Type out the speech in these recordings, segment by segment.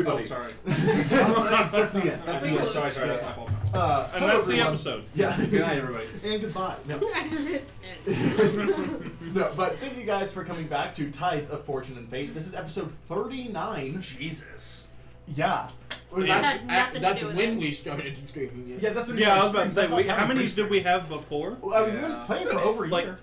everybody. Oh, sorry. That's the end. That's the end. Sorry, that's my fault. And that's everyone. the episode. Yeah. Good night, everybody. And goodbye. No. End. No, but thank you guys for coming back to Tides of Fortune and Fate. This is episode 39. Jesus. Yeah. That's when we started streaming it. Yeah, that's what Yeah, I was about to That's say, not how counting many pre-stream. did we have before? Well, we've been playing for over a Like- year.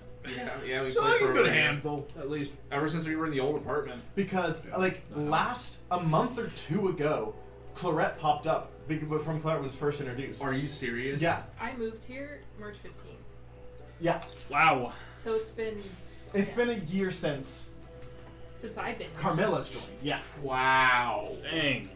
Yeah, we So played like for a good over a year. handful, at least. Ever since we were in the old apartment. Because, like, a month or two ago, Clarette popped up from Clarette was first introduced. Are you serious? Yeah. I moved here March 15th. Yeah. Wow. So it's been It's been a year since I've been here. Carmilla's joined. Yeah. Wow. Dang.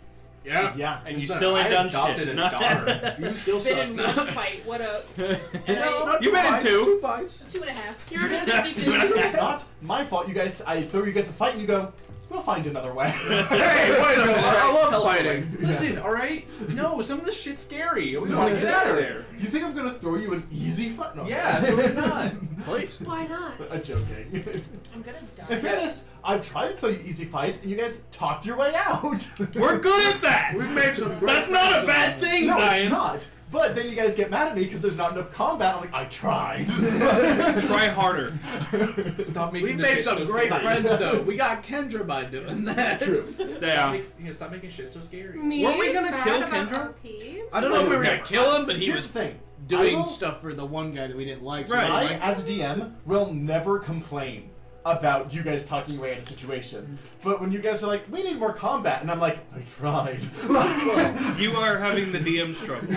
Yeah. Yeah. And you still ain't done adopted shit. a daughter. You still Been suck. in one fight. What up? And No, I, not You been in fights, two. 2 fights. 2.5. You guys- it's not my fault. You guys, I throw you guys a fight and you go, we'll find another way. Hey, wait a minute. I love Tell fighting. them, Listen, alright? No, some of this shit's scary. We want to get out of there. You think I'm gonna throw you an easy fight? No. Yeah, so we're not. Please. Why not? I'm joking. I'm gonna In die. fairness, I've tried to throw you easy fights and you guys talked your way out. We're good at that. We've made some great That's not a friends. bad thing, No, Zion. it's not. But then you guys get mad at me because there's not enough combat. I'm like, I tried. Try harder. Stop making We've this made shit some so great scary. friends, though. We got Kendra by doing that. True. Yeah. Stop making shit so scary. Me? Weren't we gonna Bad kill about Kendra? RP? I don't know if we were going to kill him, but he Here's was the thing. doing I will- stuff for the one guy that we didn't like. So Right. we I, liked as a him. DM, will never complain about you guys talking away at a situation. But when you guys are like, we need more combat, and I'm like, I tried. You are having the DM struggle.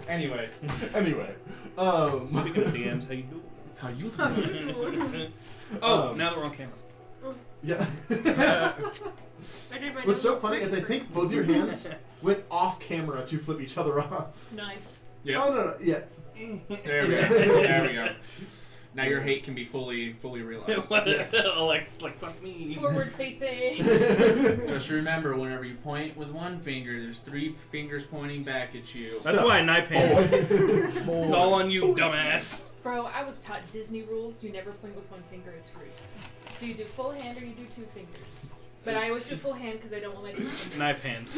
Anyway. Anyway. Speaking of DMs, how you doing? How you Oh, now that we're on camera. Yeah. I did my What's so number funny is I think both your hands went off camera to flip each other off. Nice. Yeah. Oh, no. Yeah. There we go. There we go. Now your hate can be fully realized. Alexa's like, fuck me. Forward facing. Just remember, whenever you point with one finger, there's 3 fingers pointing back at you. That's So- why I knife hand. It's all on you, dumbass. Bro, I was taught Disney rules. You never point with one finger. It's free. So you do full hand or you do 2 fingers. But I always do full hand because I don't want my 2 fingers. Knife hand.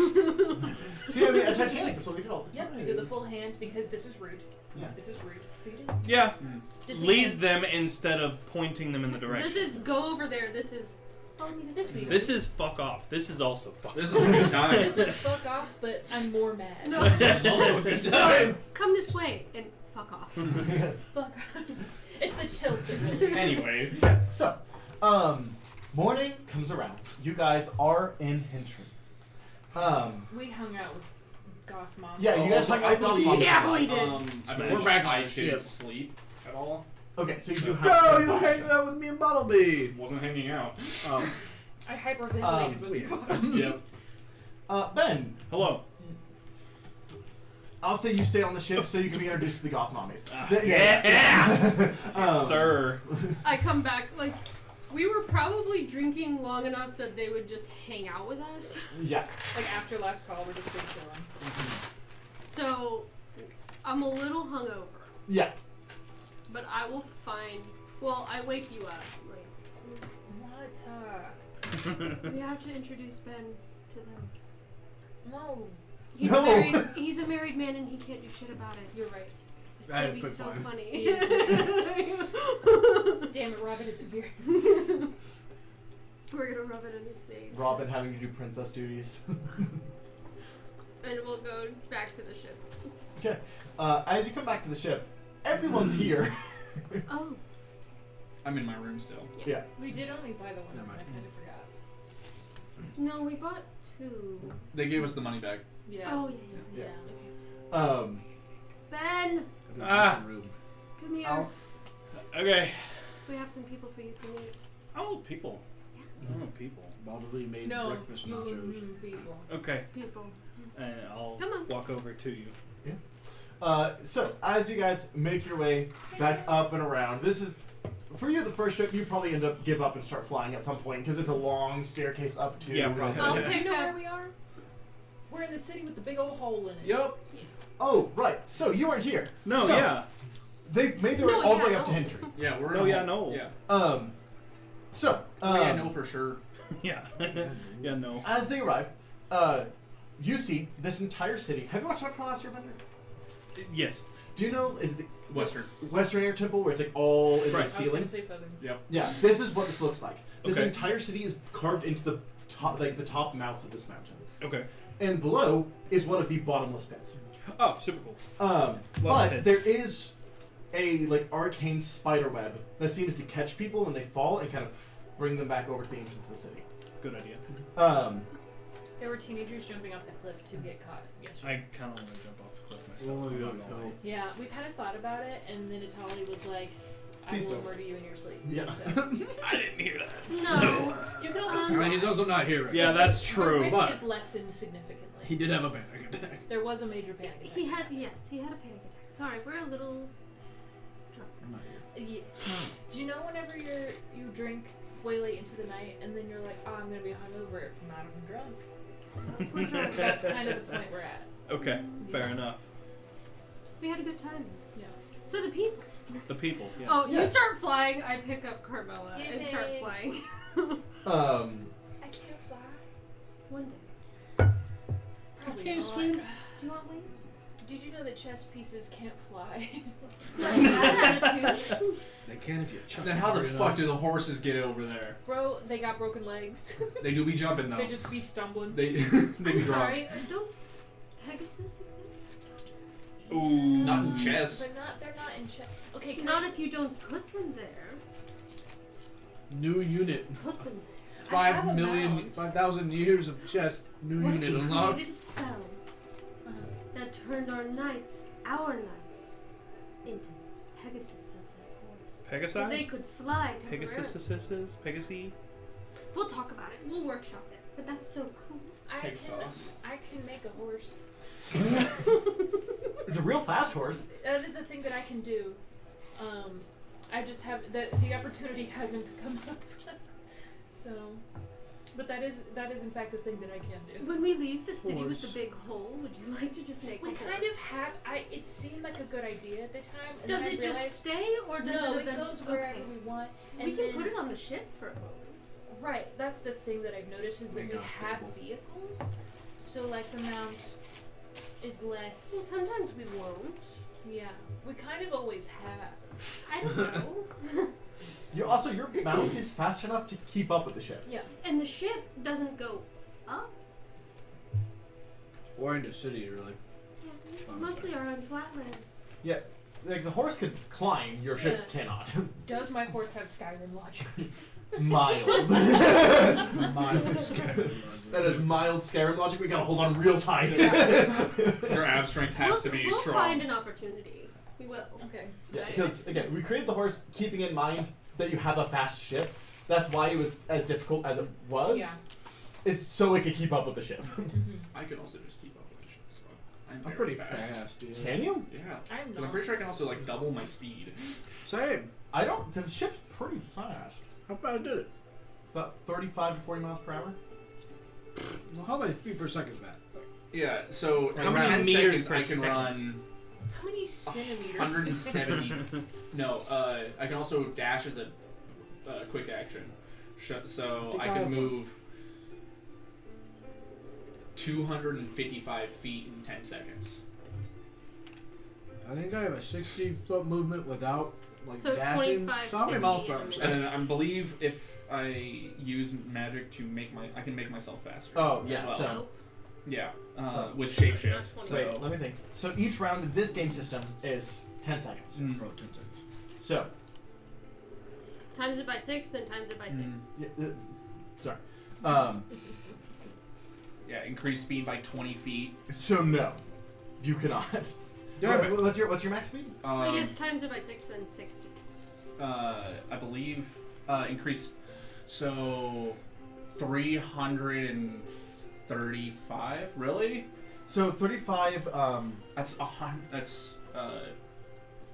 See, I mean, at Titanic, that's what we did all the Yep, time. you do the full hand because this is rude. Yeah. This is rude. So you do Yeah. Disney Lead hands. them instead of pointing them in the direction. This is go over there. This is follow me This way. week. This is fuck off. This is also fuck. This is a good time. This is fuck off, but I'm more mad. No. It's also a good time. Come this way and fuck off. Fuck off. It's the tilt, really. Anyway. So, morning comes around. You guys are in Hintry. We hung out with Goth Mom. Yeah, you guys hung out with Mom. Yeah, we did. We're back on I the didn't ship. sleep at all. Okay, so you do have. No, to you hanging out with me and Bottleby. Wasn't hanging out. Oh. I hyperventilated with you. Yep. Ben, Hello. I'll say you stayed on the ship so you can be introduced to the Goth Mommies. Yeah. Um, Sir. I come back like we were probably drinking long enough that they would just hang out with us. Yeah. Like after last call, we're just been chilling. So I'm a little hungover, Yeah. but I will find. Well, I wake you up. Like What? we have to introduce Ben to them. No. No. He's a married man and he can't do shit about it. You're right. It's That gonna is be pretty so fine. funny. He is Damn it, Robin isn't here. We're gonna rub it in his face. Robin having to do princess duties. And we'll go back to the ship. Okay. As you come back to the ship, everyone's here. Oh. I'm in my room still. Yeah. We did only buy the one. Never I mind. kind of forgot. No, we bought 2. They gave us the money back. Yeah. Oh, yeah. Yeah. Ben, Ah. come here. Oh. Okay. We have some people for you to meet. Oh, people. Oh, people. Bottleby made No, breakfast you nachos. people. Okay. People. And I'll Come on. walk over to you. So, as you guys make your way back up and around, this is, for you, the first trip, you probably end up give up and start flying at some point, because it's a long staircase up to... Yeah, probably. Oh, Yeah. do you know where we are? We're in the city with the big old hole in it. Yup. Oh, right. So, you weren't here. No, So, yeah. They've made their way No, all the yeah, way up to no. Hintry. Yeah, we're No, in a yeah, hole. no. Yeah. So, Oh, yeah, no, for sure. Yeah. Yeah, no. As they arrive, you see this entire city. Have you watched Avatar: Last Airbender? Yes. Do you know is the Western. Air Temple where it's like all in Right. the ceiling? I was gonna say southern. Yeah, this is what this looks like. This Okay. entire city is carved into the top, like the top mouth of this mountain, Okay. and below is one of the bottomless pits. Oh, super cool. But pits. there is a like arcane spider web that seems to catch people when they fall and kind of bring them back over to the entrance of the city. Good idea. There were teenagers jumping off the cliff to get caught yesterday. I kind of want to jump off the cliff myself. Oh, I'm yeah, not gonna lie. Yeah, we kind of thought about it, and then Natali was like, "I Please will don't. murder you in your sleep." Yeah. So. I didn't hear that. No. You can also. I mean, he's also not here. Right? Yeah, that's The true. risk but- is lessened significantly. He did have a panic attack. There was a major panic attack. He had a panic attack. Sorry, we're a little drunk. I'm not here. Do you know whenever you drink way late into the night and then you're like, oh, I'm gonna be hungover? Not if I'm drunk. We're drunk. That's kind of the point we're at. Okay, fair enough. We had a good time. Yeah. So the people. The people, yes. Oh, you Yes. start flying. I pick up Carmela and start Yay. flying. I can't fly. One day. Probably can't not. swim. Do you want wings? Did you know that chess pieces can't fly? That attitude. They can if you chuck Then how the fuck do the horses get over there? Bro, they got broken legs. They do be jumping though. They just be stumbling. They be I'm drunk. sorry. Don't Pegasus exist? Ooh. Not in chess. They're not in chess. Okay, can Not I, if you don't put them there. New unit. Put them there. I have a 5,000 years of chess. New What if unit you unlocked. created a spell uh, that turned our knights, into Pegasus as a horse? So they Pegasi? could fly temporarily. Pegasi? We'll talk about it. We'll workshop it. But that's so cool. I Pig can sauce. make a horse. It's a real fast horse. That is a thing that I can do. I just have the opportunity hasn't come up. So, but that is in fact a thing that I can do. When we leave the city with the Horse. big hole, would you like to just make We a kind horse? of have. It seemed like a good idea at the time. And Does then I it realized, just stay, or does no, it it eventually? goes wherever Okay. we want. And We can then, put it on the ship for a moment. Right, that's the thing that I've noticed is that Make we it have unstable. vehicles, so like the mount is less. Well, sometimes we won't. Yeah, we kind of always have. I don't know. Your mount is fast enough to keep up with the ship. Yeah. And the ship doesn't go up. Or into cities, really. Mostly are on flatlands. Yeah, like the horse could climb, your ship Yeah. cannot. Does my horse have Skyrim logic? Mild. Miles. That is mild Skyrim logic. We gotta hold on real tight. Your ab strength has to be we'll strong. find an opportunity. We will. Okay. Yeah, because again, we created the horse keeping in mind that you have a fast ship. That's why it was as difficult as it was. Yeah. Is so it could keep up with the ship. I could also just keep up with the ship as well. I'm very pretty fast, dude. Can you? Yeah. I'm 'Cause not. I'm pretty sure I can also like double my speed. Same. I don't. The ship's pretty fast. How fast did it? About 35 to 40 miles per hour. Well, how many feet per second is that? Yeah. So How in many 10 meters seconds per I can second? run How many centimeters? 170. No. I can also dash as a quick action. So think I I can have one. move 255 feet in 10 seconds. I think I have a 60-foot movement without like So dashing. 25, So how many 50 miles per hour? and And then I believe if I use magic to I can make myself faster. Oh, as yeah, well. so- Yeah, Oh. with shapeshift. Not 20. So Wait, let me think. So each round in this game system is 10 seconds. Mm. Bro, 10 seconds. So, Times it by 6, then times it by 6. yeah, sorry. Yeah, increase speed by 20 feet. So no, you cannot. Damn it. What's your max speed? I guess times it by 6, then 60. I believe increase. So 335. Really? So 35. That's 100. That's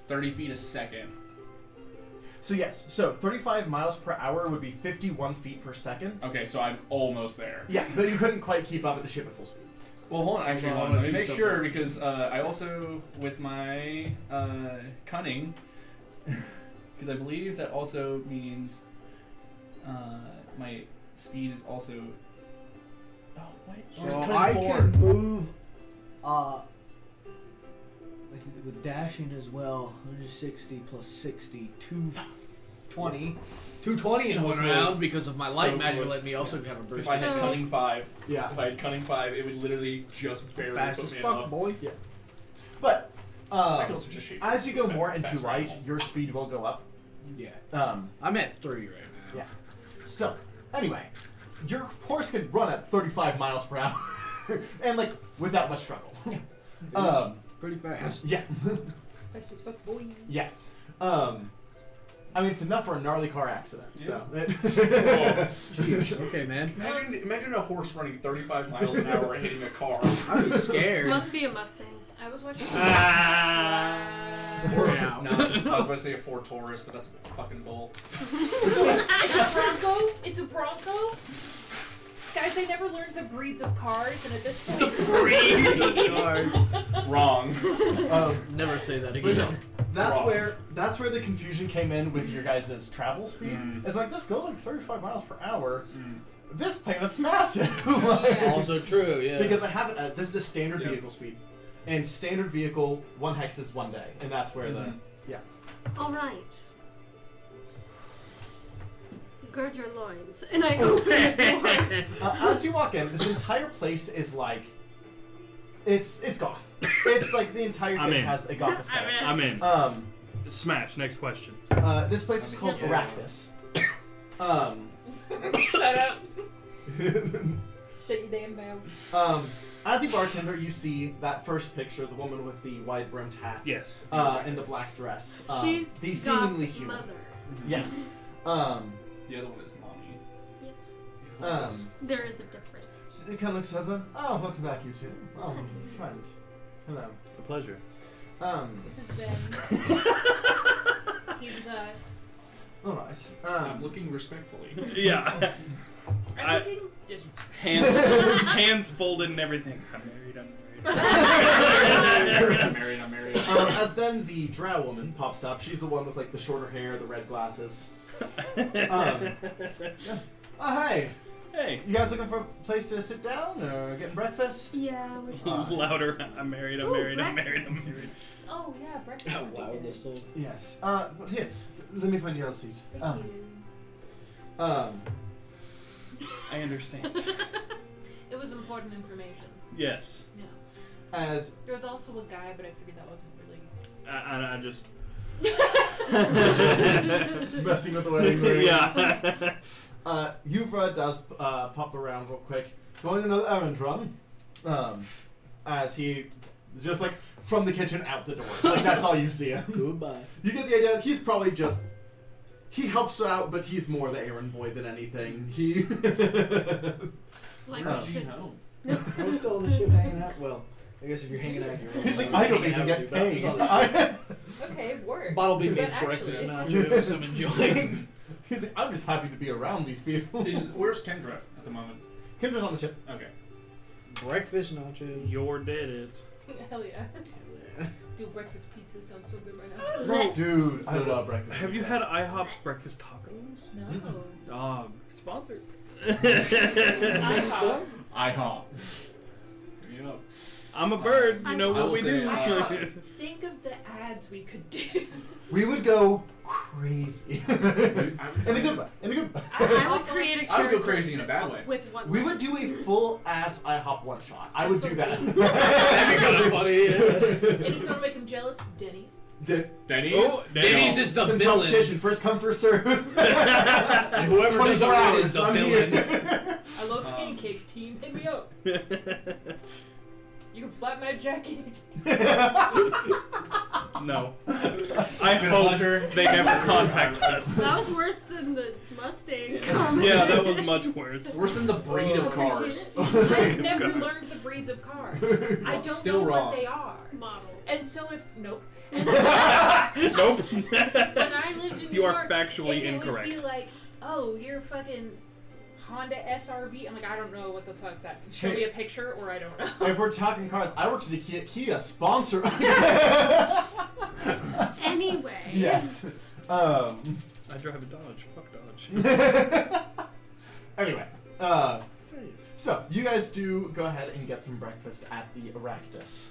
30 feet a second. So yes. So 35 miles per hour would be 51 feet per second. Okay, so I'm almost there. Yeah, but you couldn't quite keep up with the ship at full speed. Well, hold on. Actually, Well, hold on. let's Let me see make sure something. because I also, with my cunning, because I believe that also means my speed is also. Oh wait. So I can move with dashing as well. 160 plus 60, 220. 220 in So one close. round because of my light So magic close. let me also have a burst. If I had So- cunning 5, Yeah. if I had cunning 5, it would literally just barely Fast put as me fuck, enough. boy. But I can also just shoot. as you go Fast more into round. light, your speed will go up. Yeah. Um, I'm at 3 right now. Yeah. So, anyway, your horse can run at 35 miles per hour, and like without much struggle. Pretty fast. Yeah, Fast as fuck, boy. yeah. I mean, it's enough for a gnarly car accident. So. Jeez. Okay, man. Imagine a horse running 35 miles an hour and hitting a car. I'd be scared. Must be a Mustang. I was watching. Yeah. No, I was about to say a Ford Taurus, but that's a fucking bull. It's a Bronco. It's a Bronco. Guys, they never learned the breeds of cars, and at this point, Wrong. Never say that But again. no, that's Wrong. where the confusion came in with your guys' travel speed. Mm. It's like this goes like 35 miles per hour. This planet's massive. Yeah. Also true, yeah. Because I have it. This is a standard Yep. vehicle speed, and standard vehicle 1 hex is 1 day, and that's where Mhm. All right. Gird your loins, and I open the door. As you walk in, this entire place is like, it's goth. It's like the entire I'm thing in. has a goth aesthetic. I'm in. Smash. Next question. This place is called yeah. Aractus. shut up. Shut your damn mouth. At the bartender, you see that first picture, the woman with the wide-brimmed hat. Yes. And the black dress. She's the Goth's seemingly human. mother. Yes. The other one is mommy. Yes. There is a difference. So it kind of looks at them. Oh, welcome back, you two. Oh, friend. Hello. A pleasure. This is Ben. He's with us. All right. I'm looking respectfully. Yeah. I'm I- looking just. Hands folded and everything. I'm married. I'm married. As then the drow woman pops up. She's the one with like the shorter hair, the red glasses. Hey, Hey. you guys looking for a place to sit down or getting breakfast? Yeah, we're Who's louder? I'm married. I'm Ooh, married. I'm breakfast. married. Oh yeah, breakfast. How would be loud good. this is. Yes. But here, let me find you a seat. Thank you. I understand. It was important information. Yes. Yeah. As There was also a guy, but I figured that wasn't really. I just. messing with the wedding ring. Yeah. Yuvra does pop around real quick. Going another errand run. As he just like from the kitchen out the door. Like that's all you see him. Goodbye. You get the idea. He's probably just. He helps out, but he's more the errand boy than anything. He. like Oh. we should. know? I'm still on the ship hanging out. Well, I guess if you're hanging out here. He's like, I don't even get paid. Okay, it worked. Bottle B But made actually- breakfast nachos. I'm enjoying. He's like, I'm just happy to be around these people. Where's Kendra at the moment? Kendra's on the ship. Okay. Breakfast nachos. Your did it. Hell yeah. Dude, breakfast pizza sounds so good right now. Bro, Dude, I love breakfast. have you pizza. had IHOP's breakfast tacos? No. Dog. Sponsored. IHOP. IHOP. Yep. I'm a bird. You know I what will we say, do. IHOP. Think of the ads we could do. We would go crazy. In a good way. In a good way. I would create a I would go character crazy in a bad way. with one. We would do a full ass IHOP one shot. I would do that. That'd be kind of funny. And he's gonna make him jealous. Denny's. Denny's? Oh, Denny's is the Some villain. competition. First come, first serve. And whoever does 24 it hours. is the I'm villain. here. I love pancakes, team. Hit me up. You can flap my jacket. No. I hope they never contact us. That was worse than the Mustang Yeah. comment. Yeah, that was much worse. Worse than the breed of cars. I've never God. learned the breeds of cars. I don't Still know wrong. what they are. Models. And so if nope. And Nope. when I lived in New You are York, factually and incorrect. It would be like, oh, you're fucking Honda SRV. I'm like, I don't know what the fuck that. Show me a picture, or I don't know. If we're talking cars, I worked at a Kia sponsor. Anyway. Yes. I drive a Dodge. Fuck Dodge. Anyway, So you guys do go ahead and get some breakfast at the Aractus.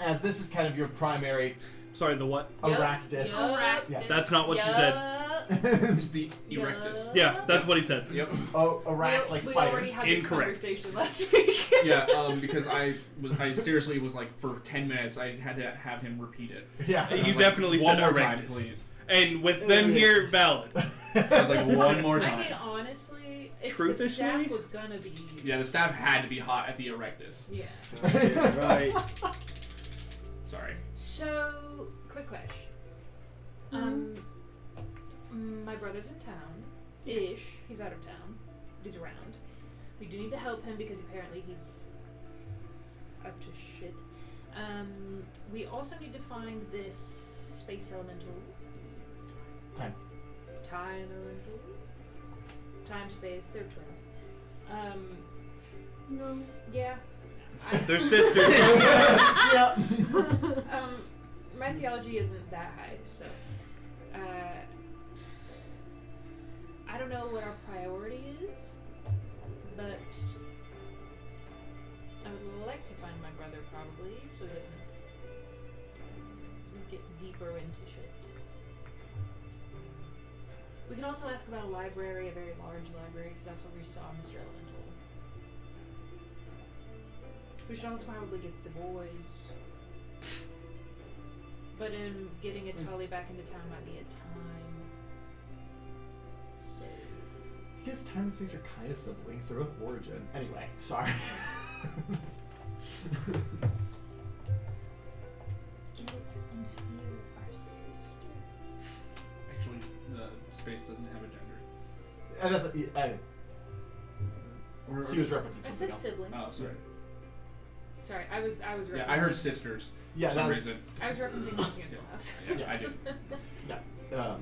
As this is kind of your primary Sorry, the what? Aractus. Yup. Yeah. That's not what you said. It's the Erectus. Yeah, that's what he said. Yep. Oh, Arac like we spider. already had this Incorrect. conversation last week. Yeah, because I seriously was like, for 10 minutes, I had to have him repeat it. Yeah. And I You was like, definitely one said more Erectus. time, please. And with them here, valid. I was like, one more I time. mean, honestly, if the Truthishly? staff was gonna be... Yeah, the staff had to be hot at the Erectus. Yeah. Right. Sorry. So, quick question. My brother's in town. Ish. He's out of town. But he's around. We do need to help him because apparently he's up to shit. We also need to find this space elemental. Time. Time elemental. Time, space. They're twins. No. Yeah. They're sisters. Yeah. My theology isn't that high, so I don't know what our priority is, but I would like to find my brother probably, so he doesn't get deeper into shit. We can also ask about a library, a very large library, because that's where we saw Mr. Elemental. We should also probably get the boys. But getting a Tully back into town might be a time. So... I guess time and space are kind of siblings. They're both origin. Anyway, sorry. Guilt and fear are sisters. Actually, the space doesn't have a gender. And that's she was referencing I something said else. siblings. Oh, sorry. Sorry, I was referencing... Yeah, I heard sisters. Yeah, for some that was, reason. I was referencing Haunting of Hill House. Yeah, Yeah. I do. no.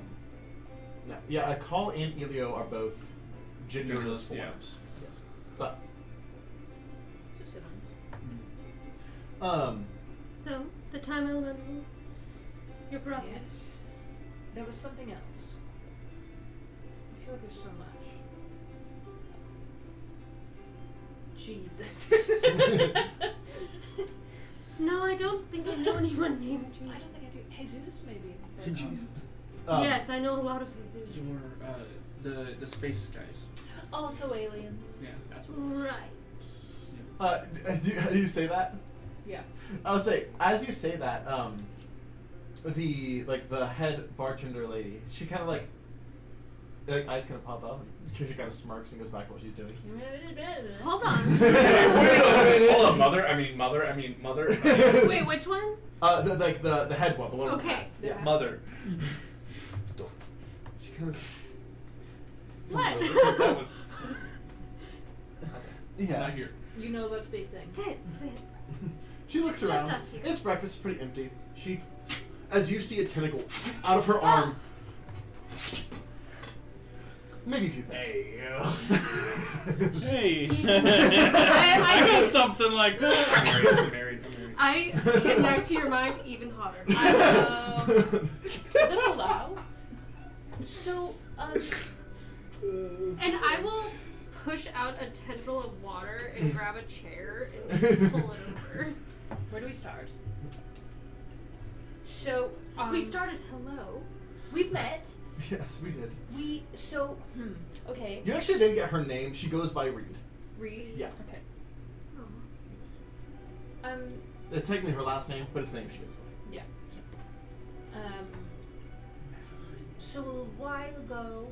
Yeah, Call and Elio are both genderless Genderless, yeah. forms. Yes. But Two siblings. So, the time elemental. Your brother. Yes. There was something else. I feel like there's so much. Jesus. No, I don't think I know anyone named I Jesus. don't think I do. Jesus, maybe. But, Jesus. Yes, I know a lot of Jesus. You're the space guys. Also aliens. Yeah, that's what it was. Right. do you say that? Yeah. I would say, as you say that, the head bartender lady, she kind of like eyes kind of pop up, and she kind of smirks and goes back to what she's doing. Hold on. Hold on, mother. I mean, mother. Wait, which one? The head one, the one. with the Okay. hat. Yeah. Mother. She kind of. What? That was Yeah. not here. You know about space things. Sit. She looks Just around. us here. It's breakfast, it's pretty empty. She, as you see a tentacle out of her arm. Maybe a few things. Hey. I got something like that. I'm married. I get back to your mind even hotter. Is this allowed? So, And I will push out a tendril of water and grab a chair and pull it over. where do we start? So, We started hello. We've met. Yes, we did. Okay. You actually didn't get her name. She goes by Reed. Reed? Yeah. Okay. Oh. It's technically her last name, but it's the name she goes by. Yeah. So a while ago,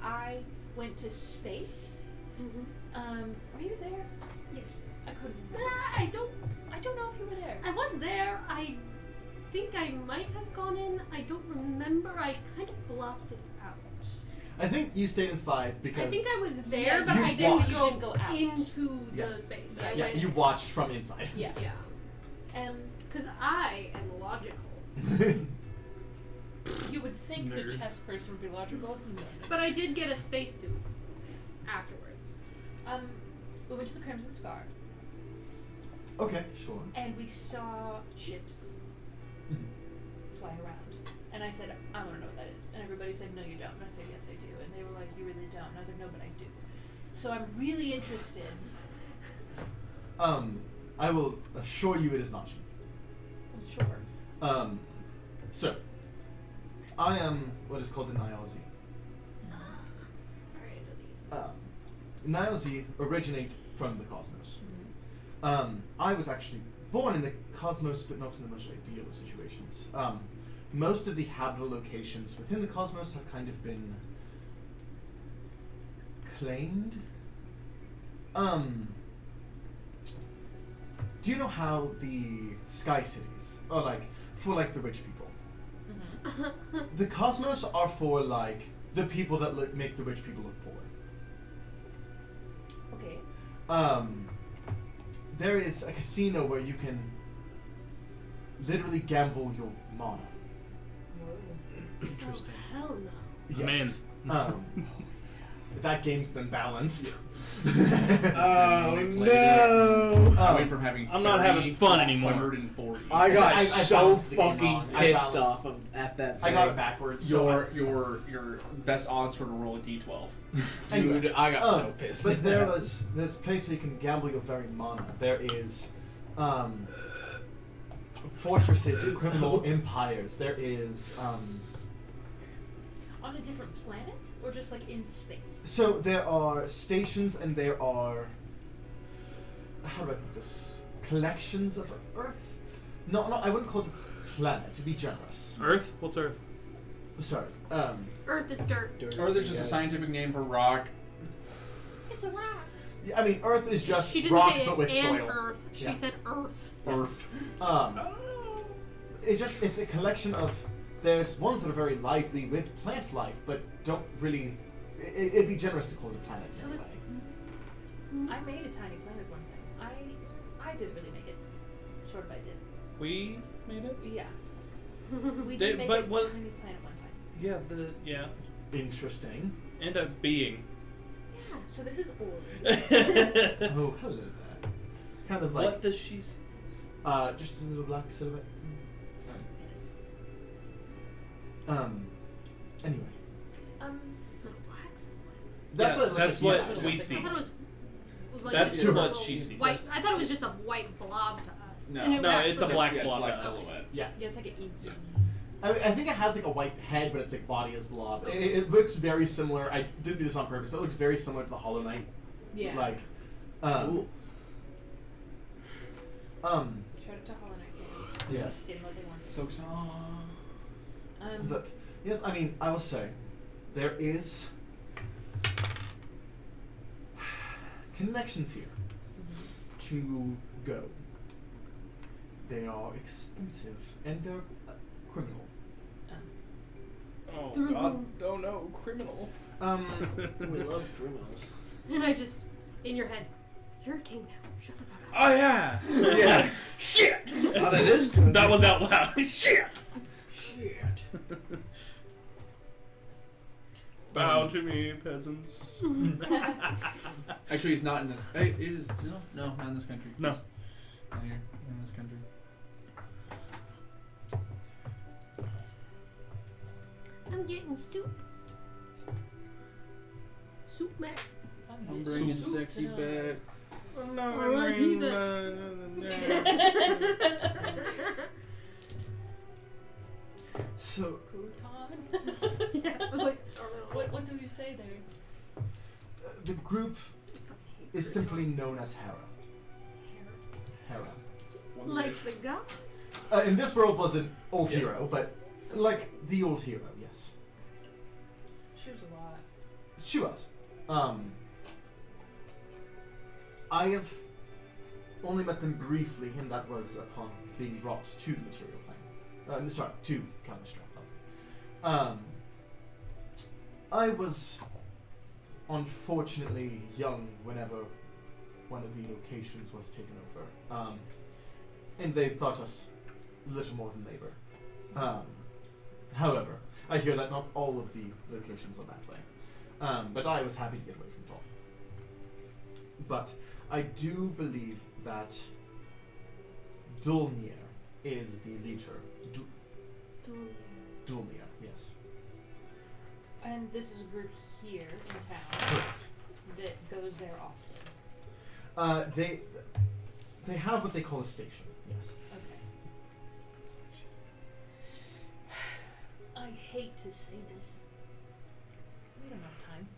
I went to space. Were you there? Yes. I couldn't remember. I don't know if you were there. I was there. I think I might have gone in. I don't remember. I kind of blocked it out. I think you stayed inside because. I think I was there, Yeah, but you I didn't watched. go, You didn't go out. into Yeah. the space. Yeah, I Yeah, went, you watched from inside. Yeah. Yeah. Because I am logical. You would think the Nerd. chess person would be logical. No. But I did get a spacesuit afterwards. We went to the Crimson Scar Okay, sure. and we saw ships Mhm. fly around. And I said, I want to know what that is. And everybody said, no, you don't. And I said, yes, I do. And they were like, you really don't. And I was like, no, but I do. So I'm really interested. I will assure you it is not cheap. Well, sure. So, I am what is called the Niozi. Sorry, I know these. Niozi originate from the cosmos. Mm-hmm. I was actually born in the cosmos, but not in the most ideal of situations. Most of the habitable locations within the cosmos have kind of been claimed. Do you know how the sky cities are like for like the rich people? Mm-hmm. The cosmos are for like the people that make the rich people look poor. Okay. There is a casino where you can literally gamble your mana. Interesting. Oh, hell no. Yes. That game's been balanced. Oh We played no! I went from having I'm not having fun anymore. 140. I got I so balanced the game fucking wrong. I pissed balanced- off at that. I got it thing. backwards. So Your best odds were to roll a d12. Anyway, Dude, I got so pissed. But there's a place where you can gamble your very mana. There is fortresses, criminal empires. There is On a different planet? Or just like in space? so there are stations and there are how do I put this? Collections of Earth? No, I wouldn't call it a planet, to be generous. Earth? What's Earth? Sorry. Earth is dirt. Or there's just a scientific name for rock. It's a rock. Yeah, I mean, Earth is just She didn't rock, say but with and soil. Earth. She Yeah. said Earth. Earth. It's a collection of. There's ones that are very lively with plant life, but don't really. It'd be generous to call it a planet. So anyway. I made a tiny planet one time. I didn't really make it. Sort of I did. We made it? Yeah. We They- did make but a what- tiny planet one time. Yeah. Interesting. End up being. Yeah. So this is old. Oh, hello there. Kind of like What does she say? just a little black silhouette. Yes. Anyway, Little black somewhere. that's Yeah, what it looks that's like what to you we guys. see. I thought it was like That's just a what little she sees. White. I thought it was just a white blob to us. No. And it No, was it's a actually- black Yeah, it's blob. black to us. silhouette. Yeah. Yeah, it's like an ink. I think it has like a white head, but its like body is blob. It looks very similar. I didn't do this on purpose, but it looks very similar to the Hollow Knight. Yeah. Like, Cool. Shout out to Hollow Knight games. Yes. Didn't know they wanted. So song. But yes, I mean, I will say, there is connections here to go. They are expensive and they're criminal. Oh, Through God. whom? Oh, no. Criminal. We love criminals. And I just, in your head, you're a king now. Shut the fuck up. Oh, yeah. Yeah. Shit. Out of this country. That was out loud. Shit. Shit. Bow to me, peasants. Actually, it's not in this. It is. No, not in this country. No. Not here. In this country. I'm getting soup. Soup, man. I'm bringing Soup sexy tonight. back. R.I.P. So, Crouton. Yeah, I was like, What do you say there? the group is simply known as Hera. Hera. like the god. In this world was an old Yeah. hero, but like the old hero, yes. She was a lot. She was. I have only met them briefly, and that was upon being brought to the material plane. Sorry, to Calistrat. I was unfortunately young whenever one of the locations was taken over. And they thought us little more than labor. However, I hear that not all of the locations are that way. But I was happy to get away from it all. But I do believe that Dulnir is the leader. Dulmia, yes. And this is a group here in town Correct. that goes there often. They have what they call a station, yes. Okay. I hate to say this. We don't have time.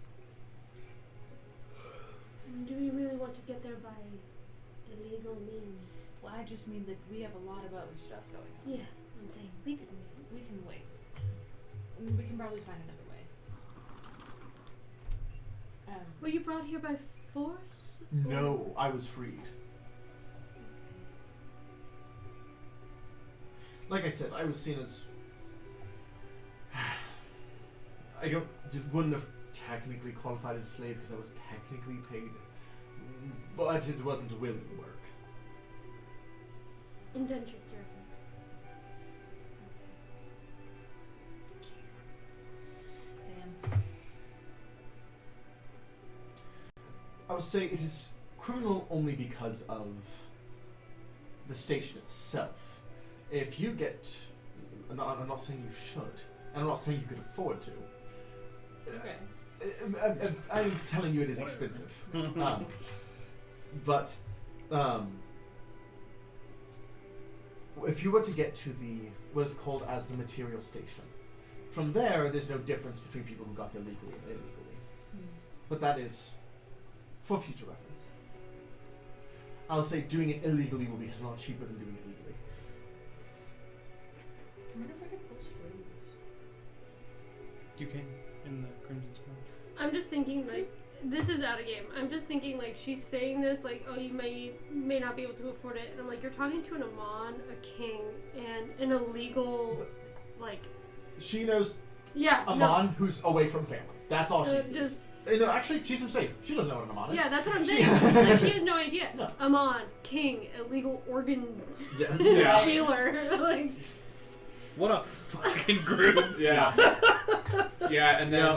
Do we really want to get there by illegal means? Well, I just mean that we have a lot of other stuff going on. Yeah, I'm saying we could wait. We can wait. We can probably find another way. Were you brought here by force? No, I was freed. Like I said, I was seen as... wouldn't have technically qualified as a slave because I was technically paid, but it wasn't willing work. Indentured servant. Damn. I would say it is criminal only because of the station itself. If you get... I'm not saying you should, and I'm not saying you could afford to. Okay. I'm telling you it is expensive. But if you were to get to what is called as the material station, from there's no difference between people who got there legally and illegally. But that is for future reference. I'll say doing it illegally will be a lot cheaper than doing it legally. I wonder if I could post rooms. You can in the Crimson Spell. I'm just thinking, like, this is out of game. I'm just thinking, like, she's saying this, like, oh, you may not be able to afford it. And I'm like, you're talking to an Amon, a king, and an illegal, like... She knows Yeah, Amon who's away from family. That's all she sees. just... No, actually, she's from space. She doesn't know what an Amon is. Yeah, that's what I'm She- saying. Like, she has no idea. No. Amon, king, illegal organ Yeah. dealer. Like, What a fucking group. Yeah. Yeah, and then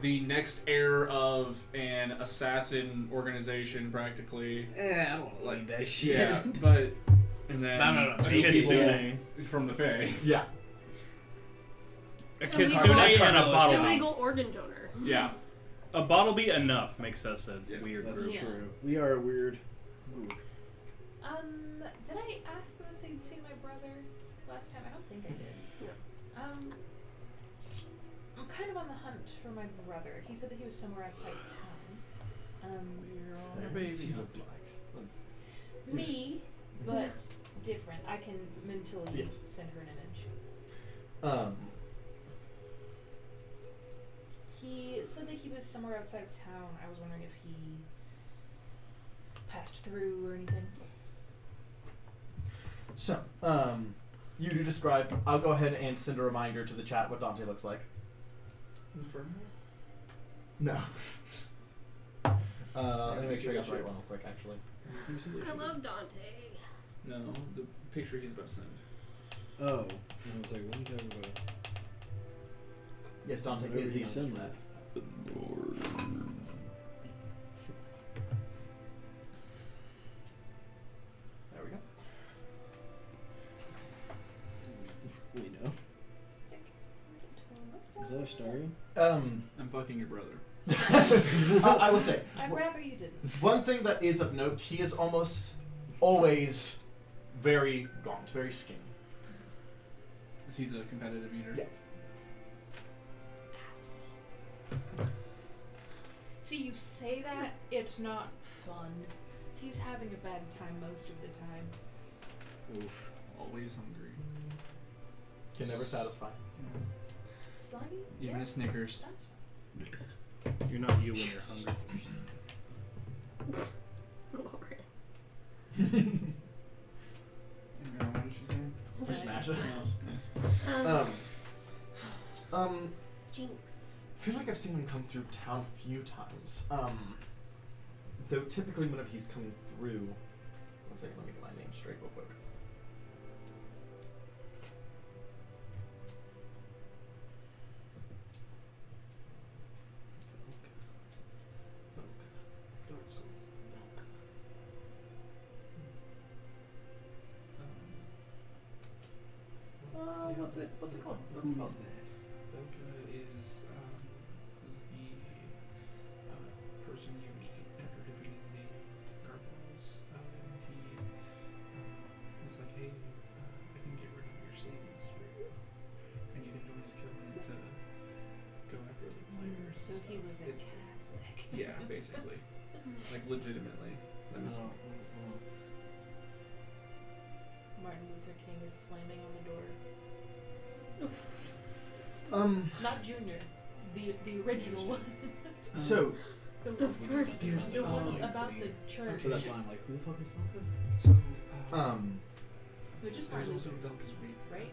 the next heir of an assassin organization, practically. I don't like that shit. Yeah, but and then No. two Kitsune. people from the Fae. Yeah. A Illegal- kitsune and a bottle bee. illegal organ donor. Yeah. A bottle bee enough makes us a Yeah. weird That's group. Yeah. true. We are a weird group. Did I ask them if they'd seen my brother last time? I don't think I did. I'm kind of on the hunt for my brother. He said that he was somewhere outside town. What does he look like? Me, but different. I can mentally Yes. send her an image. He said that he was somewhere outside of town. I was wondering if he passed through or anything. So, you do describe. I'll go ahead and send a reminder to the chat what Dante looks like. No. Let me make sure I got the right one real quick, actually. I love Dante. No, the picture he's about to send. Oh. And I was like, what are you talking about? Yes, Dante Whenever is the you send image that. There we go. We know. Is that a story? I'm fucking your brother. I will say, I'd rather you didn't. one thing that is of note, he is almost always very gaunt, very skinny. Is he the competitive eater? Yeah. See, you say that, it's not fun. He's having a bad time most of the time. Oof. Always hungry. Can never satisfy. Sluggy? Even Yeah. a Snickers. That's You're not you when you're hungry. Lord. What did she say? Smash Oh, it. nice. Jinx. I feel like I've seen him come through town a few times. Though typically whenever he's coming through, 1 second, let me get my name straight real quick. What's it called? What's it called? Velka is the person you meet after defeating the gargoyles. He was like, hey, I can get rid of your sins for you. And you can join his covenant to go after other players. So and he stuff. was a Catholic. Yeah, basically. Like, legitimately. Let me see. Martin Luther King is slamming on the door. Not Junior, the original one. So, The first one. The one about the church. So that's why I'm like, who the fuck is Velka? So, Which is there's Martin also Luther, Velka's rape. right?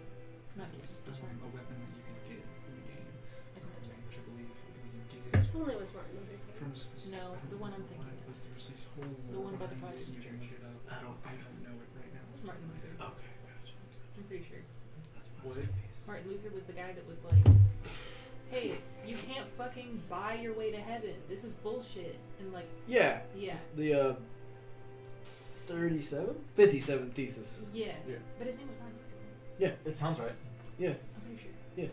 Not It was King. a weapon that you can get in the game. I think that's right. Which I believe you get His full name was Martin Luther King. from specific. No, the one I'm thinking of. But there's this whole The one by the behind it, Protestant you can church. look it up. I don't know it right now. It's Martin Luther. Okay, gotcha. I'm pretty sure. That's What? Martin Luther was the guy that was like, hey, you can't fucking buy your way to heaven. This is bullshit. And like, Yeah. yeah. The 57 thesis. Yeah. Yeah. But his name was Martin Luther. it sounds right. Yeah. I'm pretty sure.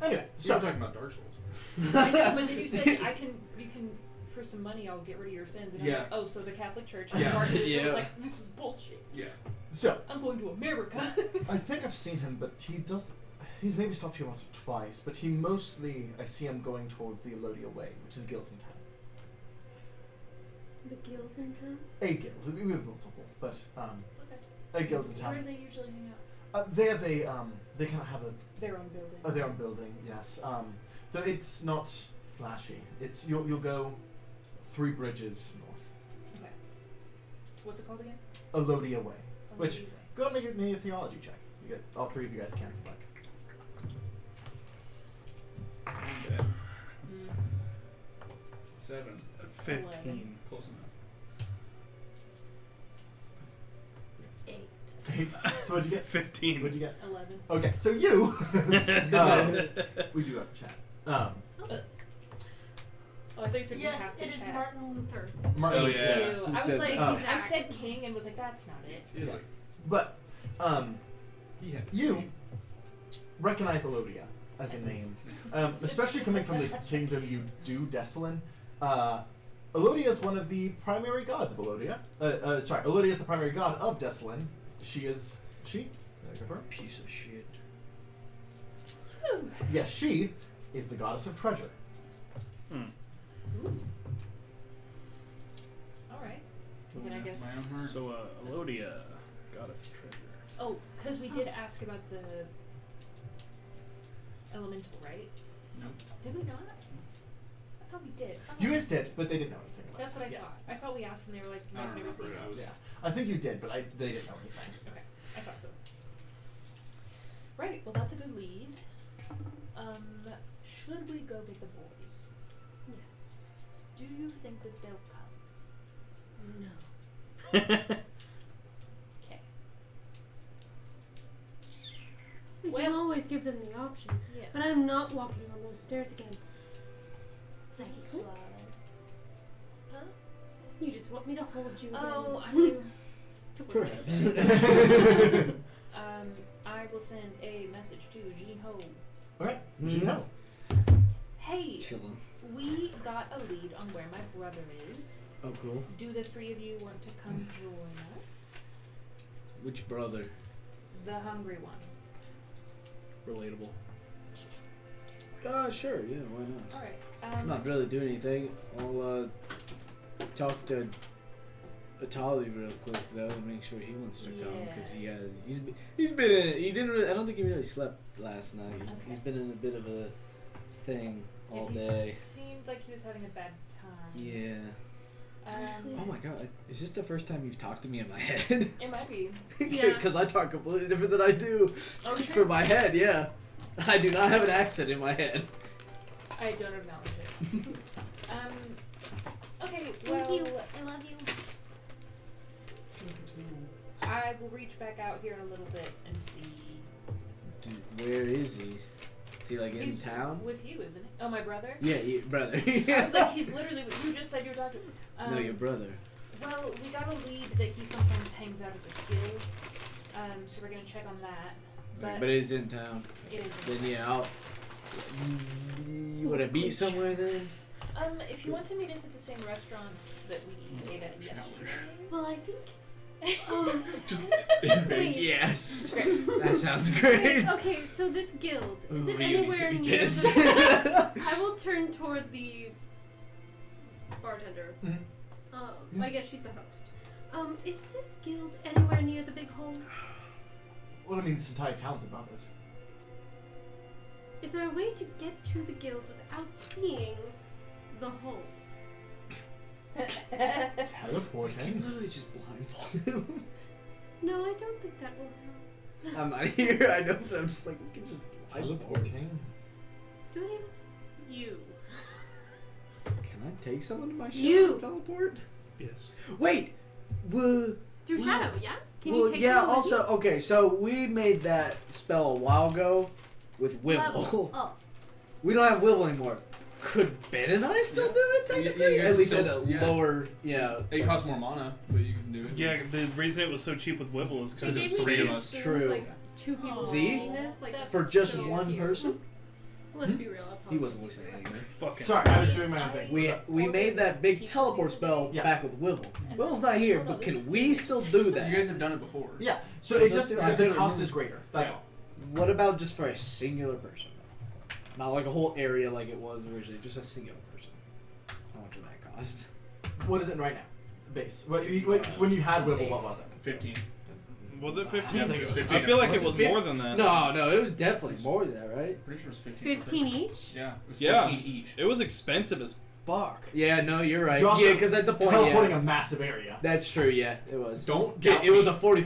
Anyway, So I'm so talking about Dark Souls. I know, but then you said you can for some money I'll get rid of your sins, and I'm Yeah. like, oh, so the Catholic Church and Yeah. Martin Luther Yeah. was like, this is bullshit. Yeah. so I'm going to America. I think I've seen him, but he's maybe stopped here once or twice, but he mostly, I see him going towards the Elodia Way, which is Guilton Town. The guild in town? A guild. We have multiple, but Okay. a guild in Where do town. they usually hang out? They have a they kind of have Their own building. their own building. Yes. Though it's not flashy. It's you'll go 3 bridges north. Okay. What's it called again? Elodia Way. Oh, Which- anyway. Go and make a theology check. You get all 3 of you guys can. Like. I'm dead. Mm. 7. 15. Close enough. 8. So what'd you get? 15. What'd you get? 11. Okay, so you. We do have to chat. Oh, I thought you said Yes, we have to it is chat. Martin Luther. Martin. Oh, Thank yeah. you. Who I was said like, that? I said king and was like, that's not it. It is Yeah. like, But he had you recognize Elodia as a name, especially coming from the kingdom you do, Desolin. Elodia is one of the primary gods of Elodia. Elodia is the primary god of Desolin. She. Did I get her? Piece of shit. Yes, she is the goddess of treasure. Hmm. Ooh. All right. And then I guess. my own heart. So, Elodia, goddess of treasure. Oh, because we did ask about the elemental, right? No. Did we not? I thought we did. You guys did, but they didn't know anything about That's it. what I Yeah. thought. I thought we asked and they were like, no, I I've don't never seen remember. it. I was. Yeah, I think you did, but they didn't know anything. Okay, I thought so. Right, well that's a good lead. Should we go get the boys? Yes. Do you think that they'll come? No. Okay. We Well- can always give them the option. Yeah. But I'm not walking on those stairs again. So you think? Huh? You just want me to hold you Oh, again. I mean, Perhaps. I will send a message to Jean Ho. Alright, Mhm. you know. Hey, Chilling. we got a lead on where my brother is. Oh, cool. Do the 3 of you want to come join us? Which brother? The hungry one. Relatable. Sure. Yeah, why not? Alright. I'm not really doing anything. I'll talk to Atali real quick though, and make sure he wants to come because he's been in. He didn't really. I don't think he really slept last night. He's Okay. been in a bit of a thing Yeah, all he day. seemed like he was having a bad time. Yeah. Honestly. Oh my god, is this the first time you've talked to me in my head? It might be. Yeah. Because I talk completely different than I do Oh, for sure. my head. Yeah, I do not have an accent in my head. I don't acknowledge it. Okay, Thank well, you. I love you. I will reach back out here in a little bit and see. Dude, where is he? Is he like in He's town? with you, isn't he? Oh, my brother? Yeah, brother. I was like, he's literally with you. Just said your doctor. No, your brother. Well, we got a lead that he sometimes hangs out at this guild. So we're gonna check on that. But But it's in town. it is. Then yeah, you want to meet somewhere then? If you want to meet us at the same restaurant that we ate at yesterday. Well, I think. Just Wait. Yes. Great. That sounds great. Okay, so this guild is Ooh, it you anywhere need to be near? pissed. I will turn toward the bartender. Mhm. I guess she's the host. Is this guild anywhere near the big hole? Well, I mean, this entire town's about it. Is there a way to get to the guild without seeing the hole? You Teleporting. literally just blindfold him. No, I don't think that will help. I'm not here. I know, but I'm just like, we can just blindfold. Teleporting. Do it in you. Can I take someone to my ship You. and teleport? Yes. Wait. Well, Through Well- shadow, yeah? Can well, you take yeah. someone with Also, okay. So we made that spell a while ago with you? Level Wibble. up. We don't have Wibble anymore. Could Ben and I still Yeah. do it technically? you guys At least can at a still- yeah. lower, It costs more mana, but you can do it. Yeah, the reason it was so cheap with Wibble is She because gave it's me three of two us. skills, True. like 2 people See? doing this, like That's for just so one cute. person. Let's be real. I'll He probably wasn't do listening that. anyway. Fucking. Sorry, I was doing my own thing. We made that big Pizza teleport the other spell day. Yeah. back with Wibble. And- Will's not here, Oh, no, but this can is we two still days. do that? You guys have done it before. Yeah. So Let's it's just do it. the I couldn't cost remember. is greater. That's Yeah. all. What about just for a singular person? Not like a whole area like it was originally, just a singular person. How much would that cost? What is it right now? Base. When you had Wibble, what was it? 15. Was it I 15? think it was 15. I feel like Was it it was 15? more than that. No, it was definitely more than that, right? Pretty sure it was 15. 15 each? Yeah, it was Yeah. 15 each. It was expensive as fuck. Yeah, no, you're right. You also- Yeah, because at the point, Teleporting yeah, a massive area. that's true. Yeah, it was. Don't Yeah, doubt it was me. a 40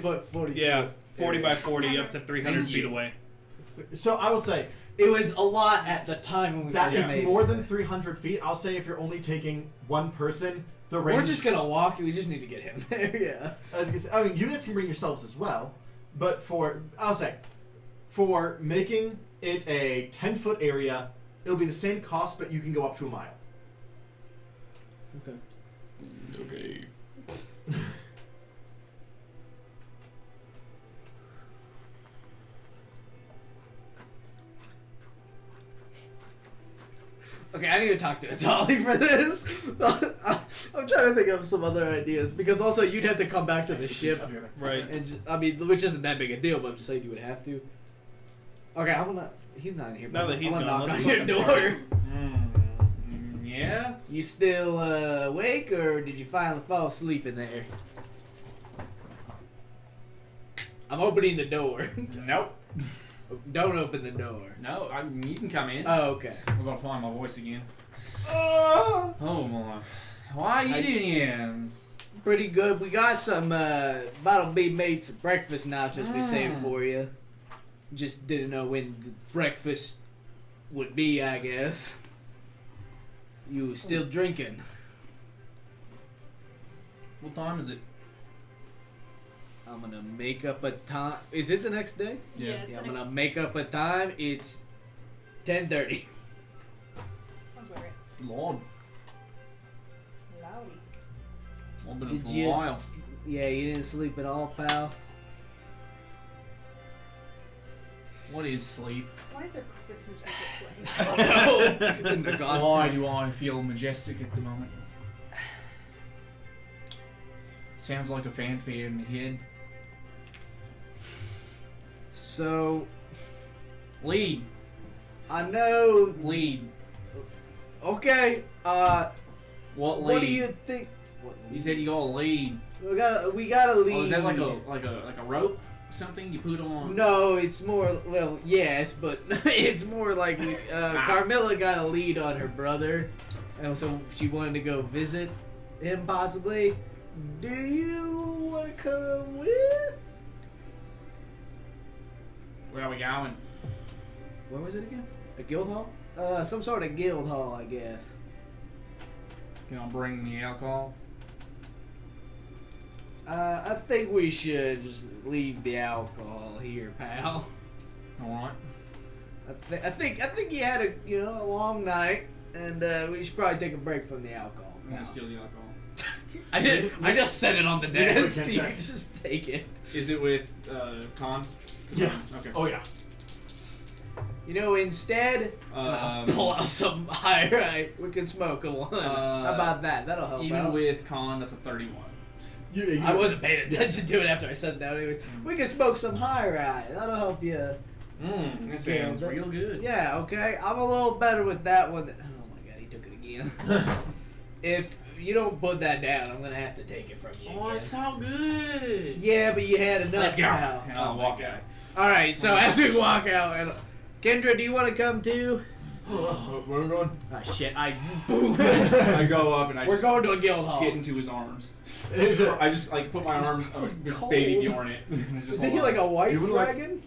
Yeah, 40 by area. 40 up to 300 Thank feet you. away. So I will say It was a lot at the time when we that first it's made more it. than 300 feet. I'll say if you're only taking one person, the range. We're just gonna walk. We just need to get him there. Yeah. I mean, you guys can bring yourselves as well, but I'll say, for making it a 10-foot area, it'll be the same cost, but you can go up to a mile. Okay. Okay. Okay, I need to talk to Atali for this. I'm trying to think of some other ideas because also you'd have to come back to the ship, Right. and I mean, which isn't that big a deal, but I'm just saying you would have to. Okay, I'm gonna. He's not in here. Now but that he's I'm gonna gone, knock let's on your fucking door. party. Yeah? You still awake, or did you finally fall asleep in there? I'm opening the door. Nope. Don't open the door. No, you can come in. Oh, okay. We're gonna find my voice again. Oh my. Why are you I- doing here? Pretty good. We got some, Bottle B made some breakfast nachos we saved for you. Just didn't know when the breakfast would be, I guess. You still drinking? What time is it? I'm gonna make up a time. Is it the next day? Yeah, it's Yeah, the I'm next gonna make up a time. It's 10:30. Sounds about right. Lord, Loudy. I've been up Did for a you? while. Yeah, you didn't sleep at all, pal. What is sleep? Why is there Christmas music playing? In the goth Why town. do I feel majestic at the moment? Sounds like a fanfare in my head. So Lead. I know. Lead. Okay. What lead? What do you think? What You said you got a lead. we gotta leave. Oh, is that like a rope? Something you put on? No, it's more. Well, yes, but it's more like Carmilla got a lead on her brother, and so she wanted to go visit him possibly. Do you want to come with? Where are we going? Where was it again? A guild hall? Some sort of guild hall, I guess. Can I bring the alcohol? I think we should just leave the alcohol here, pal. Alright. I think you had a long night, and we should probably take a break from the alcohol. I'm gonna pal. steal the alcohol. I just set it on the Make a desk. quick You check. can just take it. Is it with con? Yeah. Okay. Oh yeah. You know, instead, pull out some Alright, we can smoke a one. How about that? That'll help Even out. with con, that's a 31. I wasn't paying attention to it after I said that. Anyways, we can smoke some Alright. That'll help you. That sounds real good. Yeah, okay. I'm a little better with that one. Oh my god, he took it again. If you don't put that down, I'm gonna have to take it from you. Oh, again. it's so good. Yeah, but you had enough. Let's go. Now. And I'll walk out. Alright, so as we walk out, and Kendra, do you want to come too? Where are we going? Ah, shit, boom. I go up and I We're just going to a guild hall. get into his arms. Is it- I just like put my arms, just cold. baby Bjorn it. And just Isn't he hold like a on. white Do you wanna, like- dragon?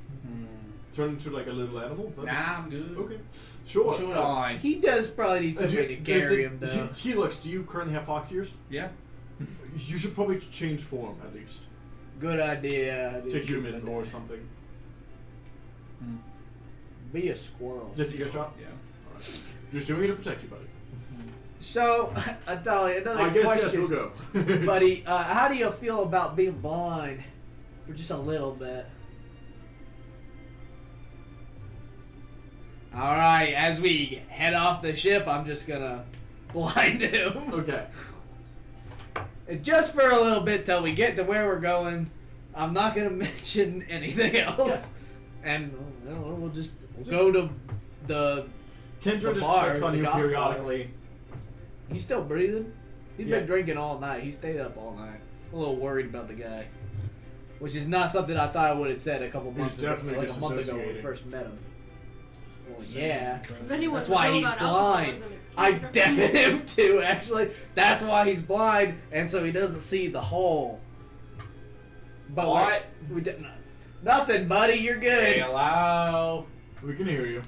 Turn into like a little animal? Nah, I'm good. Okay. Sure. Should I? He does probably need somebody to carry him, though. Helix, do you currently have fox ears? Yeah. You should probably change form at least. Good idea. To human or something. Be a squirrel. Does the ears drop? Yeah. Alright. Just doing it to protect you, buddy. So, Atali, another I guess question. yes, we'll go. Buddy, how do you feel about being blind for just a little bit? Alright, as we head off the ship, I'm just gonna blind him. Okay. And just for a little bit till we get to where we're going. I'm not gonna mention anything else. And I don't know, we'll go to the Kendra The just bar, checks on the you golf periodically. He's still breathing? He's Yeah. been drinking all night. He stayed up all night. A little worried about the guy. Which is not something I thought I would have said a couple He's months ago. definitely Like a month ago when we disassociating. first met him. Well, yeah. If anyone That's would why know he's about blind. alcoholism, it's I Kendra. deafened him too, actually. That's why he's blind, and so he doesn't see the hole. But What? We didn't. Nothing, buddy. You're good. Hello. We can hear you.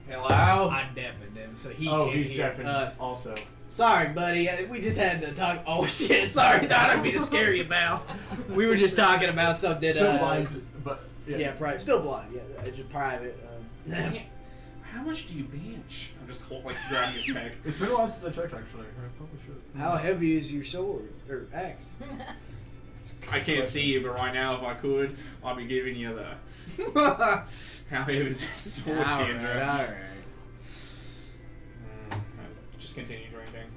Hello. I deafened him, so he Oh, can't he's hear deafened us. also. Sorry, buddy. We just had to talk. Oh shit! Sorry, thought I'd be to scare you, pal. We were just talking about something. Still blind, but Yeah, private. Still blind. Yeah, it's just private. How much do you bench? I'm just like grabbing his peg. it's been a while since I checked actually. I probably should. How heavy is your sword or axe? I can't see you, but right now, if I could, I'd be giving you the. How heavy is that sword, Kendra? All right. Just continue drinking.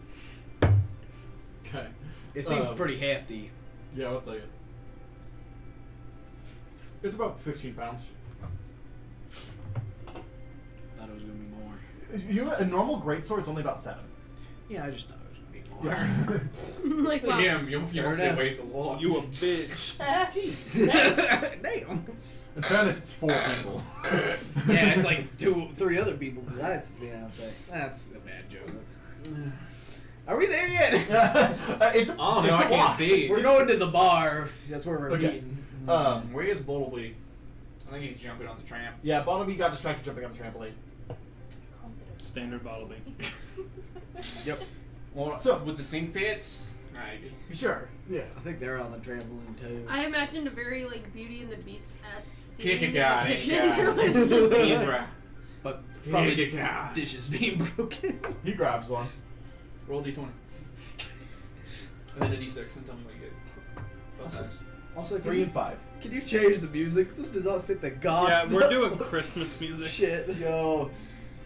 Okay. It seems pretty hefty. Yeah, I'll tell you. It's about 15 pounds. Thought it was gonna be more. You know, a normal greatsword's only about 7. Yeah, I just thought it was gonna be more. Yeah. Like, wow. Damn, you Fair must enough. waste a lot. You a bitch. Damn. In fairness, it's 4 people. Yeah, it's like 2-3 other people besides fiance. That's a bad joke. Are we there yet? It's Oh, no, it's I a can't walk. see. We're going to the bar. That's where we're Okay. meeting. Where is Bumblebee? I think he's jumping on the tramp. Yeah, Barnaby got distracted jumping on the trampoline. Standard Bumblebee. Yep. Well, So- with the sink pits, maybe. Sure. Yeah. I think they're on the trampoline too. I imagined a very like Beauty and the Beast-esque scene Kick a in guy, the kick kitchen. a guy. Sandra. But Kick probably a guy. dishes being broken. He grabs one. Roll d20. And then a d6 and tell me what you get. Both sides. Also, 3 and 5. can you change the music? This does not fit the goth. Yeah, we're doing Christmas music. Shit. Yo.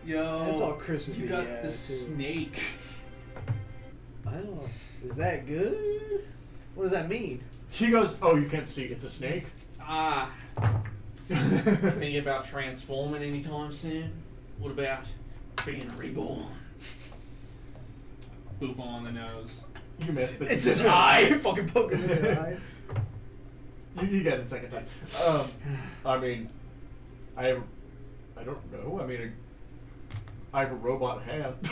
It's all Christmas. You got the snake. I don't know. Is that good? What does that mean? He goes, oh, you can't see. It's a snake. Ah. Thinking about transforming anytime soon? What about being reborn? Boop on the nose. You missed, but It's his eye. Fucking poking in the eye. You get it second time. I mean, I don't know. I mean, I have a robot hand. You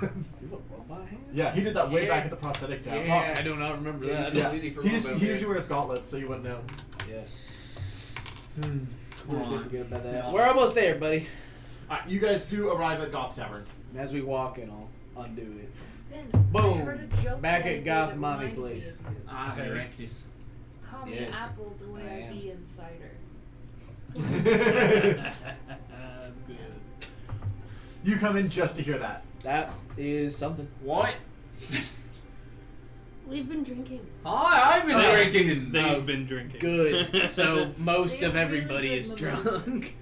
have a robot hand? Yeah, he did that way Yeah. back at the prosthetic town. Yeah. Fuck, I do not remember Yeah, that. you Yeah, Completely he, forgot about he that. usually wears gauntlets, so you wouldn't know. Yeah. Come We'll on. forget about that. No. We're almost there, buddy. You guys do arrive at Goth Tavern. And as we walk in, I'll undo it. Ben, Boom. I heard a joke Back the at other day Goth that Mommy reminded me Place. of you. Ah, Erectus. Call me Yes, Apple the way I I, am. be Insider. Good. You come in just to hear that. That is something. What? We've been drinking. Hi, I've been drinking. They've been drinking. Good. So most They of have really everybody good is mimosas. drunk.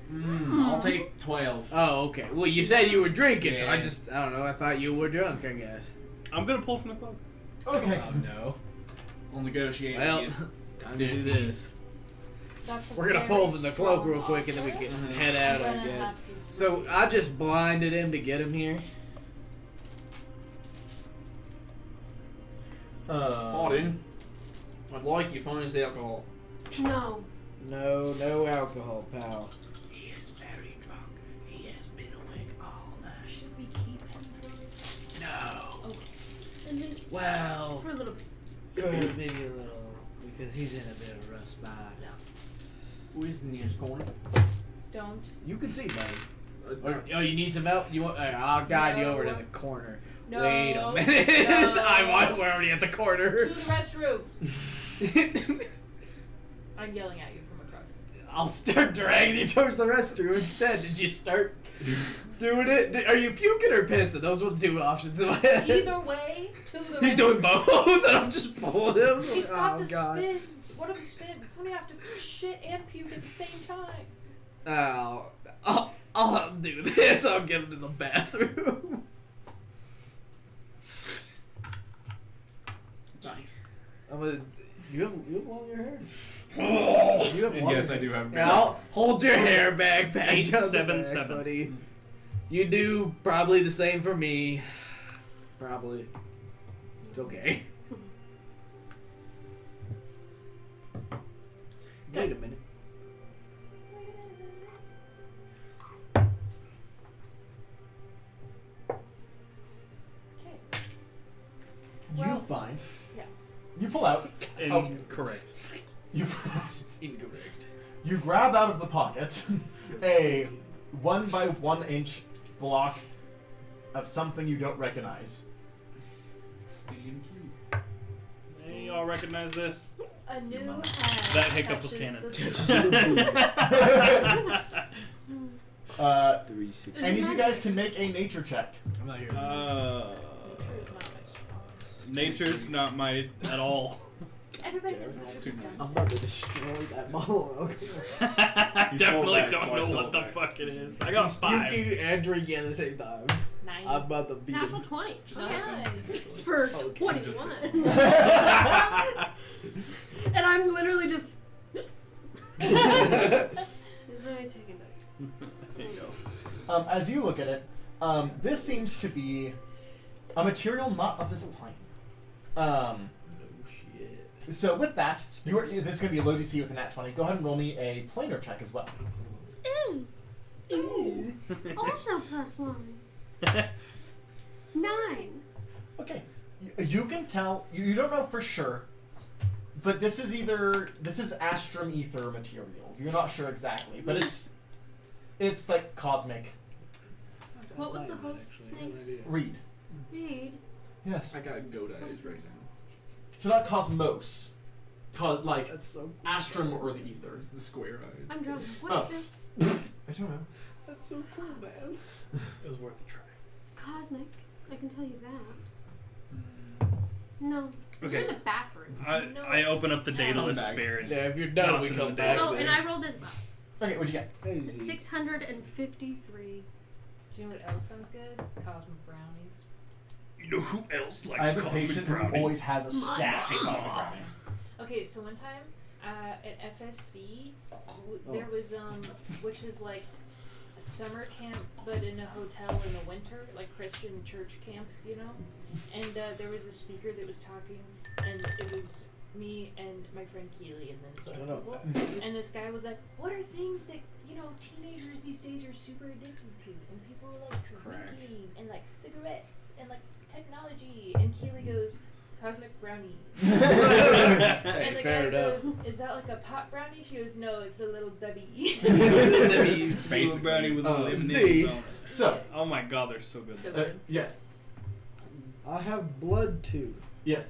I'll take 12. Oh, okay. Well, you said you were drinking, so I Yeah. just, I don't know, I thought you were drunk, I guess. I'm gonna pull from the cloak. Okay. Oh, no. I'll negotiate. Well, with you. time to do this. That's a We're gonna very pull from the cloak strong real quick and then we offer. can head out, I'm I gonna guess. have to So split. I just blinded him to get him here. Pardon. I'd like your finest alcohol. No. No alcohol, pal. He is very drunk. He has been awake all night. Should we keep him? No. Okay. At least Well, for a little bit. for maybe a little, because he's in a bit of a rough spot. Who is the nearest corner? Don't. You can see, buddy. Or, oh, you need some help? You want? I'll guide you over to No. the corner. No. Wait a minute. No. We're already at the To corner. the restroom. I'm yelling at you from across. I'll start dragging you towards the restroom instead. Did you start doing it? Are you puking or pissing? Those were the two options in my head. Either way, to the He's restroom. doing both, and I'm just pulling him. He's got Oh, the God. spins. What are the spins? It's when you have to shit and puke at the same time. Oh, I'll have him do this. I'll get him to the bathroom. Nice. I'm gonna. You have longer hair. Oh, You have and longer yes, I do have. Yeah, I'll hold your hair back, pass you on the back, 877. buddy. You do probably the same for me. Probably. It's okay. Wait a minute. Okay. You Well, find. yeah. You pull out. Incorrect. You. Incorrect. You grab out of the pocket a 1 by 1 inch block of something you don't recognize. Steam cube. Hey, y'all recognize this? A new hand. That hiccup was touches canon. the- 360. Any of you guys can make a nature check. I'm not here. Nature's not my at all. Everybody knows what Too you're nice. I'm about to destroy that monologue. I You stole definitely that, so I don't know stole what it the back. fuck it is. I got a 5. Puking and drinking at the same time. 9. I'm about to beat Natural him. 20. Just Okay. listen. For Okay. 21. Just And I'm literally just. This is what I take it. There you go. As you look at it, this seems to be a material not of this plane. No shit. So with that, you are, this is going to be a low DC with a nat 20. Go ahead and roll me a planar check as well. Ooh. Ooh. Also +1. 9. Okay. You can tell, you don't know for sure, but this is Astrum Ether material. You're not sure exactly, but it's like cosmic. What was the host's name? Read. Reed. Yes. I got goat eyes right now. So not cosmos. Like That's so cool. Astrum or the ether. It's the square eyes. I'm drunk. What Oh. is this? I don't know. That's so cool, man. It was worth a try. It's cosmic. I can tell you that. No. You're Okay. in the bathroom. I open up the daedalus Come back. sphere. and- Yeah, if you're done, Toss we it in come the back. Oh, Back and there. I rolled as well. Okay, what'd you get? Hey, Z. 653. Do you know what else sounds good? Cosmic brownies. You know who else I likes have a cosmic patient brownies? who always has a stash of mom. cosmic brownies. Okay, so one time at FSC, there was which is like summer camp, but in a hotel in the winter, like Christian church camp, you know. And there was a speaker that was talking, and it was me and my friend Keely, and then some Shut up. people. And this guy was like, "What are things that teenagers these days are super addicted to?" And people are like drinking and like cigarettes and like technology. And Keely goes, "Cosmic brownie." Hey, And the fair guy enough. goes, "Is that like a pot brownie?" She goes, "No, it's a little Debbie." It's Basically. brownie with a Oh, lemonade see. bone. So, Oh my god, they're so good. So yes, I have blood too. yes.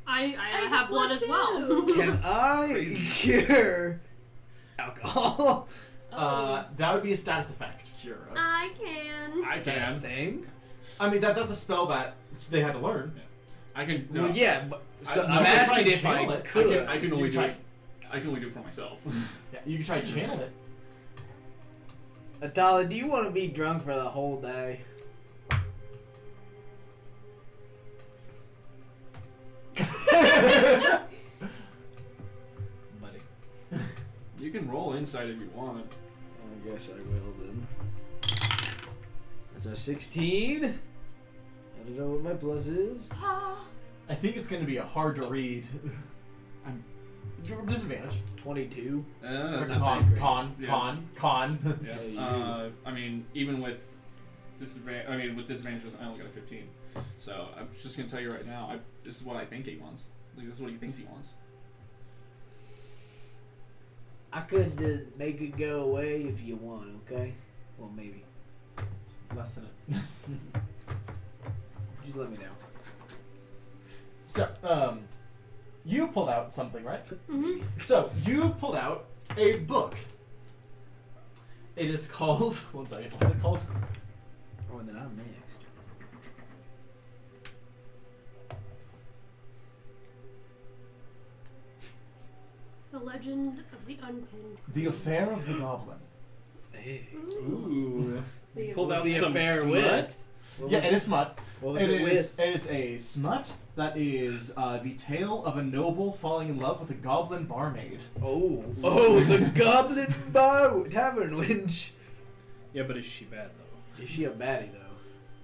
I have blood as well. Can I cure alcohol? That would be a status effect. Cure. I can. I Is that a can. thing? I mean, that's a spell that they had to learn. I can. No, Well, yeah, but so I- I'm I can try asking and if I channel it. could. I can only You do try- it. I can only do it for myself. Yeah, you can try to channel it. Atala, do you want to be drunk for the whole day? Buddy. You can roll insight if you want. I guess I will then. That's a 16. I don't know what my plus is. I think it's going to be a hard to read. I'm disadvantage. 22. That's Con, not too great. con. Yeah. Yeah, you I mean, even with disadvantages, I only got a 15. So I'm just gonna tell you right now. This is what I think he wants. Like, this is what he thinks he wants. I could make it go away if you want, okay? Well, maybe. Less than it. Just let me know. So, you pulled out something, right? Mm-hmm. So, you pulled out a book. It is called... One second. What's it called? Oh, and then I'm next. The Legend of the Unpinned. The Affair of the Goblin. Hey. Ooh. The- Pulled out The some affair smut. with? What Yeah, was it is smut. What was It it is, with? it is a smut that is the tale of a noble falling in love with a goblin barmaid. Oh, the Goblin Bar Tavern Wench. Yeah, but is she bad though? Is she a baddie though?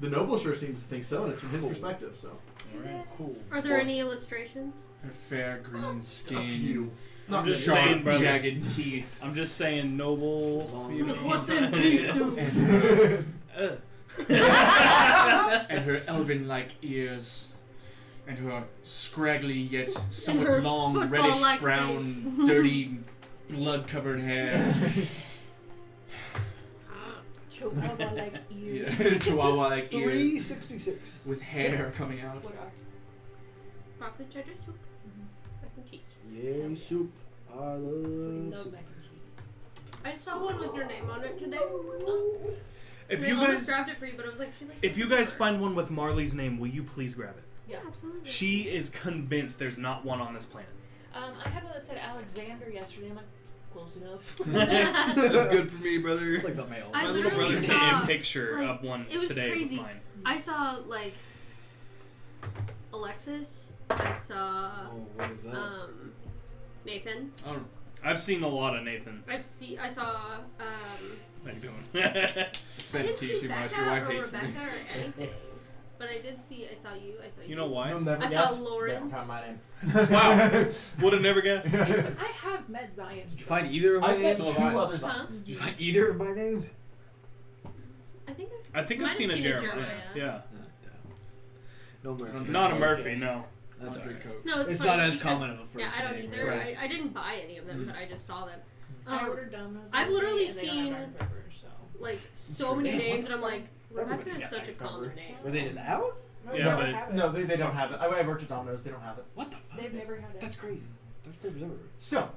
The noble sure seems to think so, and it's from his Cool. perspective, so. Alright, cool. Are there any illustrations? Her fair green Up to skin, you. I'm Not just really. saying, sharp, brother. jagged teeth. I'm just saying, noble. Long What them teeth do? And her elven-like ears, and her scraggly yet somewhat her long, football-like reddish-brown, face. dirty, blood-covered hair. Chihuahua-like Yeah, ears. Chihuahua-like ears 366. with hair coming out. What are? Broccoli cheddar soup. Mac and cheese. Yay, soup. I We love love soup. mac and cheese. I saw one with your name on it today. If I you almost guys, grabbed it for you, but I was like, she likes if you it guys more. find one with Marley's name, will you please grab it? Yeah, absolutely. She is convinced there's not one on this planet. I had one that said Alexander yesterday. I'm like, close enough. That's good for me, brother. It's like the mail. I My little literally brother saw, sent a picture like, of one it was today crazy. with mine. I saw like Alexis. I saw Oh, what is that? Nathan. Oh, I've seen a lot of Nathan. I saw How you doing? I sent didn't it to you see too much. Becca Your wife or hates me. Rebecca or anything. But I did see. I saw you. I saw you. You know why? You'll never I saw guess. Lauren. Never found my name. Wow. Would have never guessed. I have met Zion. Did you find either of my I've met names? two other Huh? Zions. Did you find either of my names? I think I think Might I've have seen a seen a Jeremiah. Jeremiah. Yeah. No Murphy. Not Not a Okay. Murphy, no. That's I'll drink alright. Coke. no. It's It's funny not as because- common of a first Yeah, I don't name, either. right? I didn't buy any of them, but I just saw them. I ordered Domino's. I've the other literally day, and they don't have seen- Dr. Pepper, so. Like so many Damn, what names, the and I'm like, Rebecca Everybody's is got such a that common covered. name. Were they just out? No, Yeah, they but- don't have it. No, they don't have it. I worked at Domino's. They don't have it. What the fuck? They've never had it. That's crazy. Dr. Pepper's everywhere. So,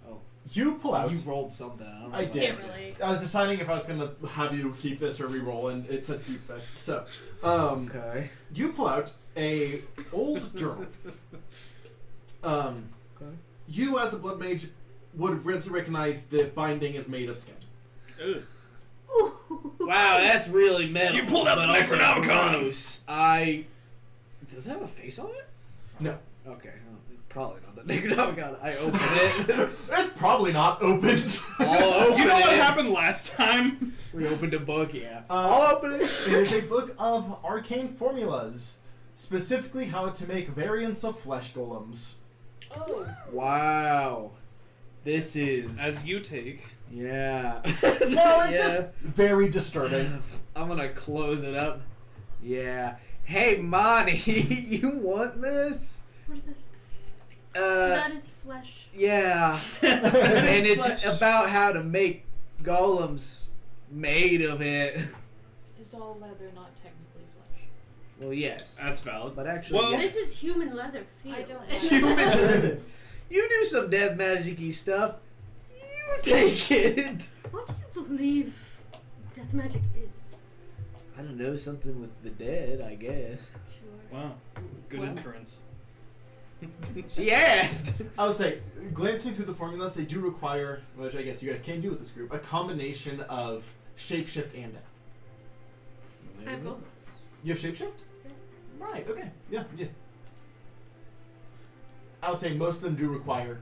Oh. you pull out. You rolled something. I don't know. I what did. Can't it is. relate. I was deciding if I was gonna have you keep this or re-roll, and it said keep this. So, Okay. you pull out a old journal. Okay. You as a blood mage would recognize the binding is made of skin. Ugh. Wow, that's really metal. You pulled out but the also Necronomicon. gross. Does it have a face on it? No. Okay. Well, probably not the Necronomicon. I opened it. It's probably not opened. I'll open You know what it. happened last time? We opened a book, yeah. I'll open it. It is a book of arcane formulas, specifically how to make variants of flesh golems. Oh. Wow. This is. As you take. Yeah. No, it's just very disturbing. I'm gonna close it up. Yeah. Hey, Monty, you want this? What is this? Uh, That is flesh. yeah. And it's flesh. about how to make golems made of it. Is all leather not technically flesh? Well, yes. That's valid. But actually, Well- yes. This is human leather. Feel. I don't it. Human. You do some death magic-y stuff. You take it. What do you believe death magic is? I don't know, something with the dead, I guess. Sure. Wow. Good Well. inference. She asked! I would say, glancing through the formulas, they do require, which I guess you guys can do with this group, a combination of shapeshift and death. I have both. You have shapeshift? Right, okay. Yeah. I would say most of them do require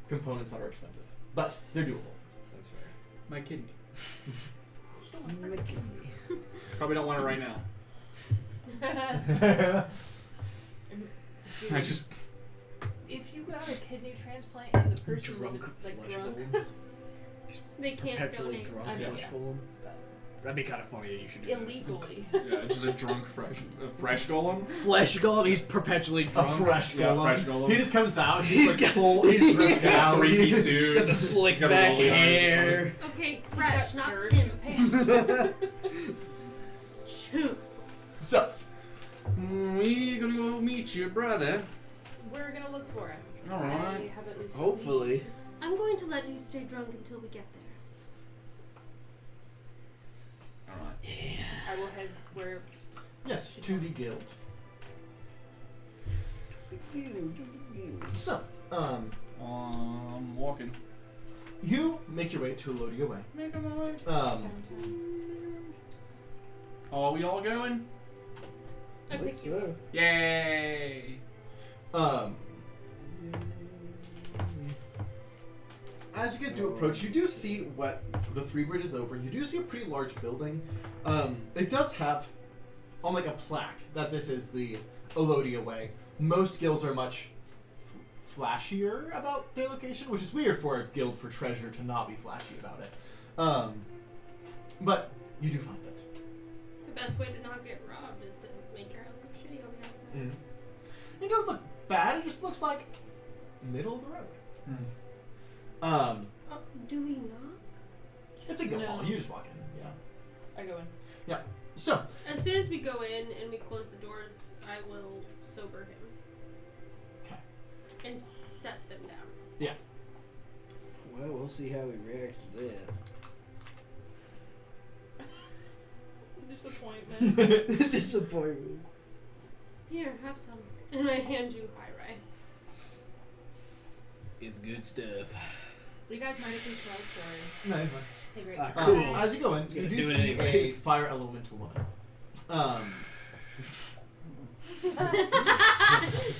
components that are expensive, but they're doable. That's fair. My kidney. McKinley. Probably don't want it right now. I just. If you got a kidney transplant and the person was Drunk like flesh drunk, golem. They can't Perpetually donate. drunk I mean, flesh yeah. golem. That'd be kind of funny. You should do that. illegally. Yeah, just a drunk fresh golem. Flesh golem. He's perpetually A drunk. fresh Yeah, golem. fresh golem. He just comes out. He's He's like got- full. He's dripped out. Three-piece suit. Got the slick Got a back rolling eyes. hair. Okay, He's fresh, got not parachute pimp. pants. Shoot. So, We gonna go meet your brother. We're gonna look for him. Alright. I have at least Hopefully. I'm going to let you stay drunk until we get there. Alright. I will head where. yes, to the guild. So, I'm walking. you make your way to Elodia Way. Making my way. Downtown. Oh, are we all going? I pick you up. Yay! As you guys do approach, you do see what the three bridges over. You do see a pretty large building. It does have on like a plaque that this is the Elodia Way. Most guilds are much flashier about their location, which is weird for a guild for treasure to not be flashy about it. But you do find it. The best way to not get robbed is to make your house look shitty on the outside. It doesn't look bad. It just looks like middle of the road. Oh, do we knock? It's a guild No. hall. You just walk in. Yeah. I go in. So, As soon as we go in and we close the doors, I will sober him. Okay. And set them down. Well, we'll see how he reacts to Disappointment. that. Disappointment. Here, have some. And I hand you high rye. It's good stuff. You guys might have been sorry. no, it's fine. Hey, great. Ah, cool. As you go in, He's you gonna do do it see a anyways. fire elemental woman.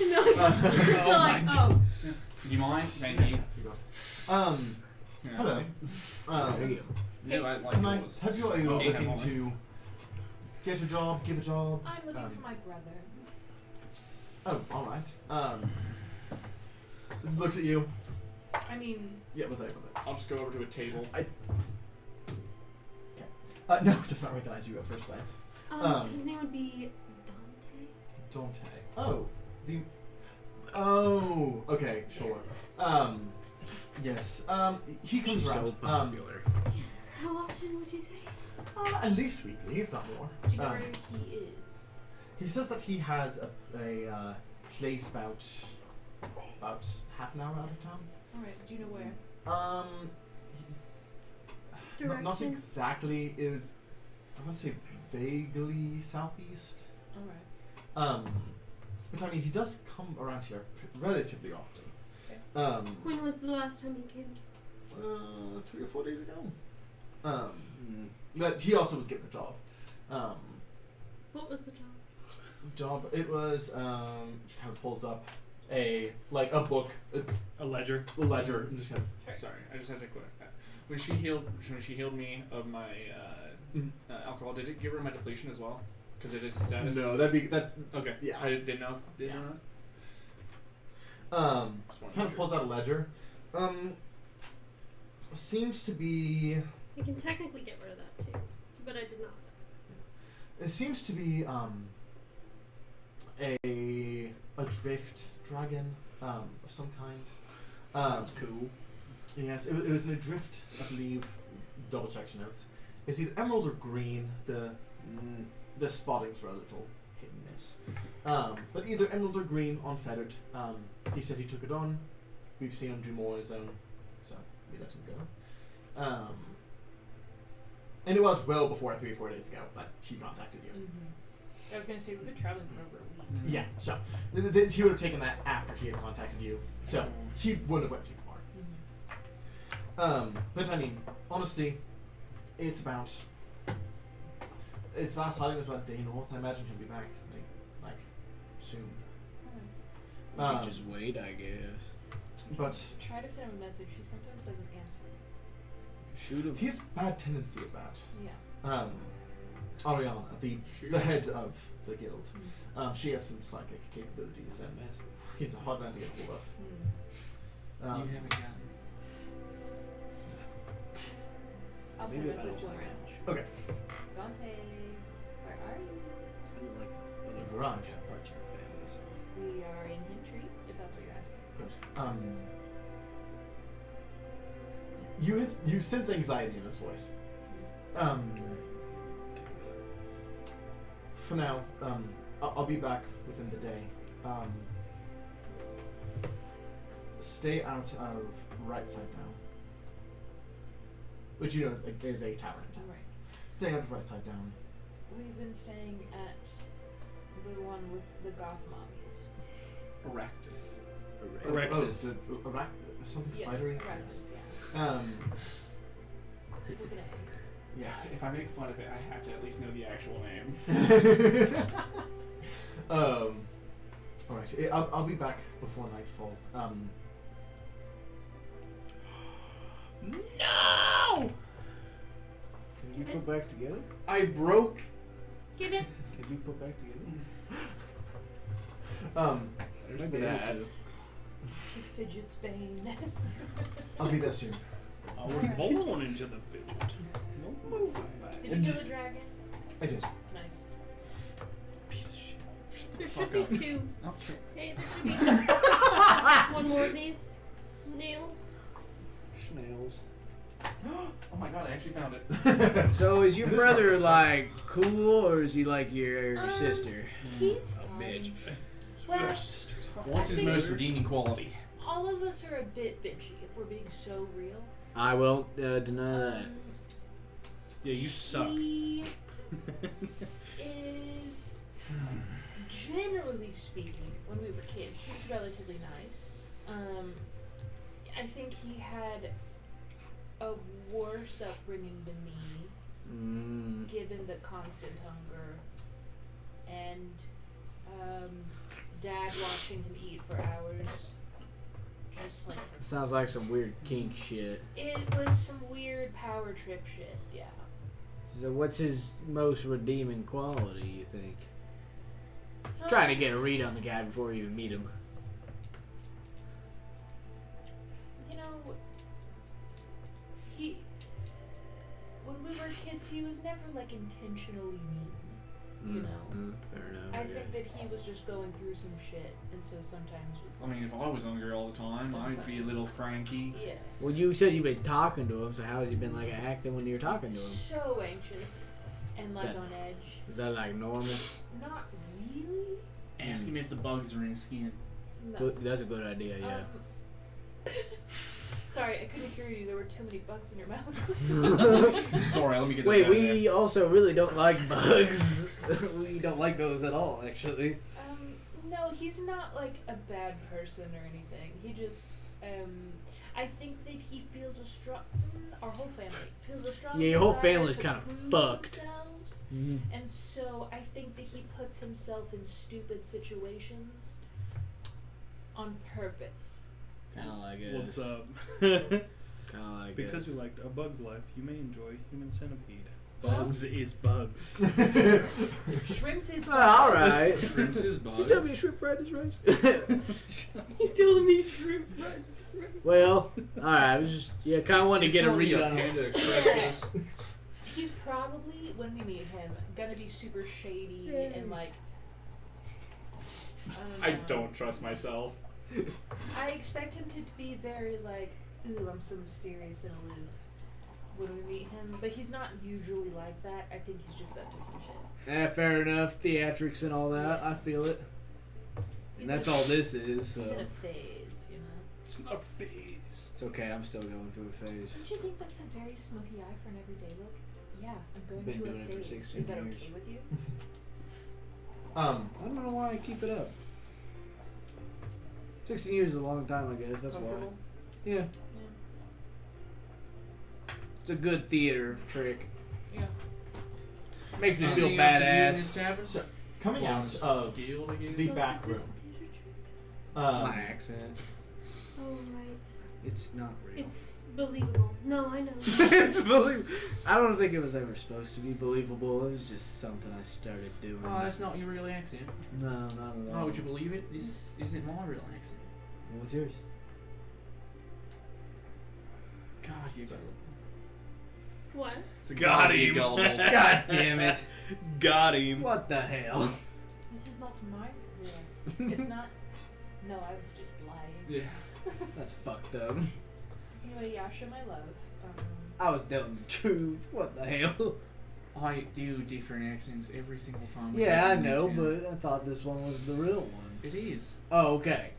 No, so like, my oh. You mind? Thank you. Yeah, Yeah. hello. Yeah, I like Am I- those. are you Okay, looking come on. to get a job, give a job? I'm looking Um, for my brother. Oh, alright. Looks at you. I mean, Yeah, what's that? I'll just go over to a table. No, does not recognize you at first glance. His name would be Dante. Dante. Oh, Oh, okay, sure. Yes. He comes She's around. so popular. How often would you say? At least weekly, if not more. do you know where he is? He says that he has a place about half an hour out of town. Alright, do you know where? Not Direction? exactly. It was, I want to say, vaguely southeast. Alright. But I mean, he does come around here relatively often. Okay. When was the last time he came? 3 or 4 days ago. But he also was given a job. What was the job? It was she kind of pulls up a book, A ledger. a ledger, and just kind of Sorry, I just had to quit. When she healed me of my alcohol, did it get rid of my depletion as well? Because it is a status. no, that's Okay. Yeah. I didn't know. Didn't know Just wanted to kind of make pulls out a ledger. Seems to be I can technically get rid of that too, but I did not. it seems to be a drift dragon of some kind. Sounds cool. Yes, it was an adrift, I believe. Double check your notes. It's either emerald or green. The spottings were a little hit and miss. But either emerald or green, unfettered. He said he took it on. We've seen him do more on his own, so we let him go. And it was well before 3 or 4 days ago that he contacted you. I was gonna say we've been traveling for over a week. Yeah, so he would have taken that after he had contacted you. So he wouldn't have went too far. But I mean, honestly, it's not sighting, it's about a day north. I imagine he'll be back like soon. We can just wait, I guess. But Try to send him a message. He sometimes doesn't answer. Shoot him. he has a bad tendency of that. Yeah. Ariana, the head of the guild, she has some psychic capabilities, and he's a hard man to get hold of. You haven't gotten. I'll send a message to him right now. Okay. Dante, where are you? I don't like You've arrived. parts of your family, so. We are in Hintry, if that's what you're asking. Good. You sense anxiety in his voice. For now, I'll be back within the day. Stay out of right side now, which you know is a tavern in town. Right. Stay out of right side down. We've been staying at the one with the goth mommies. Aractus. Aractus. Oh, something Yeah, spidery. Aractus, Yes. With an A. Yes. If I make fun of it, I have to at least know the actual name. All right. I'll be back before nightfall. No! Can we put back together? I broke. Give it. Can we put back together? There's Maybe that. too. She fidgets Bane. I'll be there soon. I was born into the fidget. No moving back. Did you kill the dragon? I did. Nice. Piece of shit. There Fuck should be up. 2. Okay. Hey, there should be one more of these nails. Snails. Oh my god, I actually found it. So is your It is brother not- like cool, or is he like your sister? He's A fine. bitch. Well, What's his think most redeeming quality? all of us are a bit bitchy, if we're being so real. I won't deny that. Yeah, you suck. He is, generally speaking, when we were kids, he was relatively nice. I think he had a worse upbringing than me, given the constant hunger and Dad watching him eat for hours. Just like for Sounds like some weird kink shit. it was some weird power trip shit, yeah. So what's his most redeeming quality, you think? Trying to get a read on the guy before you even meet him. You know, when we were kids, he was never like intentionally mean. You know, fair enough. I think that he was just going through some shit, and so sometimes was I mean, if I was hungry all the time, I'd be a little cranky. yeah, Well, you said you've been talking to him, so how has he been like acting when you're talking to him? so anxious and like That- on edge. Is that like normal? Not really. Ask him if the bugs are in his skin. No. Good, that's a good idea, yeah. Sorry, I couldn't hear you. There were too many bugs in your mouth. Sorry, let me get this Wait, out of there. we also really don't like bugs. We don't like those at all, actually. No, he's not like a bad person or anything. He just, I think that he feels a strong. Our whole family feels a strong. Yeah, your whole desire family's to kinda prove fucked. themselves. Mm. And so I think that he puts himself in stupid situations on purpose. Kinda like us. What's up? Kinda like Because us. you liked A Bug's Life, you may enjoy Human Centipede. Bugs is bugs. Shrimps is Alright. Shrimps is You bugs. tell me shrimp fried this rice? You telling me shrimp fried this rice? Well, alright, I was just, kinda wanted to get a Telling me read on him. Panda Express. He's probably, when we meet him, gonna be super shady and like. I know. don't trust myself. I expect him to be very like, ooh, I'm so mysterious and aloof when we meet him, but he's not usually like that. I think he's just up to some shit. Fair enough. Theatrics and all that. Yeah. I feel it. He's And that's in a- all this is, so. He's in a phase, you know. It's not a phase. It's okay, I'm still going through a phase. Don't you think that's a very smoky eye for an everyday look? Yeah, I'm going Been to doing a it for phase. 16 Is that years. okay with you? I don't know why I keep it up. 16 years is a long time, I guess. That's why. Comfortable? Yeah. Yeah. It's a good theater trick. Yeah. Makes me feel Anything else to do in badass. this tavern? So, coming Well, out of Guild, I guess? the back room. My accent. Oh right. It's not real. It's believable. No, I know. It's believable. I don't think it was ever supposed to be believable. It was just something I started doing. Oh, that's not your real accent. No, not at all. Oh, would you believe it? This isn't my real accent. What's yours? God, you gullible. What? It's a Got gullible, him. gullible. God damn it. Got him. What the hell? This is not my real accent. It's not. No, I was just lying. Yeah. That's fucked up. Anyway, Yasha, my love. I was telling the truth. What the hell? I do different accents every single time. we Yeah, go I into know, town. but I thought this one was the real one. It is. Oh, okay.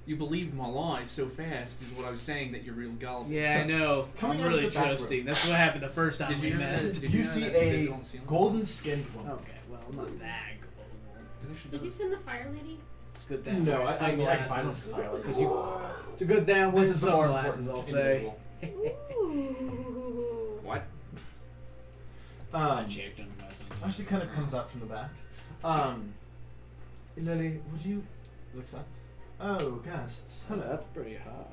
You believed my lies so fast is what I was saying, that you're real gullible. Yeah, I know. coming I'm out of really the back trusting. room. That's what happened the first time Did we you know met. that? Did You know see that it says a it on the ceiling? golden-skinned woman. Okay, well, not that cool. Did you send the fire lady? It's good that No, I find sunglasses. them Because you, it's a good damn This with is the more sunglasses, important I'll say. individual. Ooh. What? I checked on my sunglasses. Actually, kind of comes out from the back. Lily, would you look up? Oh, guests. Hello. That's pretty hot.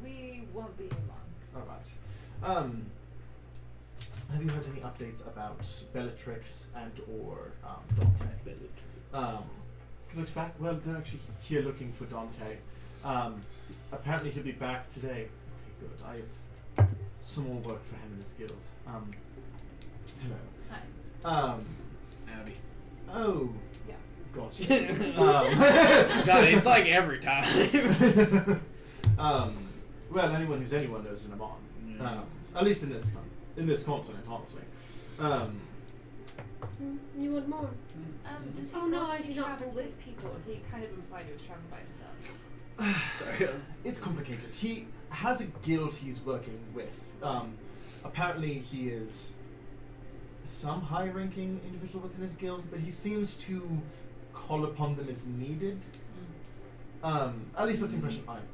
We won't be here long. All right. Have you heard any updates about Bellatrix and or Dante? Looks back. Well, they're actually here looking for Dante. Apparently he'll be back today. Okay, good. I have some more work for him in his guild. Hello. Hi. Howdy. Oh. Yeah. Gotcha. God, it's like every time. Well, anyone who's anyone knows an Amon. At least in this continent, honestly. You want more? Does he Oh, no, I normally do not travel partake. with people? He kind of implied he was traveling by himself. Sorry. It's complicated. He has a guild he's working with. Apparently he is some high-ranking individual within his guild, but he seems to call upon them as needed. At least that's the impression I've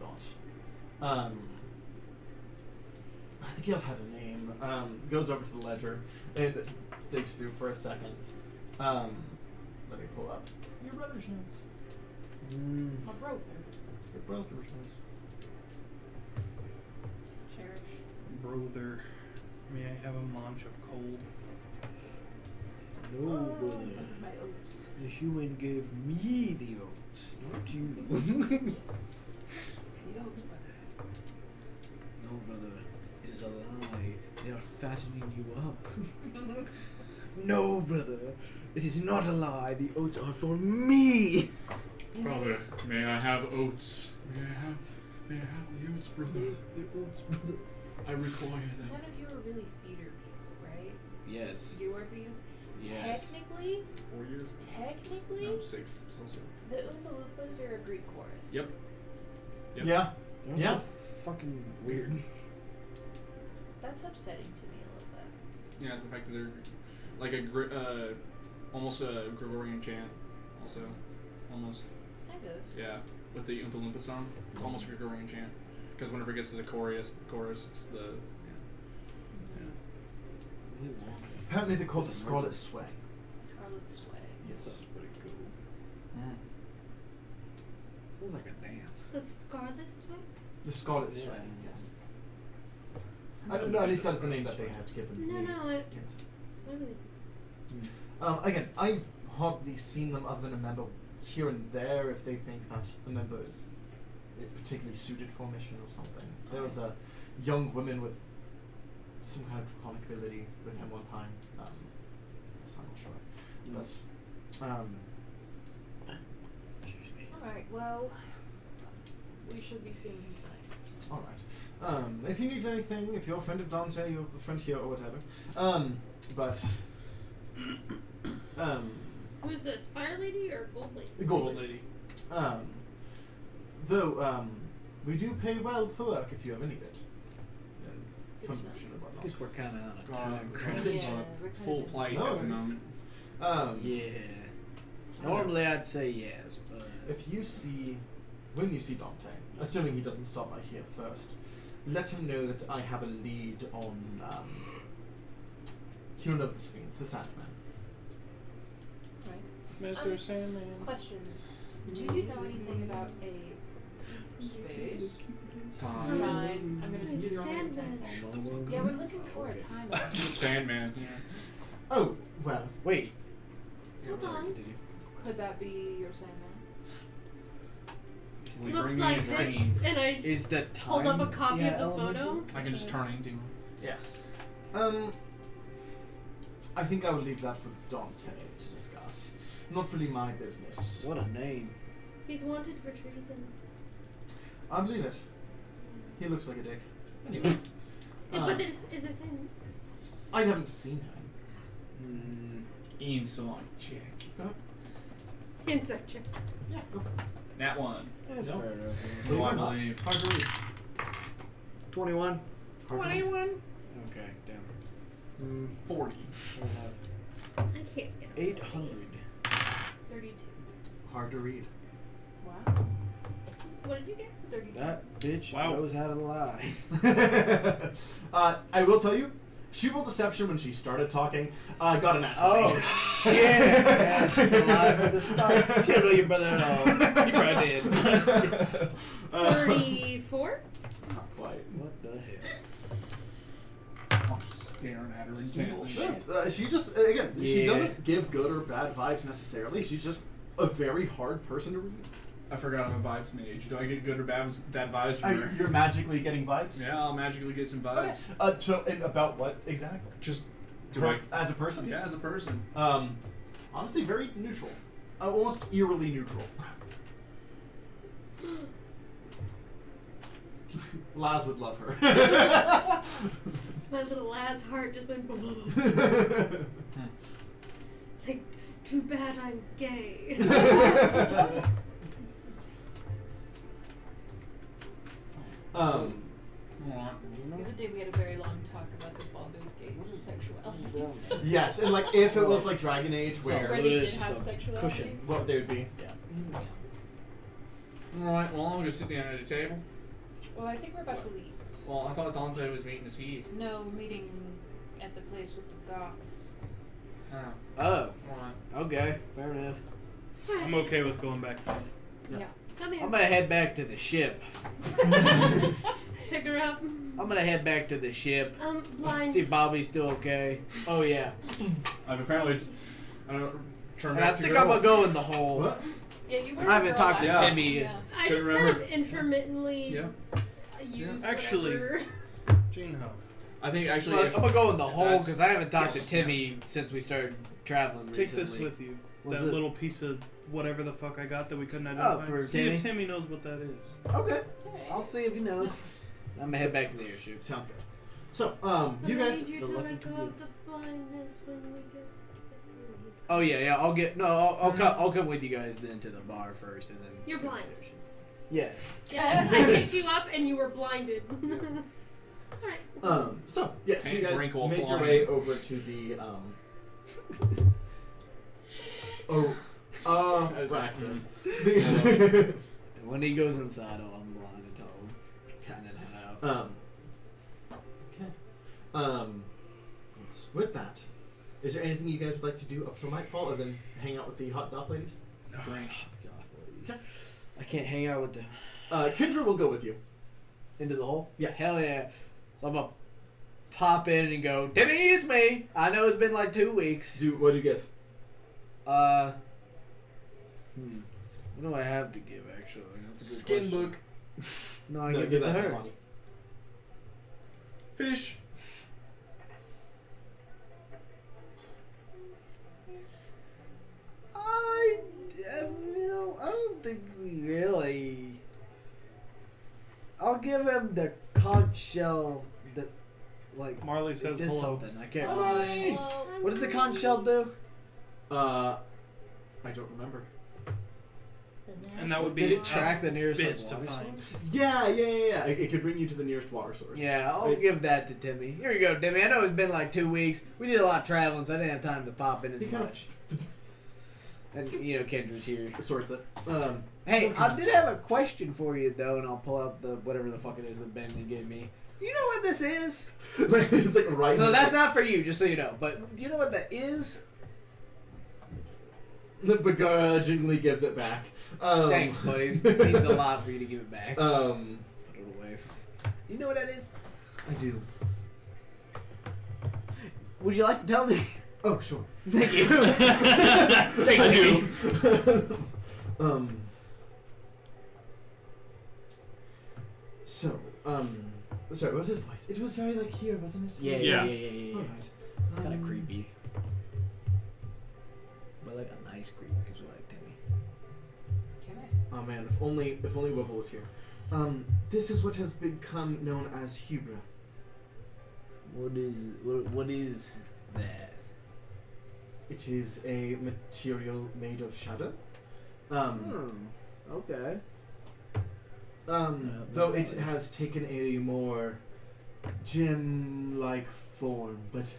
got. The guild had a name. Goes over to the ledger and digs through for a second. Let me pull up your brother's notes. My brother. Your brother's notes. Cherish. Brother, may I have a munch of cold? No, brother. My oats. The human gave me the oats, not you. The oats, brother. No, brother. It is a lie. They are fattening you up. No, brother. It is not a lie. The oats are for me. Brother, may I have oats? May I have the oats, brother? The oats, brother. I require them. None of you are really theater people, right? Yes. You are theater. Yes. Technically, 4 years? technically, No, 6. Also. the Oompa Loompas are a Greek chorus. Yep. Yep. Yeah. They're Yeah. so fucking weird. That's upsetting to me a little bit. Yeah, it's the fact that they're like almost a Gregorian chant. Also, almost. Kind of. Yeah, with the Oompa Loompa song, it's almost a Gregorian chant. Because whenever it gets to the chorus, it's the Apparently they call it the Scarlet Sway. Scarlet Sway. Yes. That's pretty cool. Sounds like a dance. The Scarlet Sway? The Scarlet Yeah. Sway, yes. I don't know, at least that's the name that they had given No, me. no, Yes. Again, I've hardly seen them other than a member here and there if they think that a member is particularly suited for a mission or something. There was a young woman with some kind of draconic ability with him one time. So I'm not sure. But, Alright, well, we should be seeing him tonight. alright. If you need anything, if you're a friend of Dante, you're a friend here or whatever. Who is this? Fire Lady or Gold Lady? The Gold Lady. Though, we do pay well for work if you ever need it. Good to Contribution and whatnot. I guess we're kind of on a Gone time on crunch. Yeah, we're kind full of plight No at the worries. moment. Yeah. Normally I'd say yes, but If you see, when you see Dante, assuming he doesn't stop by here first, let him know that I have a lead on Human of the Sphinx, the Sandman. Right. Mr. Sandman. Question: do you know anything about a space? Time. Time. I'm gonna do your own Sandman. time. Yeah, we're looking for a time. Sandman. Yeah. Oh, well, wait. Hold Sorry, on. continue. Could that be your Sandman? We Looks bring me like his this, ring. and I Is the time? hold up a copy yeah, of the photo. I can just turn it into him. yeah. I think I will leave that for Dante to discuss. Not really my business. What a name. He's wanted for treason. I believe it. He looks like a dick. Anyway. But is it saying? I haven't seen him. Ian's still on check. Insect chip. Yeah, go for it. Nat 1. That's No. fair enough. Who do I Believe it or not, believe? Hard to read. 21. Hard to read. Okay, damn. 40. I can't get it. 800. 32. Hard to read. Wow. What did you get? 32. That bitch Wow. knows how to lie. I will tell you, she rolled deception when she started talking. Got a natural. Oh shit! Yeah, she lied from the start. She don't know your brother at all. He probably did. 34? Not quite. What the hell? I'm just staring at her intently. She just, again, she Yeah. doesn't give good or bad vibes necessarily. She's just a very hard person to read. I forgot I'm a vibes mage. Do I get good or bad vibes from her? You're magically getting vibes? Yeah, I'll magically get some Okay. vibes. So, and about what exactly? Just do Her as a person? Yeah, as a person. Honestly, very neutral. Almost eerily neutral. Laz would love her. My little lad's heart just went boom. Like, too bad I'm gay. Alright. The other day we had a very long talk about the Baldur's Gate sexualities. Yes, and like if it was like Dragon Age Where where they did Just have a sexualities. cushion. what they would be. Yeah. Alright, well, I'm gonna sit down at a table. Well, I think we're about to leave. Well, I thought Dante was meeting to see. No, meeting at the place with the Goths. Oh. Oh, Alright. okay, fair enough. I'm okay with going back to Yeah. Come here. I'm gonna head back to the ship. Pick her up. I'm gonna head back to the ship. Blind. See if Bobby's still okay. Oh yeah. I've apparently turned And I back to think girl. I'm gonna go in the hole. What? Yeah, you were I haven't talked to Yeah. Timmy. Yeah. I Couldn't just remember. kind of intermittently Yeah. use Actually- whatever. Gene Ho. I think actually Well, if I'm gonna go in the hole that's- because I haven't talked yes, to Timmy since we started traveling Take recently. this with you. Was that it- little piece of whatever the fuck I got that we couldn't identify. for See if Timmy? Timmy knows what that is. Okay. Okay. I'll see if he knows. I'm gonna head back to the airship. Sounds good. So, you But I guys. need you the to lucky let two go good. of the blindness when we get. Oh yeah. I'll get I'll come with you guys then to the bar first, and then. You're go to the blind. airship. Yeah. Yeah, I picked you up and you were blinded. Alright. So yes, Can't you guys drink while make your flying. way over to the practice. And when he goes inside, I'm blind and tell him. And then head out. Okay. With that, is there anything you guys would like to do up till nightfall, other than hang out with the hot goth ladies? drink. I can't hang out with them. Kendra will go with you. Into the hole? Yeah. Hell yeah. So I'm gonna pop in and go, Timmy, it's me. I know it's been like 2 weeks. What do you give? What do I have to give actually? That's a good Skin question. book. No, I No, give give it to that to her. Lonnie. Fish. I don't think we really. I'll give him the conch shell that, like, Marley it says did hello. something. I can't Bye. remember. Well, What did the conch shell do? I don't remember. And that would be Did it track the nearest bits like, to water find. source? Yeah. It could bring you to the nearest water source. Yeah, I'll It- give that to Timmy. Here you go, Timmy. I know it's been like 2 weeks. We did a lot of traveling, so I didn't have time to pop in as He kind of- much. And Kendra's here. Sorts it. Hey, I did have a question for you though, and I'll pull out the whatever the fuck it is that Bentley gave me. You know what this is? It's like right. No, in that's the- not for you, just so you know. But do you know what that is? The begrudgingly gives it back. Thanks, buddy. It means a lot for you to give it back. Put Um, it away. You know what that is? I do. Would you like to tell me? Oh, sure. Thank you. Thank I you. do. Sorry, what was his voice? It was very like here, wasn't it? Yeah. Alright. Kind of creepy. But like a nice creep, because we like Timmy. Oh man, if only Wiffle was here. This is what has become known as Hubra. What is that? It is a material made of shadow. Okay. Though it has taken a more gem-like form, but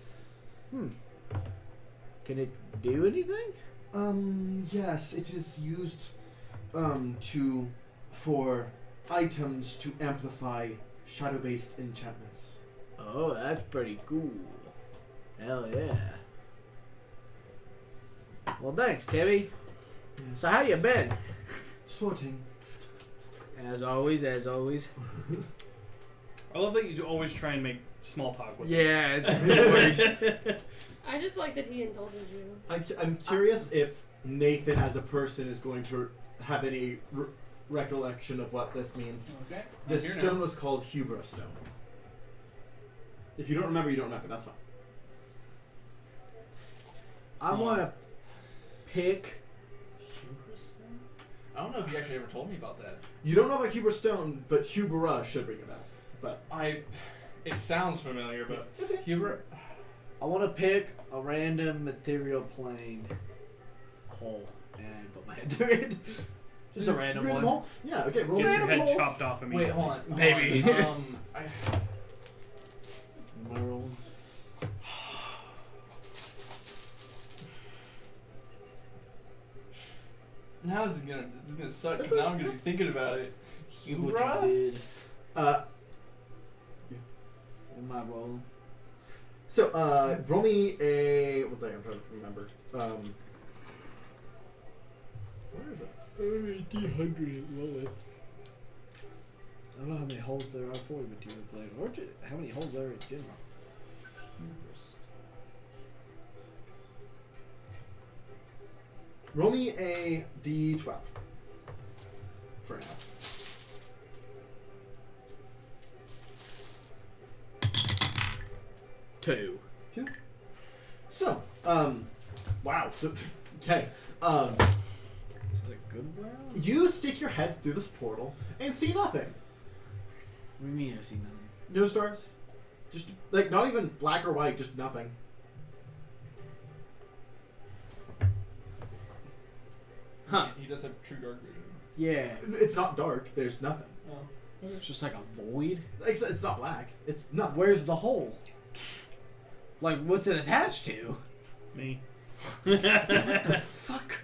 Can it do anything? yes, it is used for items to amplify shadow-based enchantments. Oh, that's pretty cool. Hell yeah. Well, thanks, Timmy. So how you been? Sorting. As always. I love that you always try and make small talk with Yeah, it's the worst. I just like that he indulges you. I'm curious if Nathan, as a person, is going to have any recollection of what this means. Okay. This stone was called Hubra Stone. If you don't remember, you don't remember. That's fine. I want to pick. Hubris. I don't know if you actually ever told me about that. You don't know about Hubra Stone, but Hubra should ring a bell. But It sounds familiar, but it's okay. Hubert. I want to pick a random material plane hole and put my head through it. Just a random one. hole? Yeah. Okay. Roll Get your random head hole. chopped off immediately. Wait, hold on. Maybe. I, Am I rolling? now this is gonna suck because now I'm gonna be thinking about it. What Hubra? you did. Uh, Am I rolling? so roll me a. One second. I'm trying to remember. Where is it? 1800. Roll it. I don't know how many holes there are for the material plane, or how many holes there are in general. Roll me a d12. For now. Two. So, wow. Okay. Is that good round? You stick your head through this portal and see nothing. What do you mean I see nothing? No stars. Just like not even black or white, just nothing. Huh. He does have true dark vision. Yeah. It's not dark. There's nothing. Oh. It's just like a void. It's not black. It's nothing. Where's the hole? Like, what's it attached to? Me. Fuck.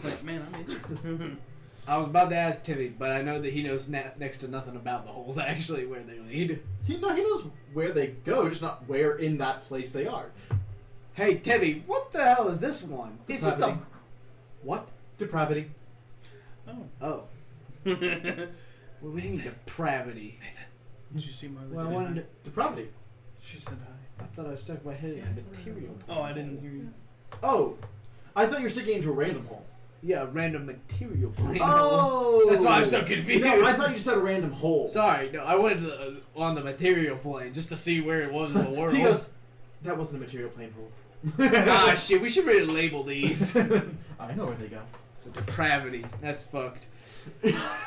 Like, man, I'm itching. I was about to ask Timmy, but I know that he knows next to nothing about the holes actually where they lead. He knows where they go, just not where in that place they are. Hey, Timmy, what the hell is this one? It's just a... Depravity. What? Depravity. Oh. Oh. Did Well, we need depravity. you see Marley's Well, I eyes? wanted to... Depravity. She said hi. I thought I stuck my head in a material. Oh, I didn't hear you. Oh, I thought you were sticking into a random hole. Yeah, a random material plane. Oh, That's why I'm so confused. No, I thought you said a random hole. Sorry, no, I went on the material plane just to see where it was in the world. He goes, that wasn't a material plane hole. Ah, shit, we should really label these. I know where they go. So depravity, that's fucked.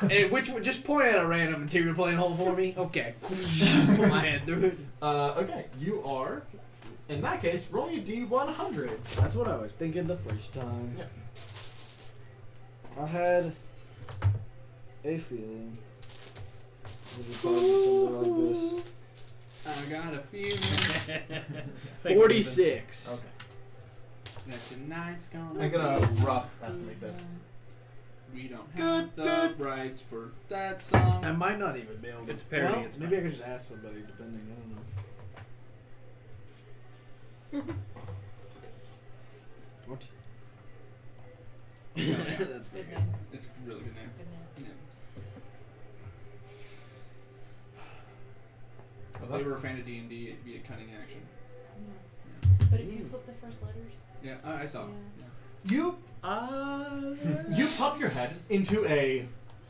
And which one? Just point at a random material plane hole for me. Okay. Put my head through it. Okay, you are, in that case, rolling a d100. That's what I was thinking the first time. Yeah. I had a feeling it would probably be something like this. I got a feeling 46. Okay. that tonight's gonna I'm gonna be rough estimate this. We don't have the rights for that song. I might not even be able to. It's parody, Well, it's maybe I fine. could just ask somebody, depending. I don't know. What? Yeah. That's Good good. name. It's a really good name. Good name. Yeah. If they were a fan of D&D, it'd be a cunning action. Yeah. But if you flip the first letters. Yeah, I saw. Yeah. Yeah. You you pop your head into a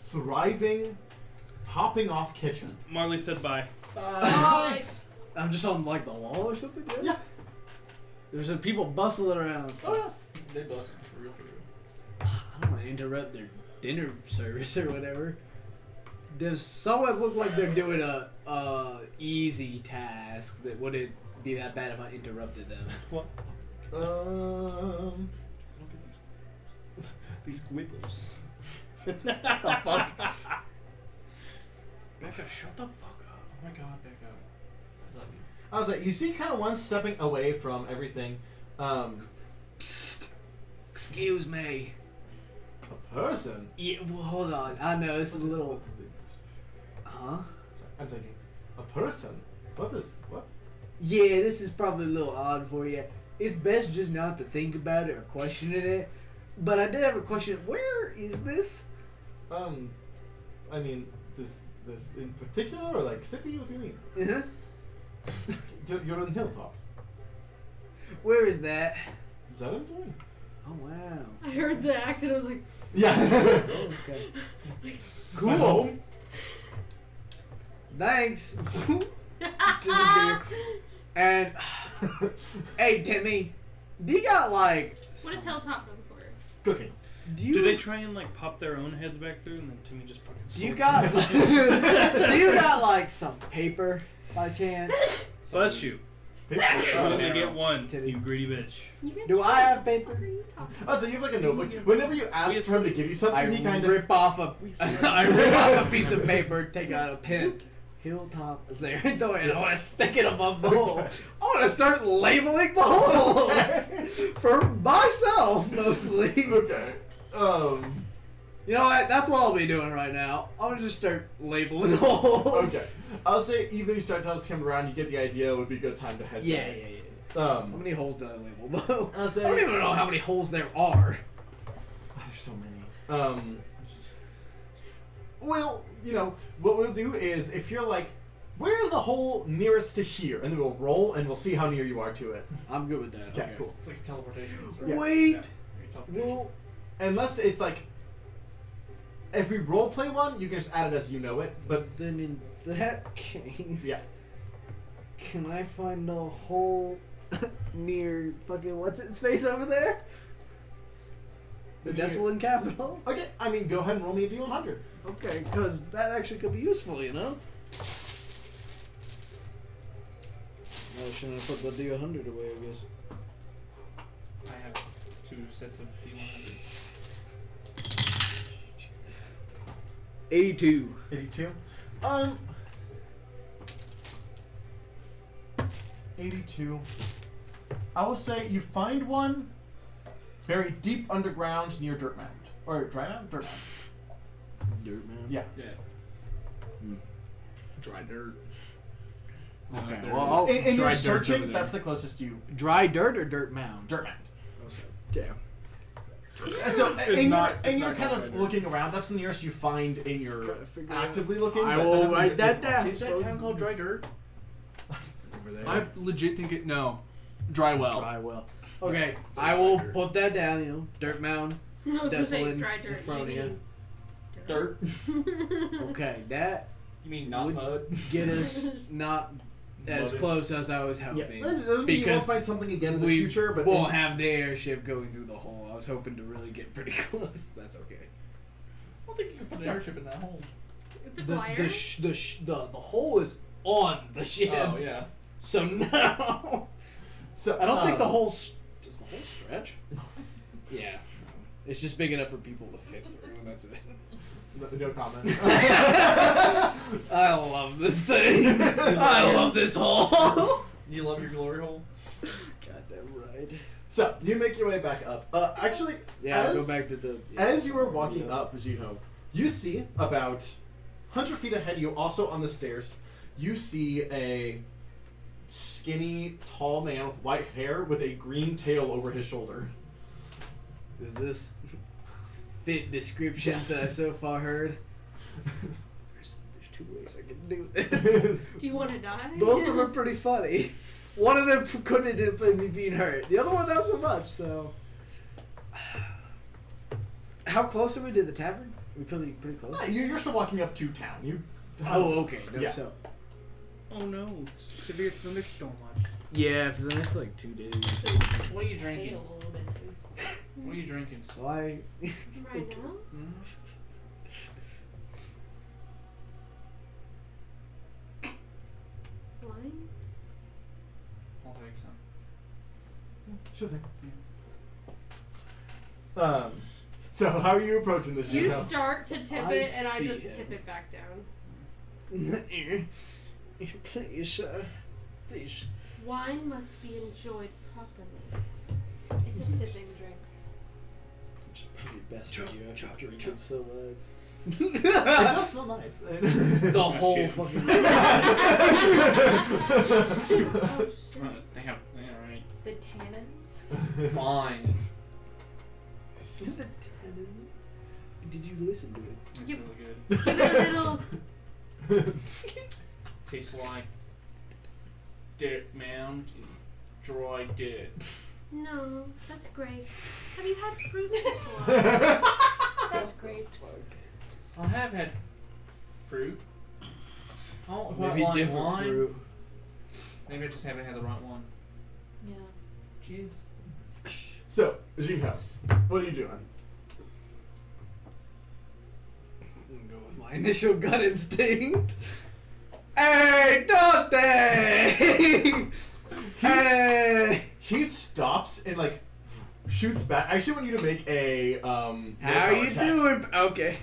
thriving, popping off kitchen. Marley said bye. Bye. I'm just on like the wall or something. Yeah. There's people bustling around. Oh yeah. They busting for real, for real. I don't want to interrupt their dinner service or whatever. Does someone look like they're doing a easy task that wouldn't be that bad if I interrupted them? What? Um. Look at these gwibbles. The fuck? Becca, shut the fuck up. Oh my god, Becca. I love you. I was like, you see, kind of one stepping away from everything. Psst. Excuse me. A person. Yeah, well, hold on. I know this is a little. Huh? I'm thinking, a person. What is what? Yeah, this is probably a little odd for you. It's best just not to think about it or question it. But I did have a question. Where is this? I mean, this in particular, or like city? What do you mean? Uh-huh. You're in Hilltop. Where is that? Is that what I'm doing? Oh wow. I heard the accent. I was like, Yeah. Oh, okay. My home. Thanks. Disappear. And hey, Timmy, do you got like? what is Hilltop known for? Cooking. Do they try and like pop their own heads back through and then Timmy just fucking Do you sorts got? them? Do you got like some paper by chance? Bless you. Paper? You're gonna get one, Timmy. you greedy bitch. You get Do two. I have paper? What are you talking Oh, so you have like a notebook. Whenever you ask for him to give you something, I he kind of. rip off a I rip off a piece of paper, take out a pen. Hilltop is there, and I want to stick it above the hole. I want to start labeling the holes for myself mostly. Okay. You know what? That's what I'll be doing right now. I'm gonna just start labeling holes. Okay. I'll say even if you start to come around, you get the idea. It would be a good time to head Yeah, back. yeah, yeah. How many holes did I label though? I'll say. I don't even know how many holes there are. There's so many. Well, you know, what we'll do is if you're like, where's the hole nearest to here? And then we'll roll and we'll see how near you are to it. I'm good with that. Okay, cool. It's like teleportation. Yeah. Wait. Yeah. Teleportation. Well, Unless it's like, if we role play one, you can just add it as you know it. But then in that case, Yeah. Can I find the hole near fucking what's its face over there? The Near- Desolate Capital? okay, I mean, go ahead and roll me a d100. Okay, because that actually could be useful, you know? I shouldn't have put the D100 away, I guess. I have 2 sets of D100s. 82. 82. 82. I will say you find one buried deep underground near Dirt Mound. Or Dry Mound? Dirt Mound. Dirt man. Yeah. Yeah. Hmm. Dry dirt. Okay, There well, it is. I'll- In your Dry dirt's over searching, there. that's the closest you. Dry dirt or dirt mound? Dirt Mound. Okay. So, It's and not- you're, it's and you're not kind called of Dry Dirt. looking around. That's the nearest you find in your Trying to figure out- actively looking. I but will doesn't write get that visible. down. Is that town called Dry Dirt? Over there. I legit think it. No. Dry Well. Dry well. Okay, I will put that down, you know. Dirt mound. I was gonna say Desolate dry dirt. Sophronia. You mean Dirt. Okay, that You mean not Would- mud? get us not as Mud. close as I was Yeah, hoping. that doesn't mean you won't Because find something again in the we future, but won't have the airship going through the hole. I was hoping to really get pretty close. That's okay. I don't think you can put an airship in that hole. It's a The glider. the hole is on the ship. Oh yeah. So no. so I don't think the whole does the whole stretch. Yeah. It's just big enough for people to fit through, and that's it. No comment. I love this thing. I love this hall. You love your glory hole? Goddamn right. So you make your way back up. Actually, Yeah, as, go back to the. as you were walking up, you see about 100 feet ahead of you, also on the stairs, you see a skinny, tall man with white hair with a green tail over his shoulder. Does this fit descriptions that I've so far heard? There's 2 ways I can do this. Do you want to die? Both of them are pretty funny. One of them could have ended up me being hurt. The other one not so much. So, how close are we to the tavern? Are we pretty close? You're still walking up to town. You. Oh, okay. No, Yeah. so. Oh no, severe thunderstorm. Yeah, for the next like 2 days. What are you drinking? Hail a little bit too. What are you drinking? So I. Right now? Wine? I'll take some. Sure thing. So how are you approaching this? You Juno? start to tip I it, and I see just it. tip it back down. Please, please. Wine must be enjoyed properly. It's a sipping drink. It's probably best for you after drinking so much. It does smell nice. The whole Shit. fucking. Oh shit. Damn. Yeah, right. The tannins. Fine. The tenant. Did you listen to it? It's Yep. really good. Give it a little. Tastes like dirt mound, dry dirt. No, that's great. Have you had fruit before? That's grapes. I have had fruit. Oh, Maybe quite like different wine. fruit. Maybe I just haven't had the right one. Yeah. Cheers. So, Juno, what are you doing? I'm gonna go with my initial gut instinct. Hey, Dante! Hey! He stops and like shoots back. I actually want you to make a How willpower you check. doing? Okay.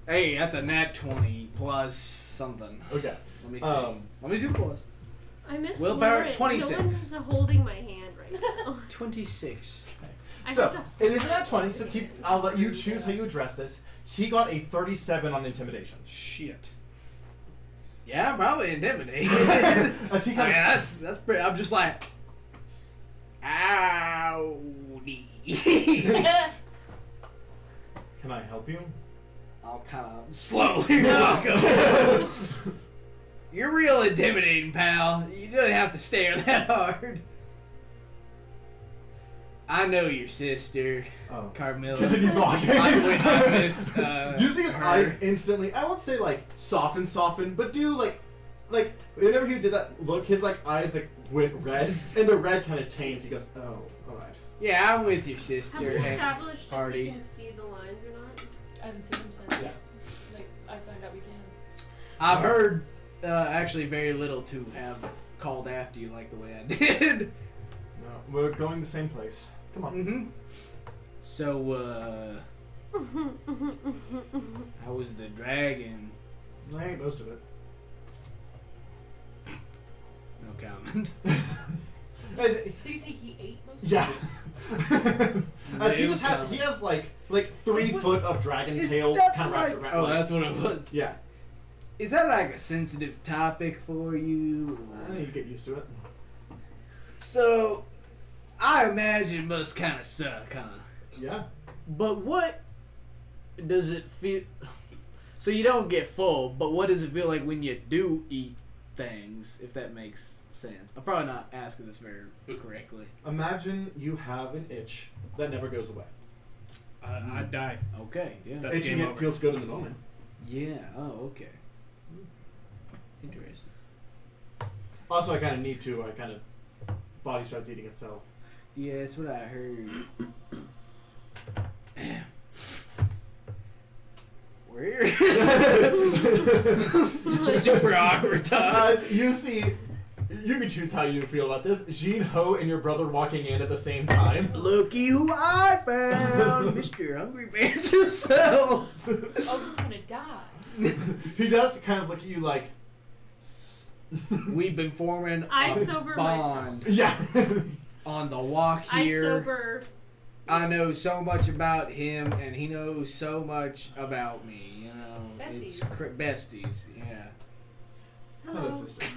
Hey, that's a nat 20 plus something. Okay. Let me see. Um, Let me see the plus. I miss Willpower, Lauren. 26. No one's holding my hand right now. 26. I So have to it is not 20. So I'll let you choose how you address this. He got a 37 on intimidation. Shit. Yeah, I'm probably intimidated. As he I kind mean, of that's pretty. I'm just like, Audi. Can I help you? I'll kind of slowly walk over. You're real intimidating, pal. You don't have to stare that hard. I know your sister, Oh. Carmilla. Continues walking. I'm with, You see his her. eyes instantly. I won't say like soften, but do like whenever he did that look, his like eyes like went red, and the red kind of taints. He goes, "Oh, all right." Yeah, I'm with your Have sister. we and established if Hardy. we can see the lines or not? I haven't seen him since. Yeah. Like I found out we can. I've heard actually very little to have called after you like the way I did. No, we're going the same place. Come on. Mm-hmm. So, how was the dragon? I ate most of it. No comment. As, Did you say he ate most yeah. of this? As he No just has, comment. he has like 3 foot of dragon Is tail that kind of wrapped like- around. Oh, like- that's what it was. yeah. Is that like a sensitive topic for you? You get used to it. So, I imagine it must kind of suck, huh? Yeah. But what does it feel? So you don't get full, but what does it feel like when you do eat things? If that makes sense. I'm probably not asking this very correctly. Imagine you have an itch that never goes away. I'd die. Okay, yeah. That's Itching game it over. feels good in the moment. Yeah. Oh, okay. Interesting. Also, I kind of need to. I kind of body starts eating itself. Yeah, that's what I heard. We're here. Super awkward time. As you see, You can choose how you feel about this. Jean Ho and your brother walking in at the same time. Looky who I found, Mr. Hungry Pants himself. Oh, he's gonna die. He does kind of look at you like, We've been forming I a sober bond yeah. on the walk I here. sober. I know so much about him, and he knows so much about me. You know, it's Besties. besties. Yeah. Hello, Hello. sister.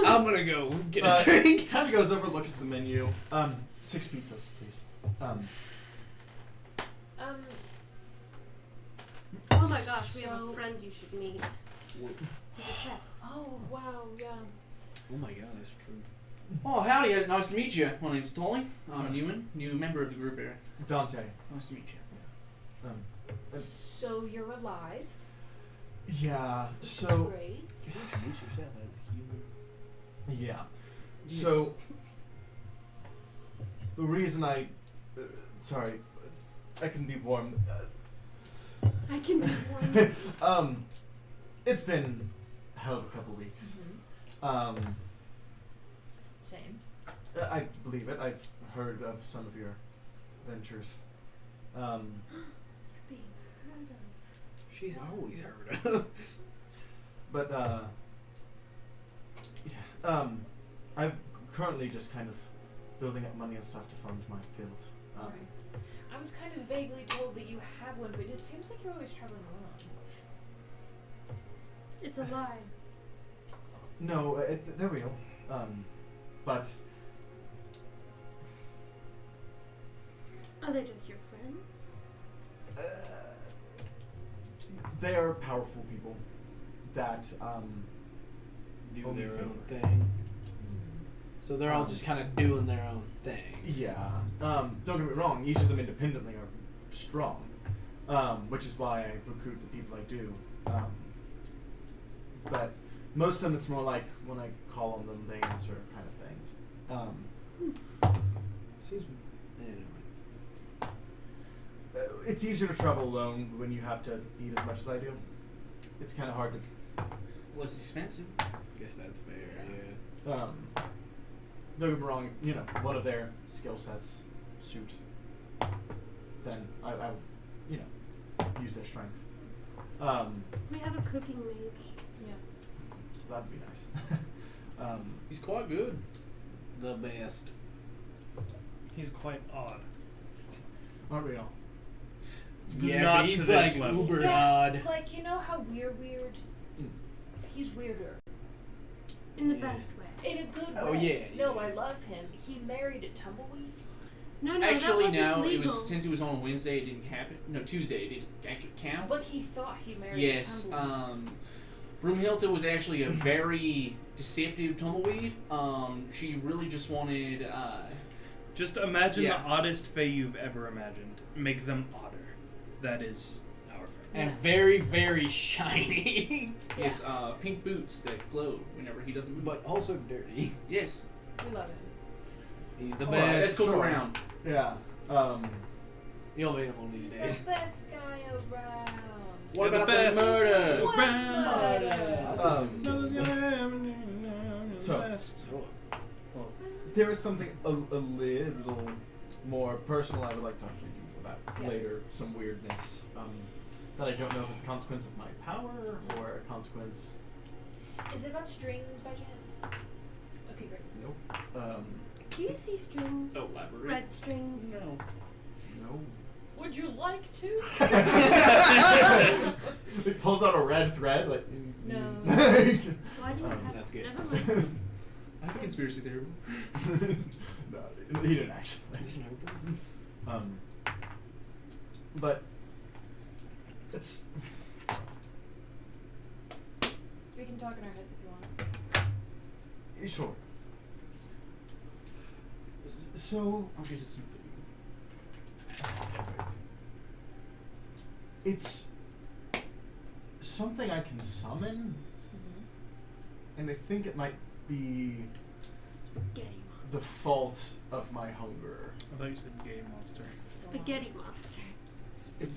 I'm gonna go get a drink. Kind of goes over, looks at the menu. 6 pizzas, please. Oh my gosh, we have So- a friend you should meet. He's a chef. Oh wow, yeah. Oh my god, that's true. Oh, howdy. Nice to meet you. My name's Tolly. I'm Newman, new member of the group here. Dante. Nice to meet you. So you're alive. Yeah. So Great. Introduce yourself as a human. yeah. So the reason I, sorry, I can be warm. I can be one. It's been a hell of a couple weeks. Same. I believe it. I've heard of some of your ventures. Being heard of. She's always heard of. But I'm currently just kind of building up money and stuff to fund my guild. Right. I was kind of vaguely told that you have one, but it seems like you're always traveling alone. It's a lie. No, they're real. But Are they just your friends? they are powerful people that Do Only their own favor. thing. So they're all just kind of doing their own thing. yeah. Don't get me wrong. Each of them independently are strong, which is why I recruit the people I do. But most of them, it's more like when I call on them, they answer kind of thing. Excuse me. Anyway. It's easier to travel alone when you have to eat as much as I do. It's kind of hard to. Less expensive. I guess that's fair. Yeah. Don't get me wrong. You know, one of their skill sets suit. Then I would, you know, use their strength. We have a cooking mage. Yeah. That'd be nice. He's quite good. The best. He's quite odd. Aren't we all? Yeah, Not but he's to this like level. uber Yeah, odd. like, you know how we're weird? Mm. He's weirder. In the Yeah. best way. In a good Oh, way. yeah, No, yeah. I love him. He married a tumbleweed. No, that Actually, wasn't no. It legal. was since it was on a Wednesday. It didn't happen. No, Tuesday. It didn't actually count. But he thought he married Yes. a tumbleweed. Broomhilda was actually a very deceptive tumbleweed. She really just wanted. Just imagine Yeah. the oddest fae you've ever imagined. Make them odder. That is our friend. And very, very shiny. Yes, pink boots that glow whenever he doesn't move. But also dirty. Yes. We love him. He's the Oh, best. Let's go sure. around. Yeah. You'll meet him one of these He's days. the best guy around. What You're the about the best. murder? What murder? So Oh. there is something a little more personal I would like to talk to you about Yeah. later. Some weirdness that I don't know if it's a consequence of my power or a consequence. Is it about strings by chance? Okay, great. Nope. Do you see strings? Elaborate. Red strings? No. No. Would you like to? It pulls out a red thread, like. No. Why do you have That's good. Never mind. I have a conspiracy theory. No, he didn't actually. But it's. We can talk in our heads if you want. Sure. So I'll get you some food. it's something I can summon, and I think it might be Spaghetti the monster. fault of my hunger. I thought you said gay monster. Spaghetti monster.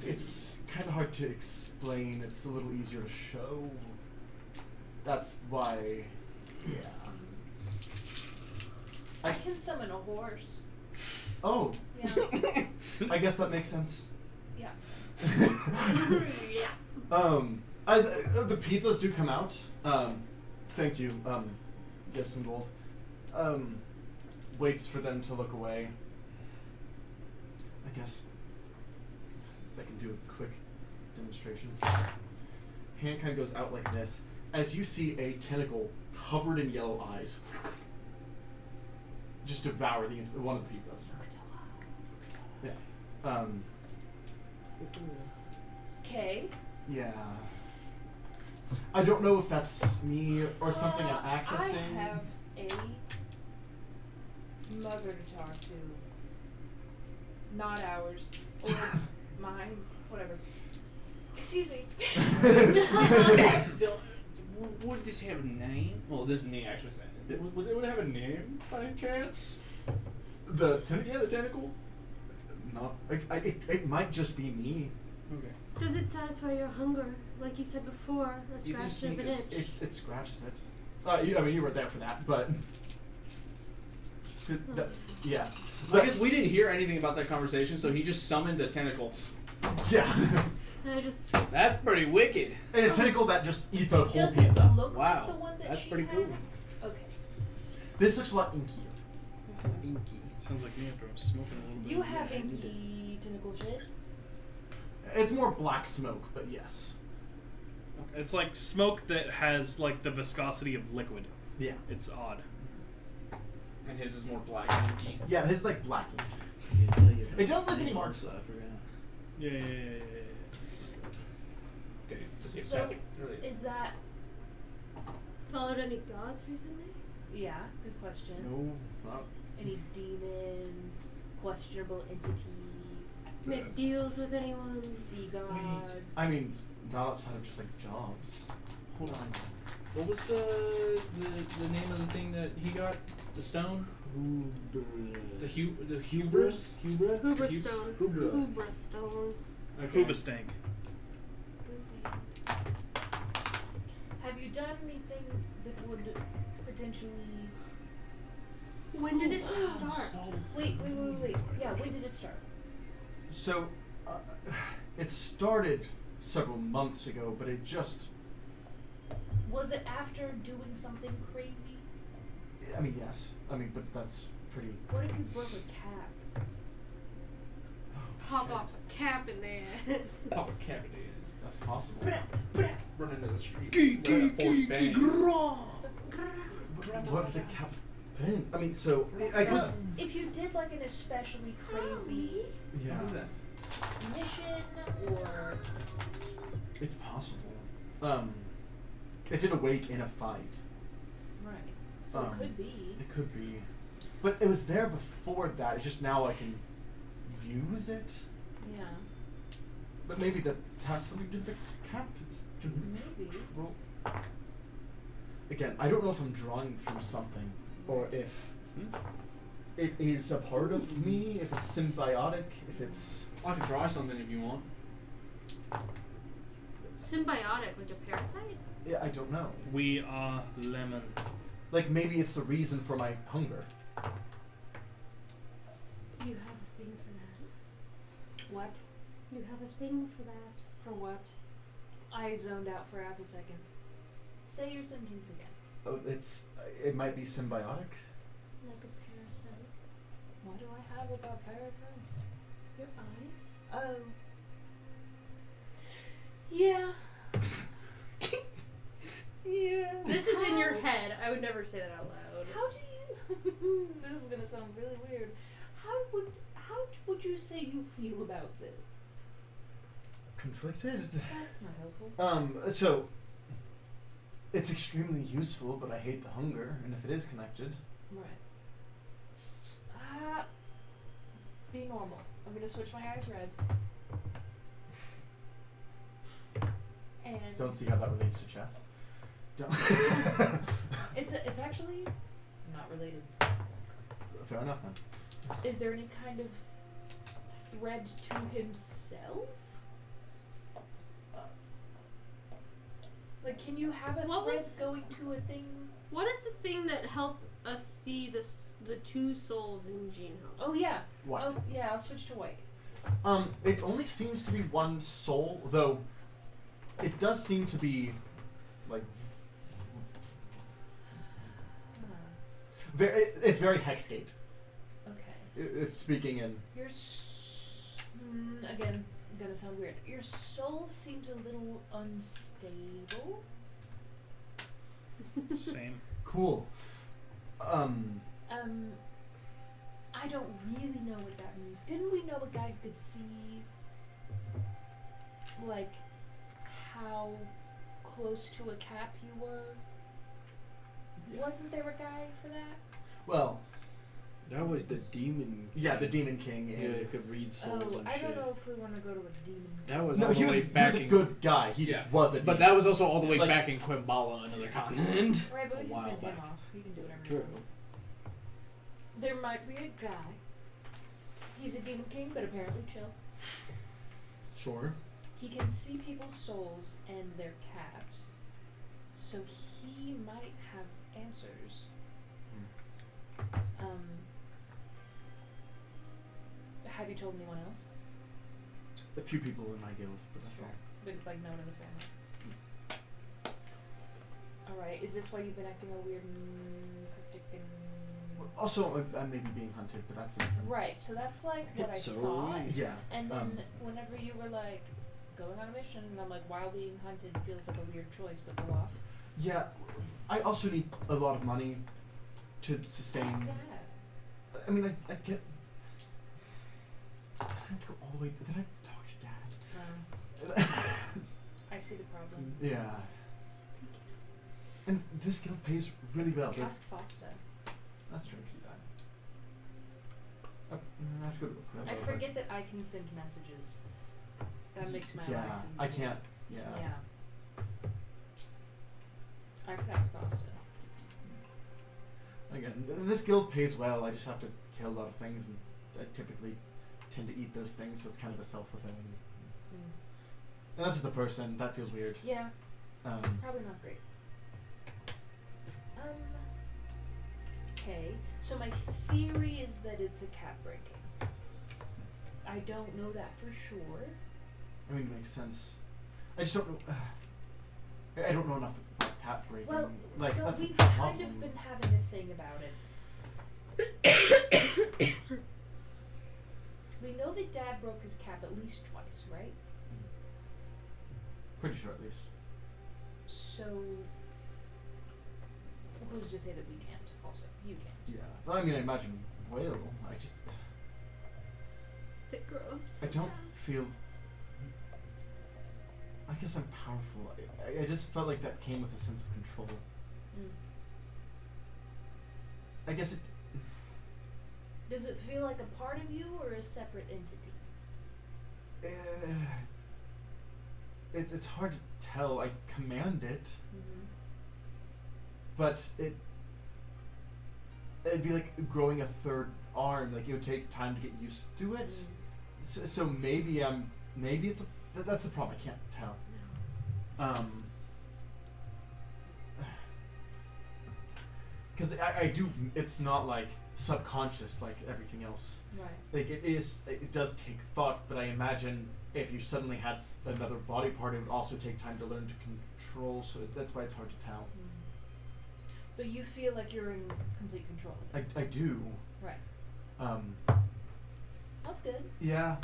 It's kind of hard to explain. It's a little easier to show. That's why Yeah. I can summon a horse. Oh, Yeah. I guess that makes sense. Yeah. Yeah. The pizzas do come out. Thank you. Give some gold. Waits for them to look away. I guess I can do a quick demonstration. Hand kind of goes out like this. As you see a tentacle covered in yellow eyes just devour one of the pizzas. Yeah. Okay. Yeah. I don't know if that's me or something I'm accessing. I have a mother to talk to. Not ours. Or mine. Whatever. Excuse me. Would this have a name? Well, this is me actually saying it. Would it have a name by any chance? The tentacle? Yeah, the tentacle. No. It might just be me. Okay. Does it satisfy your hunger? Like you said before, a These scratch are of an itch. sneakers. It scratches it. I mean, you were there for that, but... Yeah. I guess we didn't hear anything about that conversation, so he just summoned a tentacle. Yeah. And I just That's pretty wicked. And a tentacle that just eats a whole Does pizza. it look Wow, like the one that that's she pretty had? cool. Okay. This looks a lot inkier. Inky. Sounds like me after I'm smoking a little bit. You have inky tentacle shit? It's more black smoke, but yes. It's like smoke that has like the viscosity of liquid. Yeah. It's odd. And his is more black and inky. Yeah, his is like black ink. It doesn't have any marks though. I forgot. Yeah. Does he have So, tattoo? Really? is that... followed any gods recently? Yeah, good question. No, not. Any demons, questionable entities, Make deals with anyone? sea gods? I mean, not outside of just like jobs. Hold on. What was the name of the thing that he got? The stone? The hubris? Hubra? Hooberstone. Hubra. Hooberstone. Okay. Hoobastank. Have you done anything that would potentially... When did it start? Wait. Yeah, when did it start? So, it started several months ago, but it just. Was it after doing something crazy? I mean, yes. I mean, but that's pretty. What if you broke a cap? Pop up a cap in the ass. Pop a cap in the ass. That's possible. Run into the street. Let a fork bang. What did the cap been? I mean, so I could. If you did like an especially crazy Yeah, What is that? mission or... it's possible. It did awake in a fight. Right. So it could be. It could be, but it was there before that. It's just now I can use it. Yeah. But maybe that has something to do with the cap. It's Maybe. well, again, I don't know if I'm drawing from something or if it is a part of me, if it's symbiotic, if it's... I can draw something if you want. Symbiotic, like a parasite? Yeah, I don't know. We are lemon. Like, maybe it's the reason for my hunger. You have a thing for that. What? You have a thing for that. For what? I zoned out for half a second. Say your sentence again. Oh, it might be symbiotic. Like a parasite. What do I have about parasites? Your eyes? Oh. Yeah. Yeah. This is in your head. I would never say that out loud. How do you... This is gonna sound really weird. How would you say you feel about this? Conflicted? That's not helpful. So... It's extremely useful, but I hate the hunger, and if it is connected... Right. Be normal. I'm gonna switch my eyes red. And Don't see how that relates to chess. Don't. it's actually not related. Fair enough then. Is there any kind of thread to himself? Like, can you have a What thread was- going to a thing? What is the thing that helped us see the two souls in Gene Ho? Oh yeah. What? Oh yeah. I'll switch to white. It only seems to be one soul, though. It does seem to be, like, it's very hexgate. Okay. If speaking in. Your again, gonna sound weird. Your soul seems a little unstable. Same. Cool. I don't really know what that means. Didn't we know a guy who could see, like, how close to a cap you were? Yeah. Wasn't there a guy for that? Well, That was the demon. yeah, the Demon King. Yeah, And it could read souls Oh, and I shit. don't know if we want to go to a demon. That was no, all he the was, way he back was a in. good guy. He Yeah. just was a But demon. that was also all the way Like- back in Quimbala, another continent. Right, but A we can while send him back. off. He can do whatever he True. wants. There might be a guy. He's a demon king, but apparently chill. Sure. He can see people's souls and their caps, so he might have answers. Have you told anyone else? A few people in my guild, but that's all. But like known in the family. Alright, is this why you've been acting all weird and cryptic and... Also, I'm maybe being hunted, but that's different. Right, so that's like what I So are thought. we. Yeah. And then whenever you were like, going on a mission, and I'm like, while being hunted feels like a weird choice, but go off. Yeah. I also need a lot of money to sustain. Dad. I mean, I get. I have to go all the way. Then I talk to Dad. I see the problem. Yeah. And this guild pays really well. Ask Foster. That's true. I can do that. I have to go to a club. I forget that I can send messages. That makes my life Yeah, easier. I can't. Yeah. Yeah. I could ask Foster. Again, this guild pays well. I just have to kill a lot of things, and I typically tend to eat those things, so it's kind of a self-fulfilling. And that's just a person. That feels weird. Yeah, Um, probably not great. Okay, so my theory is that it's a cap breaking. I don't know that for sure. I mean, it makes sense. I just don't know. I don't know enough about cat breaking. Well, like, so that's the we've kind problem. of been having a thing about it. We know that Dad broke his cap at least twice, right? Pretty sure, at least. So, who's to say that we can't? Also, you can't. Yeah. Well, I mean, I imagine we will. I just. They grow up so I don't fast. feel. I guess I'm powerful. I just felt like that came with a sense of control. I guess it. Does it feel like a part of you or a separate entity? It's hard to tell. I command it, but it'd be like growing a third arm. Like it would take time to get used to it. So maybe it's that's the problem. I can't tell. Because I do. It's not like subconscious like everything else. Right. Like it does take thought, but I imagine if you suddenly had another body part, it would also take time to learn to control. So that's why it's hard to tell. But you feel like you're in complete control of it. I do. Right. That's good. Yeah.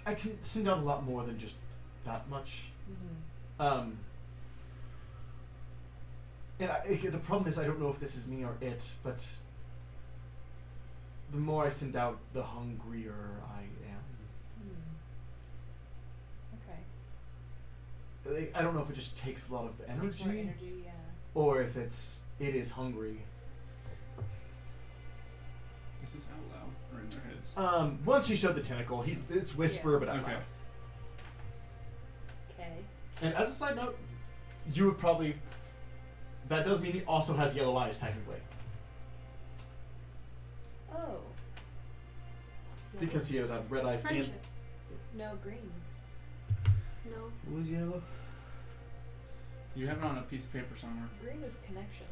I can send out a lot more than just that much. And the problem is I don't know if this is me or it, but the more I send out, the hungrier I am. Okay. I don't know if it just takes a lot of Takes more energy, energy, yeah. or if it is hungry. Is this out loud or in their heads? Once you showed the tentacle, it's whisper, Yeah. but out Okay. loud. Okay. And as a side note, you would probably. That does mean he also has yellow eyes, technically, Oh. What's yellow? because he would have red eyes and. Friendship. No, green. No. What was yellow? You have it on a piece of paper somewhere. Green was connection.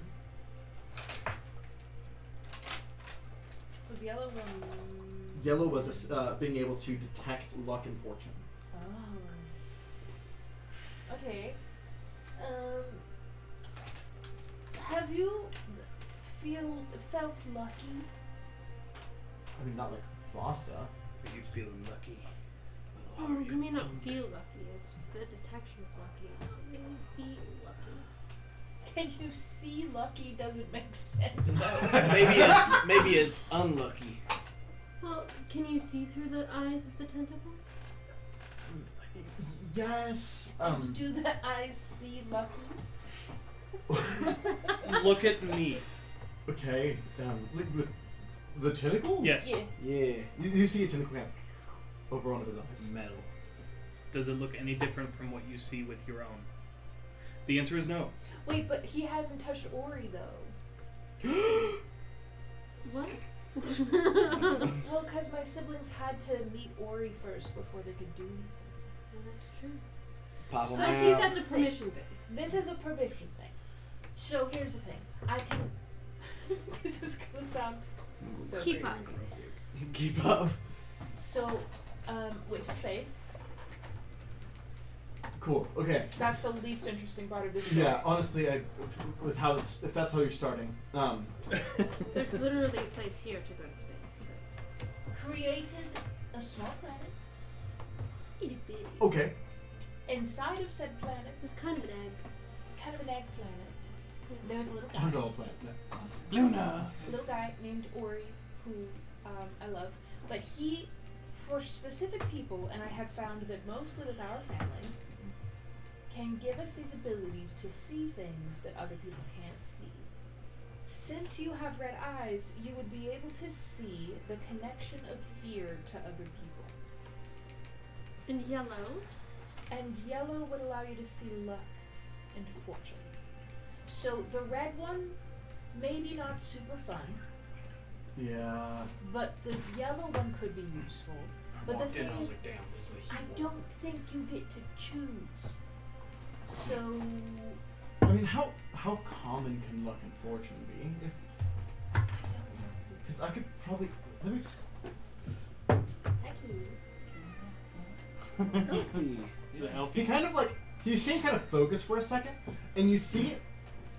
Was yellow one? Yellow was being able to detect luck and fortune. Oh. Okay. Have you felt lucky? I mean, not like Fosta. Are you feeling lucky? Or you may not feel lucky. It's the detection of lucky, not really being lucky. Can you see lucky? Doesn't make sense though. maybe it's unlucky. Well, can you see through the eyes of the tentacle? Yes. Do the eyes see lucky? Look at me. Okay. Like with the tentacle. Yes. Yeah. Yeah. You see a tentacle kind of over one of his eyes. Metal. Does it look any different from what you see with your own? The answer is no. Wait, but he hasn't touched Ori though. What? Well, because my siblings had to meet Ori first before they could do anything. Well, that's true. Pop So So I him think out. that's a permission thing. This is a permission thing. So here's the thing. I can. This is gonna sound so Keep crazy. up. Keep up. So, went to space. Cool. Okay. That's the least interesting part of this story. Yeah. Honestly, with how it's if that's how you're starting. There's literally a place here to go to space. So. Created a small planet. Itty bitty. Okay. Inside of said planet, It was kind of an egg. kind of an egg planet, there's a little guy. $100 plant. Yeah. Luna. A little guy named Ori, who I love. But he, for specific people, and I have found that mostly with our family, can give us these abilities to see things that other people can't see. Since you have red eyes, you would be able to see the connection of fear to other people. And yellow. And yellow would allow you to see luck and fortune. So the red one, maybe not super fun, Yeah. but the yellow one could be useful. But the thing is, damn, this is a I don't think you get to choose. So I mean, how common can luck and fortune be? I don't know. Because I could probably let me. Heck you. Healthy. The elf. He kind of like you see him kind of focus for a second, and you see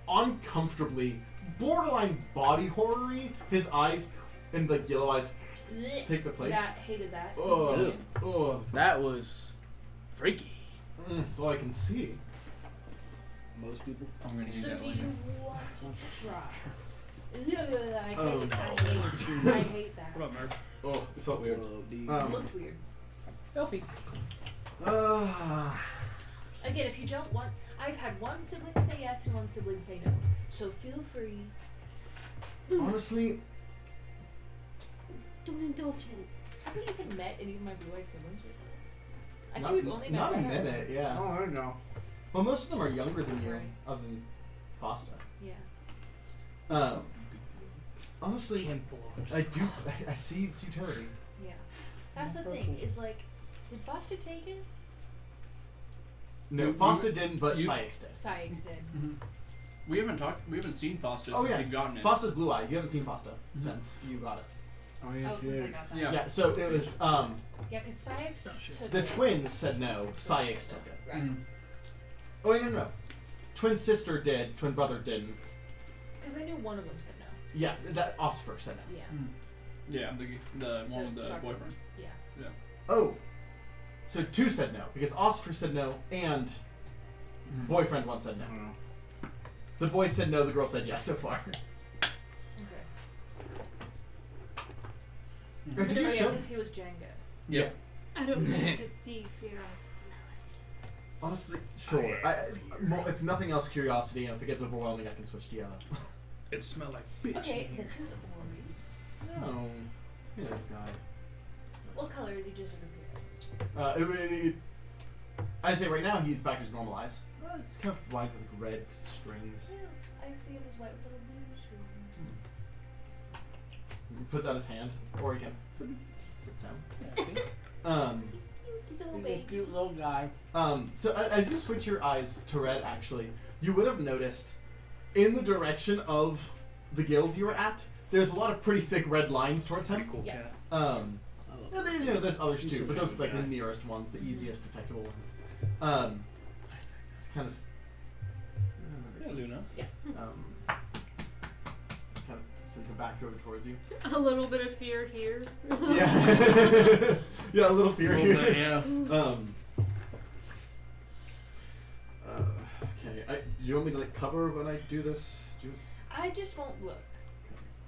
uncomfortably, borderline body horror-y, his eyes and like yellow eyes Blech. take the place. That hated that. Oh, Continue. oh, That was freaky. all I can see. Most people. I'm gonna need So that do later. you want to try? Ugh, I hate Oh, it. no. I hate that. What up, Merv? Oh, it felt weird. Whoa, dude. It looked weird. Elfie. Again, if you don't want, I've had one sibling say yes and one sibling say no. So feel free. Honestly, Don't indulge him. Have we even met any of my blue-eyed siblings recently? I not, think we've only met not a one other minute. one. Yeah. Oh, I don't know. Well, most of them are younger than you, Right. other than Fosta. Yeah. Honestly, I do. I see its utility. Yeah. That's the thing. Is like, did Foster take it? No, You- Fosta didn't, but you- Sykes did. Sykes did. We haven't seen Foster Oh, since yeah. you've gotten it. Fosta's blue eye. You haven't seen Fosta since you got it. Oh, Oh, yeah, since I got that. Yeah. Yeah. So it was Yeah, because Sykes took the it. twins said no. Sykes took it. Right. Mhm. Oh wait, no. Twin sister did. Twin brother didn't. Because I knew one of them said no. Yeah, that Osfer said no. Yeah. Yeah, the one with the soccer boyfriend. Yeah. Oh, so two said no because Osfer said no and boyfriend one said I no. don't know. The boy said no. The girl said yes so far. Okay. Did you Oh, yeah, show? because he was Jenga. Yeah. I don't need to see fear, I smell Honestly, sure. If nothing else, curiosity, and if it gets overwhelming, I can switch to yellow. It smelled like bitch. Okay, in here. this is Ori. No. Yeah, God. What color is he just over I'd say right now he's back to his normal eyes. It's kind of white with like red strings. Yeah, I see him as white with little blue strings. He puts out his hand, or he can sits down. Yeah, okay. He's a little He's a baby. cute little guy. So as you switch your eyes to red, actually, you would have noticed in the direction of the guild you were at, there's a lot of pretty thick red lines towards him. Pretty cool Yeah. cat. Yeah, there's others He's too, such but a those are good like the guy. nearest ones, the easiest detectable ones. It's kind of. Yeah, Luna. Kind of sends her back over towards you. A little bit of fear here. Yeah. Yeah, a little fear Little here. bit, yeah. Okay. Do you want me to like cover when I do this? I just won't look.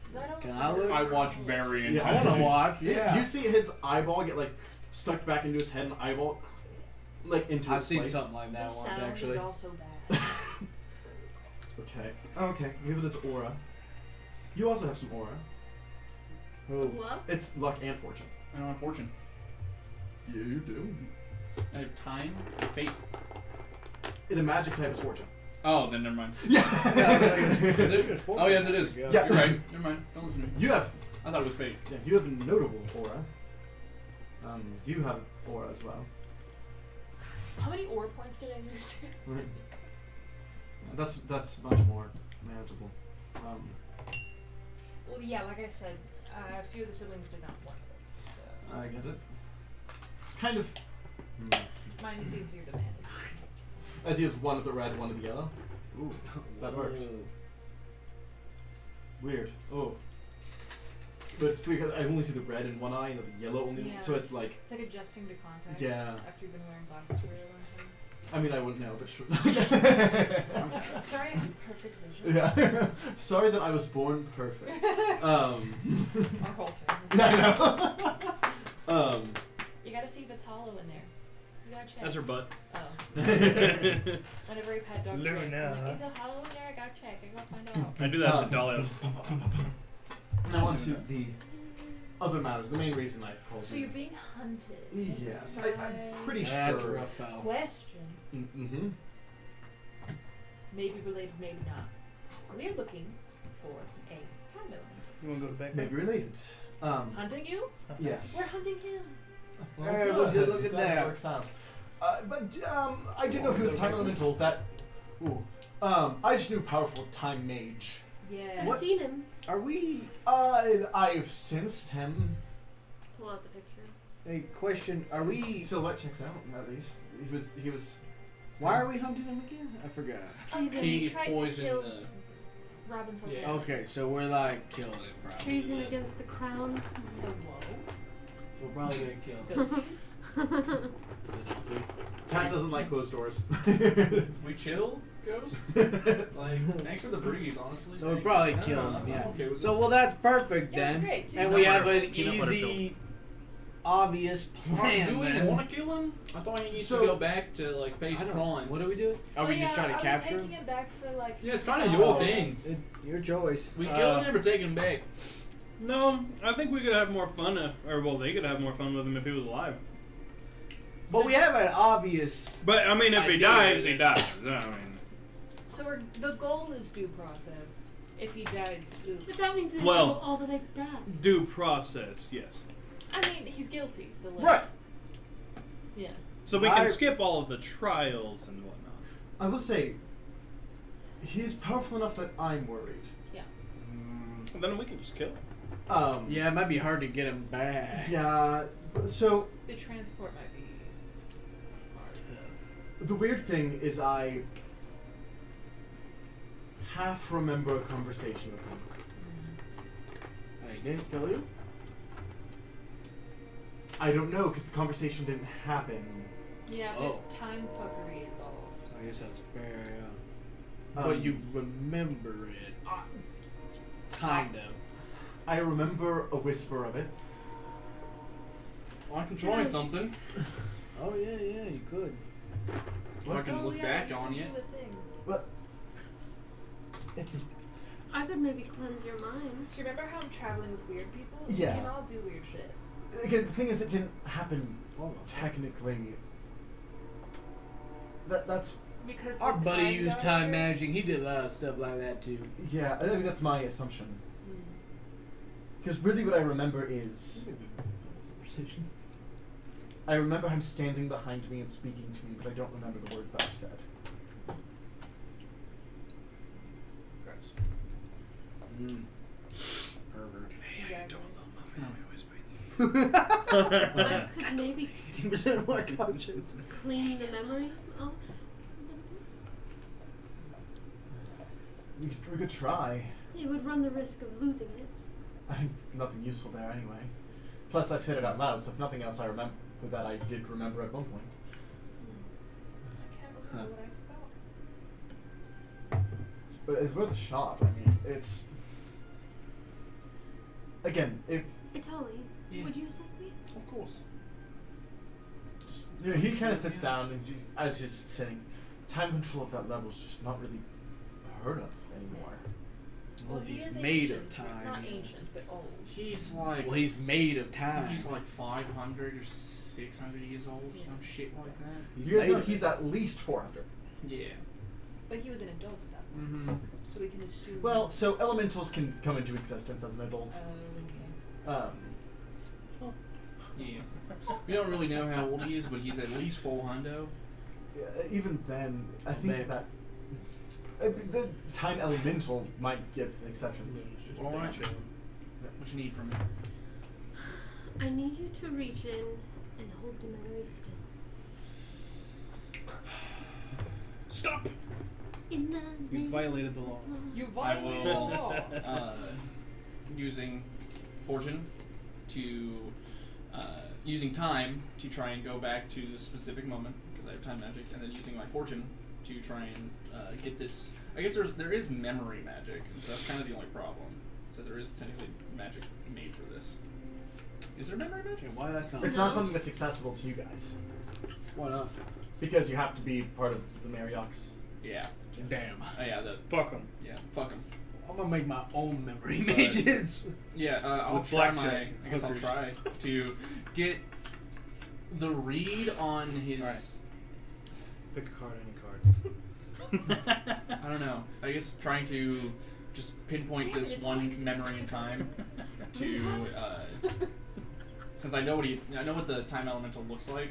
'Cause I don't. Can I look? I watch Barry and Yeah. I want to watch. Yeah. You see his eyeball get like sucked back into his head, and eyeball like into I've its seen place. something like The that once, sound actually. is also bad. Okay. Okay. Give it its aura. You also have some aura. Oh. What? It's luck and fortune. I don't have fortune. Yeah, you do. I have time, fate. In a magic type is fortune. Oh, then never mind. Yeah. Oh, yes, it is. Yeah. You're right. Never mind. Don't listen to me. You have. I thought it was fate. Yeah. You have a notable aura. You have aura as well. How many ore points did I lose? Right. That's much more manageable. Well, yeah, like I said, a few of the siblings did not want it. So I get it. Kind of. mine is easier to manage. As he has one of the red, one of the yellow. Ooh, that worked. Weird. Oh. But it's because I only see the red in one eye and the yellow only. Yeah. So it's like. It's like adjusting to contacts. Yeah. After you've been wearing glasses for a long time. I mean, I wouldn't know, but sure. Sorry, I have perfect vision. Yeah. Sorry that I was born perfect. Our whole family. I know. You gotta see if it's hollow in there. You gotta check. That's her butt. Oh. Whenever I've had dogs' Luna. eggs, I'm like, is it hollow in there? I gotta check. I gotta find out. I do that to Dahlia. Now on to the other matters. The main reason I called So you. you're being hunted. Yes, I'm pretty That's sure. rough, pal. Question. Mm-hmm. Maybe related, maybe not. We're looking for a town villain. You want to go to bed? Maybe related. Hunting you? Yes. We're hunting him. Hey, would you look at that? Works out. I didn't know he was a time elemental. That. Ooh. I just knew powerful time mage. Yeah. I've seen him. Are we? I've sensed him. Pull out the picture. A question. Are we? Silhouette checks out at least. He was. Why are we hunting him again? I forgot. Because he tried to kill Robin's whole Yeah. family. Okay, so we're like killing him, probably. Treason against the crown. Whoa. So we're probably gonna kill him. Ghosties. Cat doesn't like closed doors. We chill, Ghost? Like, thanks for the breeze, honestly. So we Thanks. probably No, kill no, him, I'm yeah. okay with So this. well, that's perfect Yeah, it was then. great, too. And we have an Peanut butter easy, obvious plan. Do we then. want to kill him? I thought he needs So- to go back to, like, face I don't- crimes. What do we do? Are we just trying to capture I'm taking him? him back for like. Yeah, it's kind of your process. thing. Your choice. We killed him or taking him back? No, I think we could have more fun, they could have more fun with him if he was alive. But we have an obvious. But I mean, if he Idea. dies, he dies. I mean, So the goal is due process. If he dies, oops. But that means we have Well- to go all the way back. due process, yes. I mean, he's guilty, so like. Right. Yeah. So we can I- skip all of the trials and whatnot. I will say, he's powerful enough that I'm worried. And then we can just kill him. Yeah, it might be hard to get him back. Yeah. So The transport might be hard. the weird thing is, I half remember a conversation with him. He didn't kill you? I don't know because the conversation didn't happen. Yeah, there's time fuckery involved. I guess that's fair, yeah. Um, But you remember it. Kind of. I remember a whisper of it. I can try something. Oh, yeah, you could. I can look yeah, back you on can you. do a thing. But it's I could maybe cleanse your mind. So remember how I'm traveling with weird people? Yeah. We can all do weird shit. again. The thing is, it didn't happen technically. That's Because Our the buddy time used got time over. magic. He did a lot of stuff like that, too. yeah. I mean, that's my assumption. Hmm. Because really, what I remember is I remember him standing behind me and speaking to me, but I don't remember the words that I said. Gross. Pervert. I could maybe 80% more conscience. clean the memory off. We could try. It would run the risk of losing it. I think nothing useful there anyway. Plus, I've said it out loud, so if nothing else, I remember that I did remember at one point. I can't remember what I forgot. But it's worth a shot. I mean, it's... Again, if... Italy, Yeah. would you assist me? Of course. You know, he kind of sits down and as he's sitting, time control of that level is just not really heard of anymore. Well, if he he's is made ancient, of time. Not ancient, but old. He's like. Well, he's made of I time. think he's like 500 or 600 years old, or some shit like that. He's You guys made know of he's it. at least 400. Yeah. But he was an adult at that point, Mm-hmm. so we can assume. Well, so elementals can come into existence as an adult. Okay. Yeah. We don't really know how old he is, but he's at least 400. Even then, I think Maybe. that the time elemental might give exceptions. All right. What you need from me? I need you to reach in and hold the memory still. Stop! In the You name violated the law. You I violated the will, law. using fortune to, using time to try and go back to the specific moment, because I have time magic, and then using my fortune to try and get this. I guess there is memory magic, and so that's kind of the only problem. So there is technically magic made for this. Is there memory magic? Okay, why that's not? It's not something that's accessible to you guys. Why not? Because you have to be part of the Mariocs. Yeah. Damn. Yeah. Fuck him. Yeah. Fuck 'em. I'm gonna make my own memory But- mages. Yeah, I'll With try blackjack I guess I'll hookers. try to get the read on his. Alright. Pick a card, any card. I don't know. I guess trying to just pinpoint Damn it, this it's one Alexis. memory in time to. Since I know what the time elemental looks like.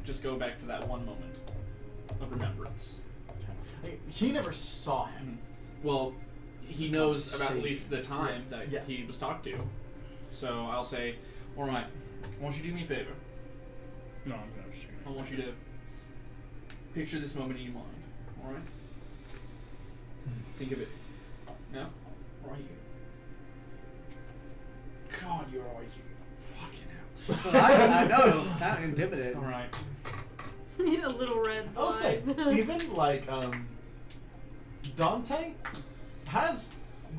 Just go back to that one moment of remembrance. He never saw him. Well, he knows about at Conversation. least the time that Yeah. he was talked to. So I'll say, all right, I want you to do me a favor. No, I'm just checking. I want you to picture this moment in your mind. All right? Think of it. Now, right here. God, you're always fucking hell. I know. Kind of intimidating. All right. a little red I'll say, line. even like Dante has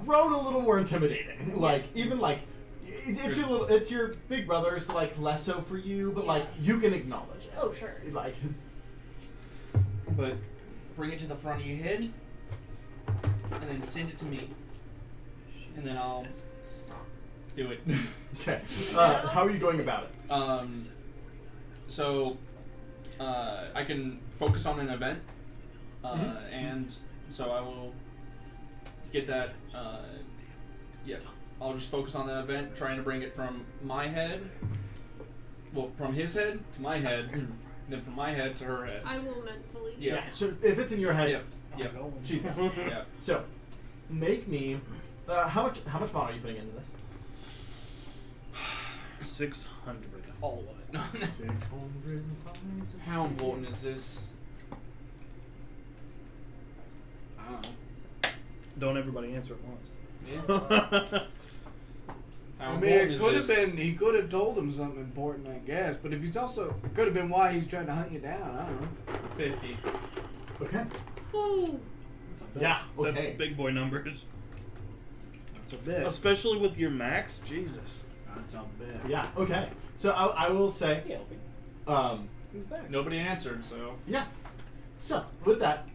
grown a little more intimidating. Like even like it's your big brother, so like less so for you, but like you can acknowledge it. Oh, sure. Like But bring it to the front of your head, and then send it to me, and then I'll do it. okay. How are you going about it? So I can focus on an event, and so I will get that. Yeah, I'll just focus on that event, trying to bring it from my head. Well, from his head to my head, then from my head to her head. I will mentally. Yeah. So if it's in your head, Yep. Yep. she's got. Yeah. So make me. How much mana are you putting into this? 600. All of it. How important is this? I don't know. Don't everybody answer at once. Yeah. How I mean, important it is could have this? been. He could have told him something important, I guess. But if he's also, it could have been why he's trying to hunt you down. I don't know. 50. Okay. Ooh. Yeah. That's Okay. big boy numbers. That's a bit. Especially with your max. Jesus. That's a bit. Yeah. Okay. So I will say. He's back. Nobody answered, so Yeah. So with that,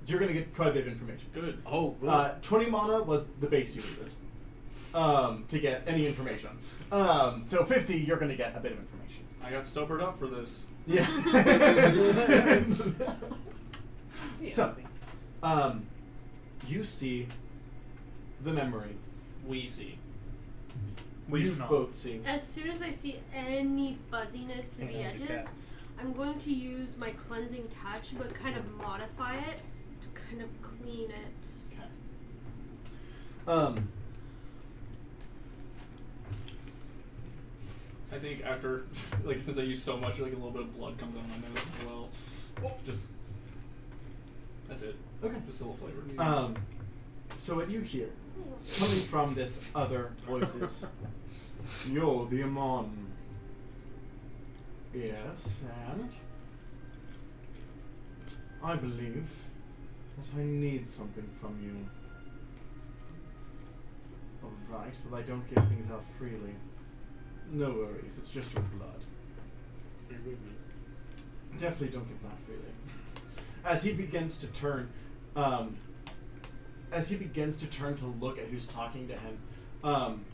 you're gonna get quite a bit of information. good. Oh, good. 20 mana was the base you needed to get any information. So 50, you're gonna get a bit of information. I got sobered up for this. Yeah. So, you see the memory. We see. We you snarl. both see. As soon as I see any fuzziness to the Hang on to edges, cat. I'm going to use my cleansing touch, but kind of modify it to kind of clean it. Okay. I think after, like, since I use so much, like a little bit of blood comes out of my nose as well. Just that's it. Okay. Just a little flavor. So what you hear coming from this other voices, you're the Amon. Yes, and I believe that I need something from you. Alright, but I don't give things out freely. No worries, it's just your blood. Definitely don't give that freely. As he begins to turn, to look at who's talking to him,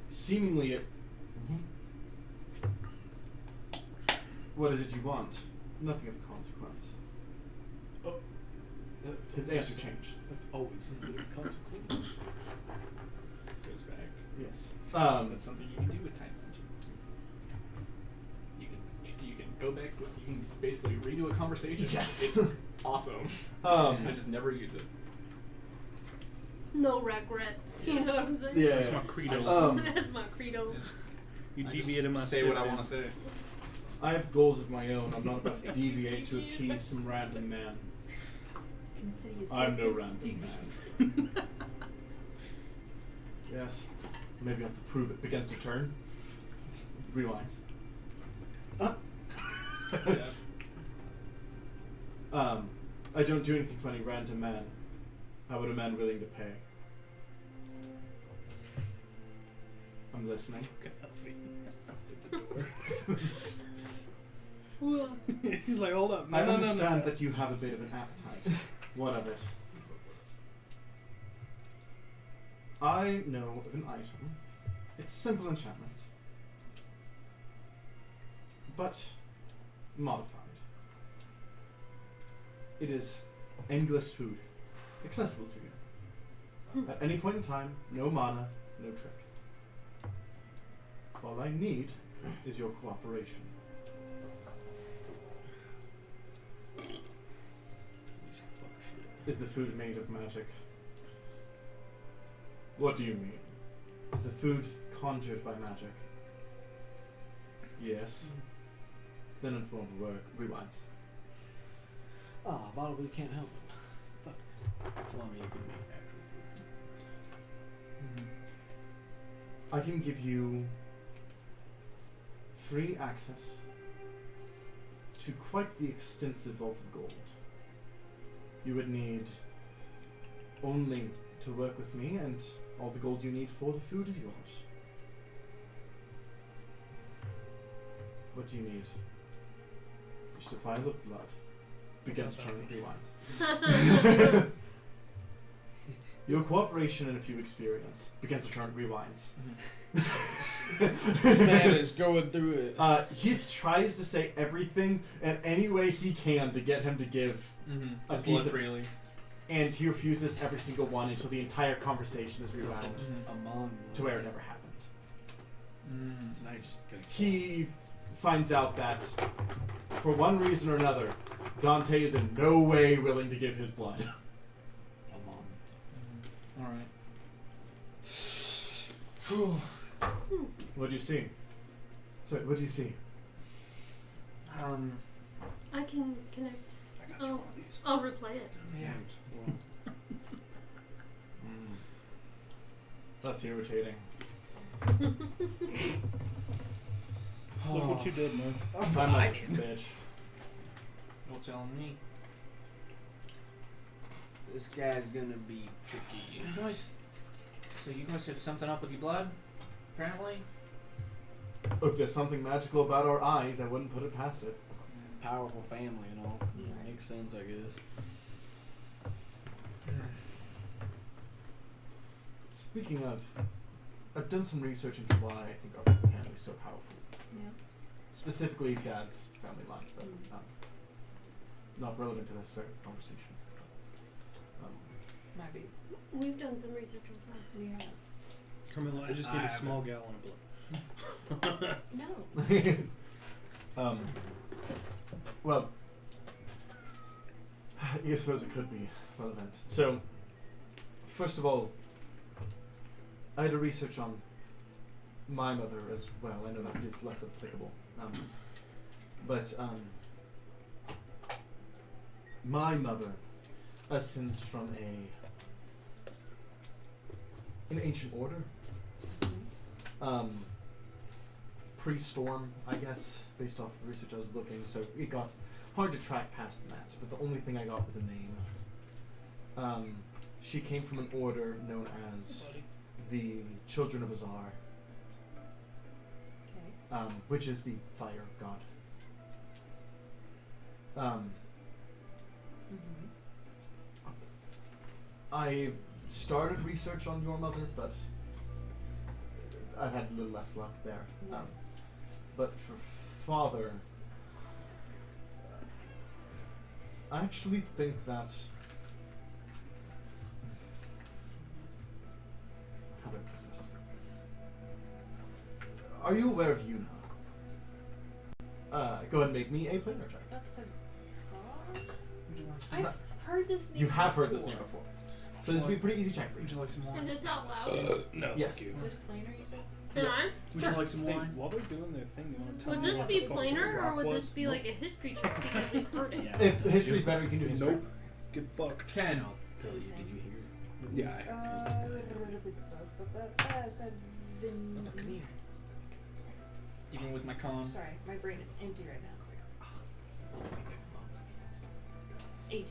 seemingly it. What is it you want? Nothing of consequence. Oh, His answer changed. That's always something of consequence. Goes back. Yes. That's something you can do with time magic. You can go back. You can basically redo a conversation. Yes. It's awesome. I just never use it. No regrets, you know what I'm saying? Yeah. That's my credo. That's my credo. You I deviated my just say shit, what I dude. want to say. I have goals of my own. I'm not going to deviate to appease some random man. I'm no random man. Yes. Maybe I have to prove it. Begins to turn. Rewinds. Yeah. I don't do anything for any random man. How would a man willing to pay? I'm listening. He's like, hold up. I understand that you have a bit of an appetite. What of it? I know of an item. It's a simple enchantment, but modified. It is endless food, accessible to you. At any point in time, no mana, no trick. All I need is your cooperation. Is the food made of magic? What do you mean? Is the food conjured by magic? Yes. Then it won't work. Rewinds. Ah, probably can't help him. Fuck. Tell me you can make actual food. I can give you free access to quite the extensive vault of gold. You would need only to work with me, and all the gold you need for the food is yours. What do you need? Just a vial of blood. Begins to turn, rewinds. Your cooperation and a few experience. Begins to turn, rewinds. This man is going through it. He tries to say everything in any way he can to get him to give a His piece blood of, freely. and he refuses every single one until the entire conversation is rewound Amon. to where it never happened. So now you're just gonna He finds out that, for one reason or another, Dante is in no way willing to give his blood. Amon. Alright. What do you see? Sorry, what do you see? I can connect. I got you one of these. I'll replay it. Yeah. That's irritating. Look what you did, man. I'm not a bitch. Don't tell me. This guy's gonna be tricky. You guys, so you guys have something up with your blood, apparently? If there's something magical about our eyes, I wouldn't put it past it. Powerful family and all. Makes sense, I guess. Speaking of, I've done some research into why I think our family is so powerful. Yeah. Specifically, Dad's family line, but not relevant to this very conversation. Might be. We've done some research ourselves. We have. Carmilla, I just need a small gallon of blood. No. Well, I suppose it could be relevant. So, first of all, I had a research on my mother as well. I know that is less applicable. But my mother ascends from an ancient order. Pre-storm, I guess, based off the research I was looking, so it got hard to track past that, but the only thing I got was a name. She came from an order known as the Children of Azar, Okay. which is the fire god. I started research on your mother, but I've had a little less luck there. But for father, I actually think that. How do I put this? Are you aware of Yuna? Go ahead and make me a planar check. That's a god? Would you like some? I've heard this name. You have heard this name before, so this would be a pretty easy check for you. Would you like some Is wine? this out loud? No, Yes. thank you. Is this planar, you said? Can Yes. I? Would you like some Hey, wine? while they're doing their thing, you want to tell Would me this what be the fuck planar, the or rock would was? this be like a history check because we've heard it? Yeah. If history's better, you can do history. Nope. Get fucked. 10. Did you hear? Yeah. Seven. Even with my con. Sorry, my brain is empty right now. 18.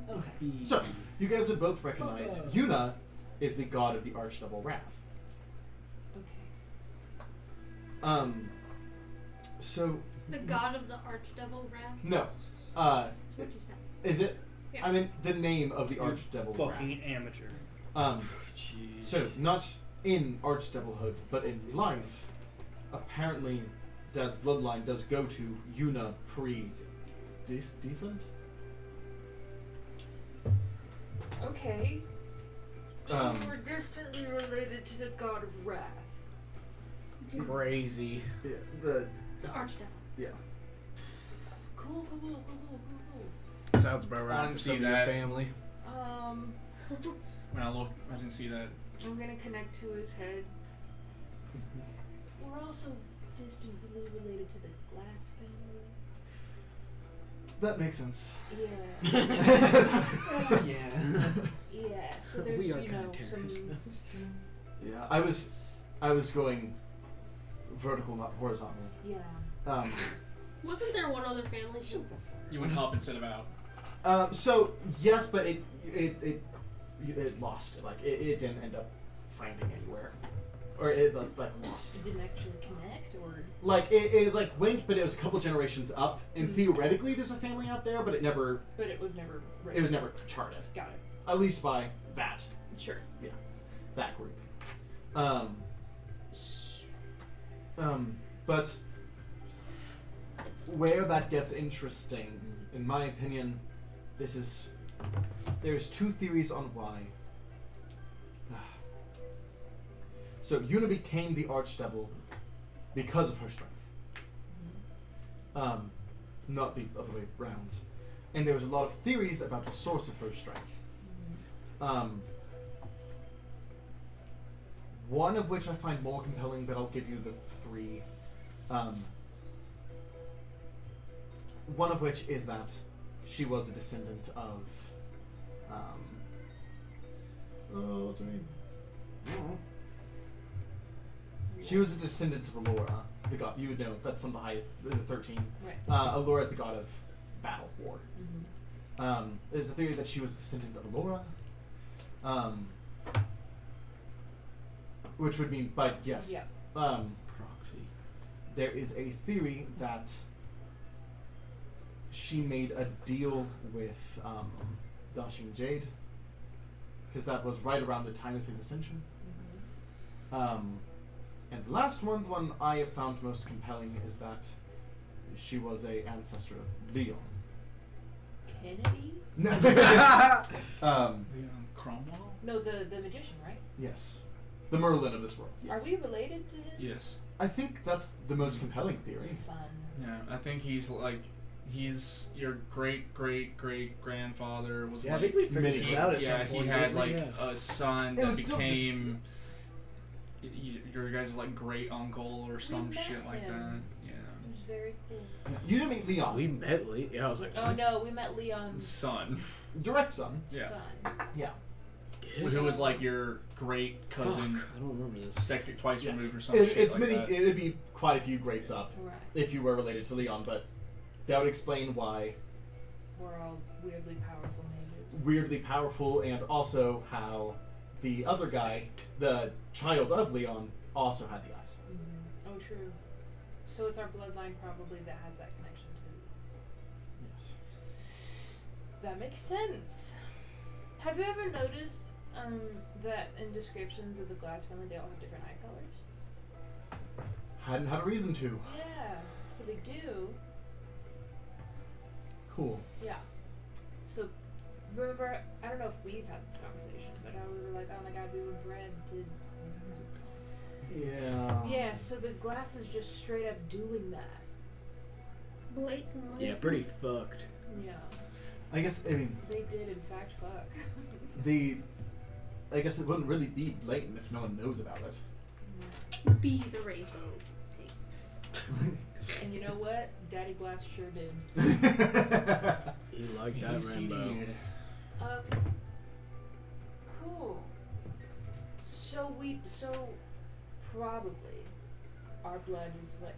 Okay. So, you guys would both recognize Yuna is the god of the Archdevil Wrath. Okay. So, The god of the archdevil wrath? no. That's what you said. Is it? Yeah. I mean, the name of the You Archdevil Wrath. fucking amateur. So, not in Archdevilhood, but in life, apparently, Dad's bloodline does go to Yuna pre-decent? Okay. So Um, we're distantly related to the god of wrath. Crazy. Yeah, the, The archdevil. yeah. Cool. Sounds about I right didn't for see some of your that. family. When I looked, I didn't see that. I'm gonna connect to his head. We're also distantly related to the Glass family. That makes sense. Yeah. Yeah. Yeah. So there's We are you kinda know some. terrorists. Yeah, I was going vertical, not horizontal. Yeah. Wasn't there one other family? You went up instead of out. So yes, but it lost. Like it didn't end up finding anywhere, or it was like lost. It didn't actually connect, or. Like it like went, but it was a couple generations up, and Mhm. theoretically there's a family out there, but it was never. it was never charted, Got it. at least by that Sure. that group. But where that gets interesting, in my opinion, there's two theories on why. So Yuna became the Archdevil because of her strength. Not the other way around. And there was a lot of theories about the source of her strength. One of which I find more compelling, but I'll give you the three. One of which is that she was a descendant of. What's her name? She was a descendant of Allura, the god. You would know that's one of the highest, the 13. Right. Allura is the god of battle, war. Mm-hmm. There's a theory that she was a descendant of Allura. Which would mean, but yes. Yeah. Proxy. There is a theory that she made a deal with Dashing Jade, because that was right around the time of his ascension. And the last one, the one I have found most compelling, is that she was a ancestor of Leon. Kennedy? No. Cromwell? No, the magician, right? Yes. The Merlin of this world. Yes. Are we related to him? Yes. I think that's the most compelling theory. Fun. Yeah, I think he's your great grandfather was Yeah, I like. think we figured this out at yeah, some point. he had didn't we? like Yeah. a son It that was still just- became your guys' like great uncle or some met shit like him. that. It Yeah. was very cool. You didn't meet Leon. We met Lee. Yeah, I was like, Oh no, we met Leon's Son, Direct son. Yeah. son. Yeah. who was like your great cousin, Fuck, I don't remember this. second twice Yeah. removed or some shit It's like many. that. It'd be quite a few grades up Right. if you were related to Leon, but that would explain why We're all weirdly powerful mages. weirdly powerful, and also how the other guy, the child of Leon, also had the eyes. Oh, true. So it's our bloodline probably that has that connection too. Yes. That makes sense. Have you ever noticed that in descriptions of the Glass family they all have different eye colors? Hadn't had a reason to. Yeah. So they do. Cool. Yeah. So remember, I don't know if we've had this conversation, but how we were like, oh my god, we were bred to. Yeah. Yeah. So the Glass is just straight up doing that. Blatantly. Yeah, pretty fucked. Yeah. I guess I mean They did in fact fuck. I guess it wouldn't really be blatant if no one knows about it. Be the rainbow. And you know what? Daddy Glass sure did. You like that Yes, he rainbow. did. Cool. So probably our blood is like.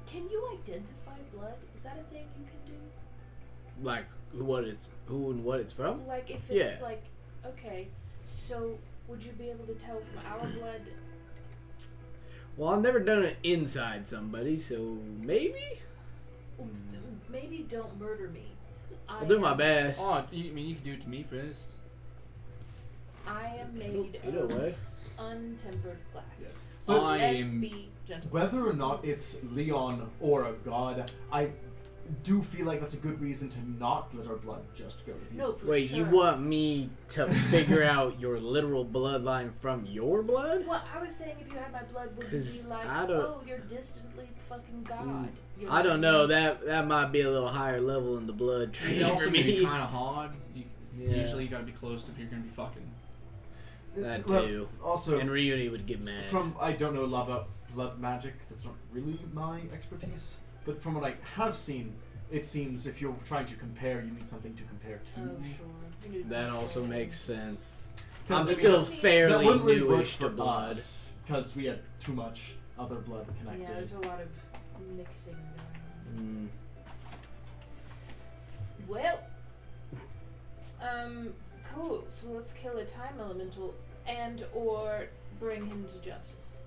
Can you identify blood? Is that a thing you can do? Like who and what it's from? Like if it's Yeah. like, okay, so would you be able to tell from our blood? Well, I've never done it inside somebody, so maybe Maybe don't murder me. I'll do my best. Oh, you mean you could do it to me first? I am made Either of way. untempered glass. Yes. So I let's am- be gentle. Whether or not it's Leon or a god, I do feel like that's a good reason to not let our blood just go to people. No, for Wait, sure. you want me to figure out your literal bloodline from your blood? Well, I was saying if you had my blood, would you 'Cause be like, I don't- oh, you're distantly fucking God? You're I not don't know. me. That might be a little higher level in the blood tree It for also may be me. kind of hard. Yeah. Usually you gotta be close if you're gonna be fucking. That Well, too. Also, And Reuni would get mad. I don't know a lot about blood magic. That's not really my expertise. But from what I have seen, it seems if you're trying to compare, you need something to compare to. Oh, sure. You need to That control also makes it. sense. 'Cause I'm I mean, still that that fairly wouldn't really work newish for to blood. because we had too much other blood connected. Yeah, there's a lot of mixing going on. Mm. Well, cool. So let's kill a time elemental and/or bring him to justice.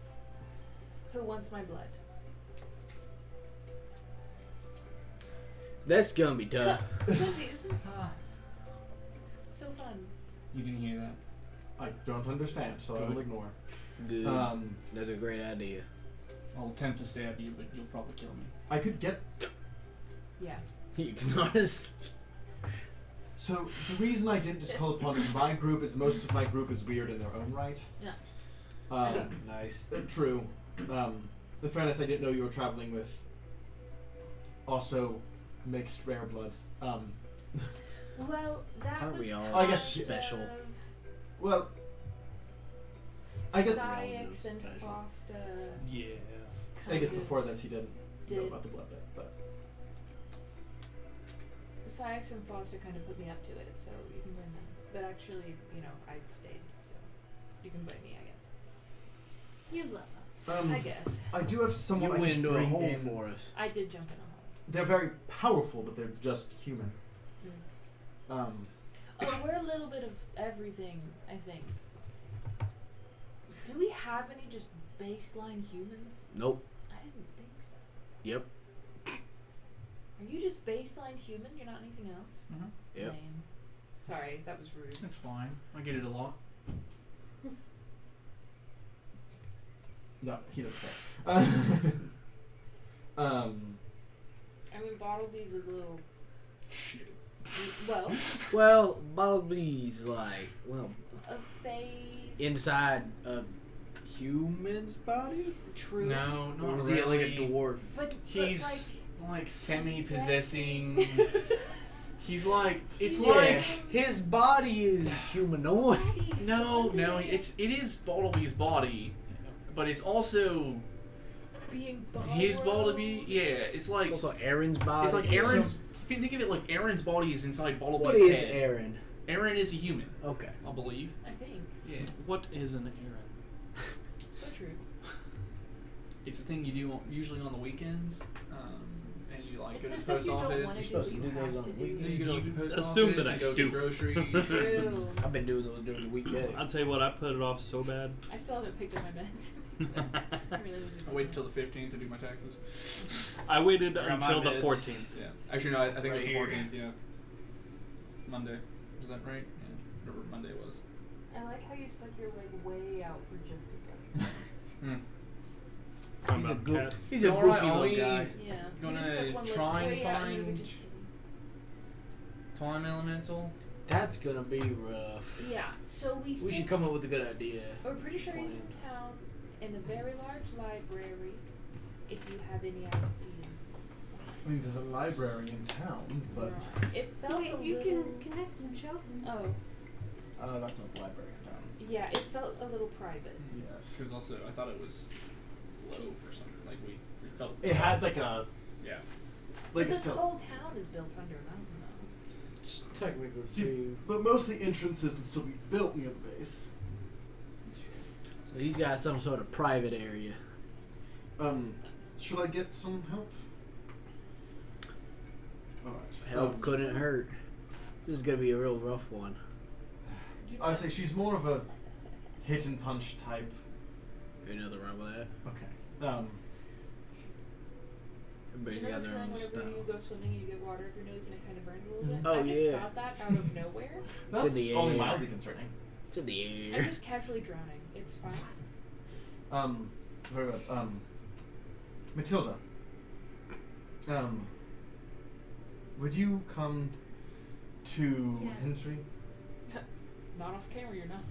Who wants my blood? That's gonna be tough. Twinsies. So fun. You didn't hear that. I don't understand, so I will Good. ignore. Good. Um, That's a great idea. I'll attempt to stab you, but you'll probably kill me. I could get. Yeah. You can honestly. So the reason I didn't just call upon my group is most of my group is weird in their own right. Yeah. Nice. True. In fairness, I didn't know you were traveling with also mixed rare blood. Well, that Aren't was we all I guess- special? Well, I guess Sykes and Special. Foster. Yeah. I guess kind of before this he didn't know did. about the blood bit, but Sykes and Foster kind of put me up to it, so you can blame them. But actually, you know, I stayed, so you can blame me, I guess. You love us. I guess. I do have You someone I went can into a bring hole in. for us. I did jump in a hole. They're very powerful, but they're just human. Oh, we're a little bit of everything, I think. Do we have any just baseline humans? Nope. I didn't think so. Yep. Are you just baseline human? You're not anything else? Mm-hmm. Yep. Lame. Sorry, that was rude. That's fine. I get it a lot. No, he doesn't care. I mean, Bottleby's a little. Shit. Well, Well, Bobby's like, well, a fade. inside a human's body? True. No, Or not is really. he like a dwarf? But He's like semi-possessing. possessing. He's like it's Yeah, like his body is humanoid. no, it is Baldwy's body, but it's also being his body. Yeah, it's like Also, Aaron's body. it's like Aaron's. Think of it like Aaron's body is inside Baldwy's What is head. Aaron? Aaron is a human, Okay. I believe. I think. Yeah, What is an errand? So true. it's a thing you do usually on the weekends, and you like It's go to the the stuff post you don't office. wanna do, supposed to you do those have on to the do. weekend. You go to the post assume office that and I go do. get groceries. True. I've been doing those during the weekday. I'll tell you what, I put it off so bad. I still haven't picked up my meds. I really need to I wait until the 15th to do my taxes. I waited I got my until the meds. 14th. Yeah. Actually, no, I think it was the Right 14th, yeah. Monday. Is that right? Yeah. Whatever Monday was. I like how you stuck your leg way out for just a second. Hmm. Talking He's a about goo- cat. He's a All goofy right, little Ollie. guy. Yeah. Gonna You just stuck one leg try and way out and he was like, find- just kidding. Time elemental. That's gonna be rough. Yeah, so we We should come up with a good idea. We're pretty sure he's in town in a very large library. If you have any ideas. I mean, there's a library in town, but Right. It felt Wait, a you little. can connect and show him. Oh, that's not the library in town. yeah, it felt a little private. Yes. Because also, I thought it was low for something. Like, we felt. It had like a Yeah. like but a this cell. whole town is built under a mountain, though. Just technically See, too. but most of the entrances would still be built near the base. So he's got some sort of private area. Should I get some help? Alright. Help couldn't hurt. This is gonna be a real rough one. I would say she's more of a hit and punch type. Ain't nothing wrong with that. Okay. Do Everybody's you got remember their feeling own whenever style. you go swimming and you get water up your nose and it kind of burns a little bit? Oh, I just yeah. thought that out of nowhere. That's the only air. mildly concerning. It's in the I'm air. just casually drowning. It's fine. Very well. Matilda. Would you come to Yes. Henry? Not off camera, you're not.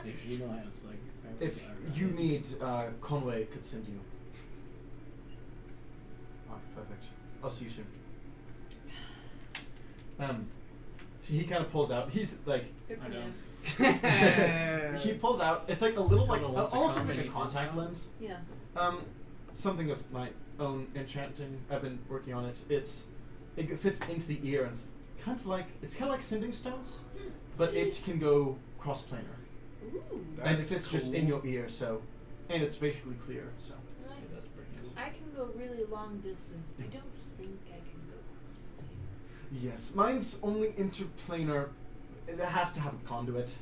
If you know how it's like. If you need, Conway could send you. Alright, perfect. I'll see you soon. So he kind of pulls out. He's like, Good for I him. he pulls out. It's like a little like Matilda wants to almost come looks like and a he pulls contact out? lens. Yeah. Something of my own enchanting. I've been working on it. It fits into the ear and it's kind of like sending stones, but it can go cross planar. Ooh. And it That's fits just cool. in your ear, so, and it's basically clear. So Nice. That's pretty cool. I can go really long distance. I don't think I can go cross plane. yes, mine's only interplanar. It has to have a conduit.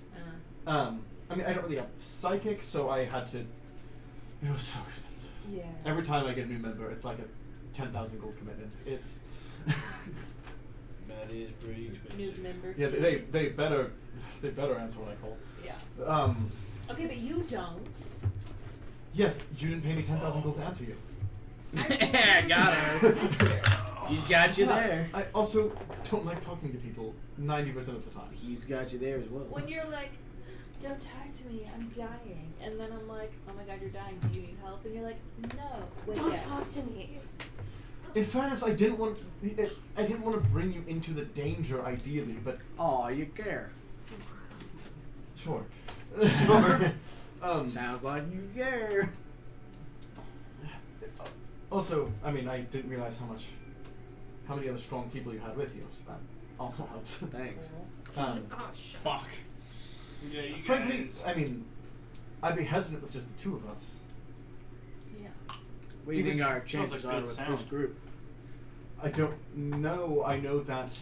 I mean, I don't really have psychic, so I had to. It was so expensive. Yeah. Every time I get a new member, it's like a 10,000 gold commitment. It's That is pretty expensive. New member. yeah. They better answer when I call. Yeah. Okay, but you don't. Yes, you didn't pay me 10,000 gold to answer you. Got her. Sister. He's got you Yeah, there. I also don't like talking to people 90% of the time. He's got you there as well. When you're like, don't talk to me, I'm dying. And then I'm like, oh my god, you're dying, do you need help? And you're like, no. Wait, Don't yes. talk to me. In fairness, I didn't want to bring you into the danger ideally, but Oh, you care. sure. Sure. Sounds like you care. Also, I mean, I didn't realize how many other strong people you had with you, so that also helps. Thanks. Uh-huh. Oh, shit. Fuck. Yeah, you Frankly, guys. I mean, I'd be hesitant with just the two of us. Yeah. What do you Even think our sounds chances like are good with sound. this group? I don't know. I know that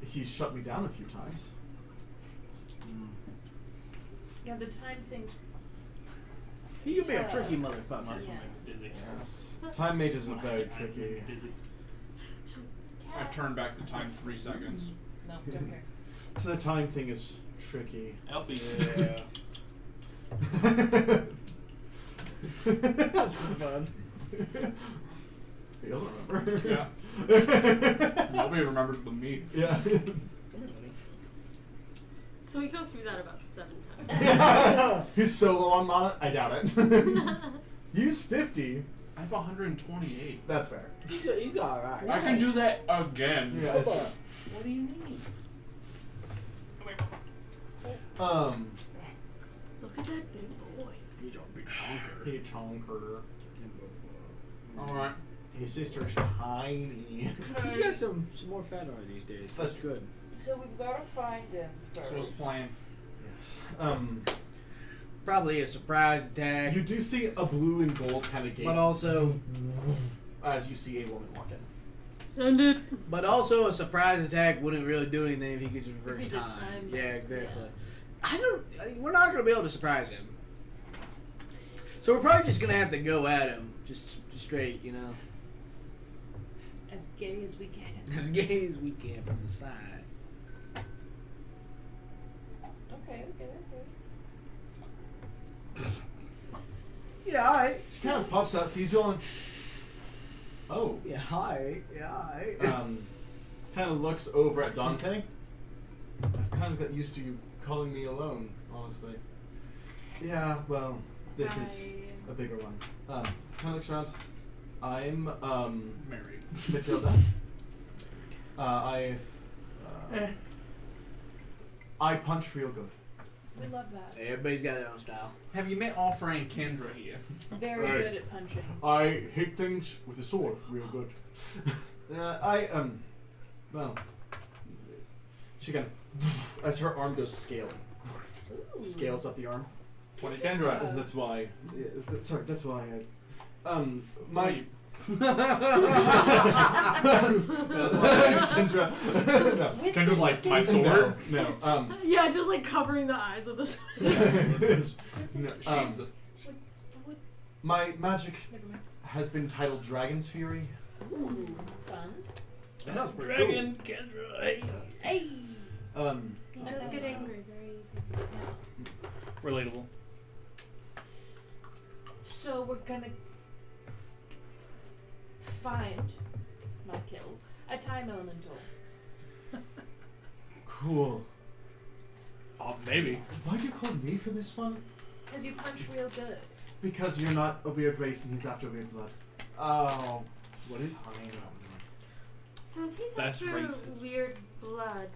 he's shut me down a few times. Yeah, the time thing's. He could be a Yeah. tricky motherfucker. Must Yeah. make me dizzy. Yes. Time mages are very I tricky. make me dizzy. I turned back the time 3 seconds. No, don't care. So the time thing is tricky. Elfie. Yeah. That's fun. He doesn't remember. Yeah. Nobody remembers but me. Yeah. So we go through that about 7 times. He's so low on mana, I doubt it. Use 50. I have 128. That's fair. He's alright. I can do that again. Yeah. What do you mean? Look at that big boy. He's a big chonker. He chonker. Alright. His sister's tiny. He's got some more fat on her these days. That's good. So we've got to find him first. So what's the plan? Yes. Probably a surprise attack. You do see a blue and gold kind of gate. But also, as you see a woman walk in. Send it. But also, a surprise attack wouldn't really do anything if he could just If reverse he's a time. time Yeah, bomb, exactly. yeah. We're not gonna be able to surprise him. So we're probably just gonna have to go at him, just straight, you know, As gay as we can. as gay as we can from the side. Okay. Yeah, alright. She kind of pops out, sees you all, and oh, Yeah, alright. Yeah, alright. kind of looks over at Dante. I've kind of got used to you calling me alone, honestly. Yeah, well, this is a bigger one. Kind of looks around. I'm Married. Matilda. I punch real good. We love that. Everybody's got their own style. Have you met our friend Kendra here? Very Right. good at punching. I hit things with a sword real good. Well, she kind of, as her arm goes scaling, scales up the arm. 20 Kendra. That's why. Sorry, that's why Sweet. That's why Kendra. No. With Kendra's the like, my skin- sword? No. Yeah, just like covering the eyes of the With the No, skin- Jesus. what- My magic Never mind. has been titled Dragon's Fury. Ooh, fun. That sounds pretty Dragon, Kendra, hey. Hey. He does get angry very easily. Relatable. So we're gonna find my kill a time elemental. Cool. Maybe. Why'd you call me for this one? Because you punch real good. Because you're not a weird race and he's after weird blood. Oh, what is time? So if he's That's after racist. weird blood,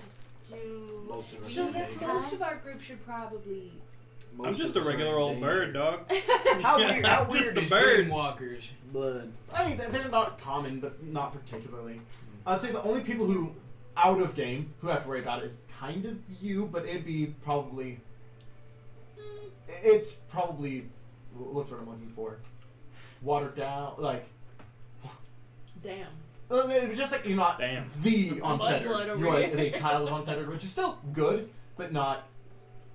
do Most of So them that's are most of our group should probably. I'm just a regular old bird, dog. How weird, how I'm just weird a is bird. Dreamwalkers' blood? I mean, they're not common, but not particularly. I'd say the only people who, out of game, who have to worry about it is kind of you, but it'd be probably. It's probably. What's what I'm looking for? Watered down, like. Damn. Just like you're not Damn. the blood unfettered. over You're here. a child of unfettered, which is still good, but not.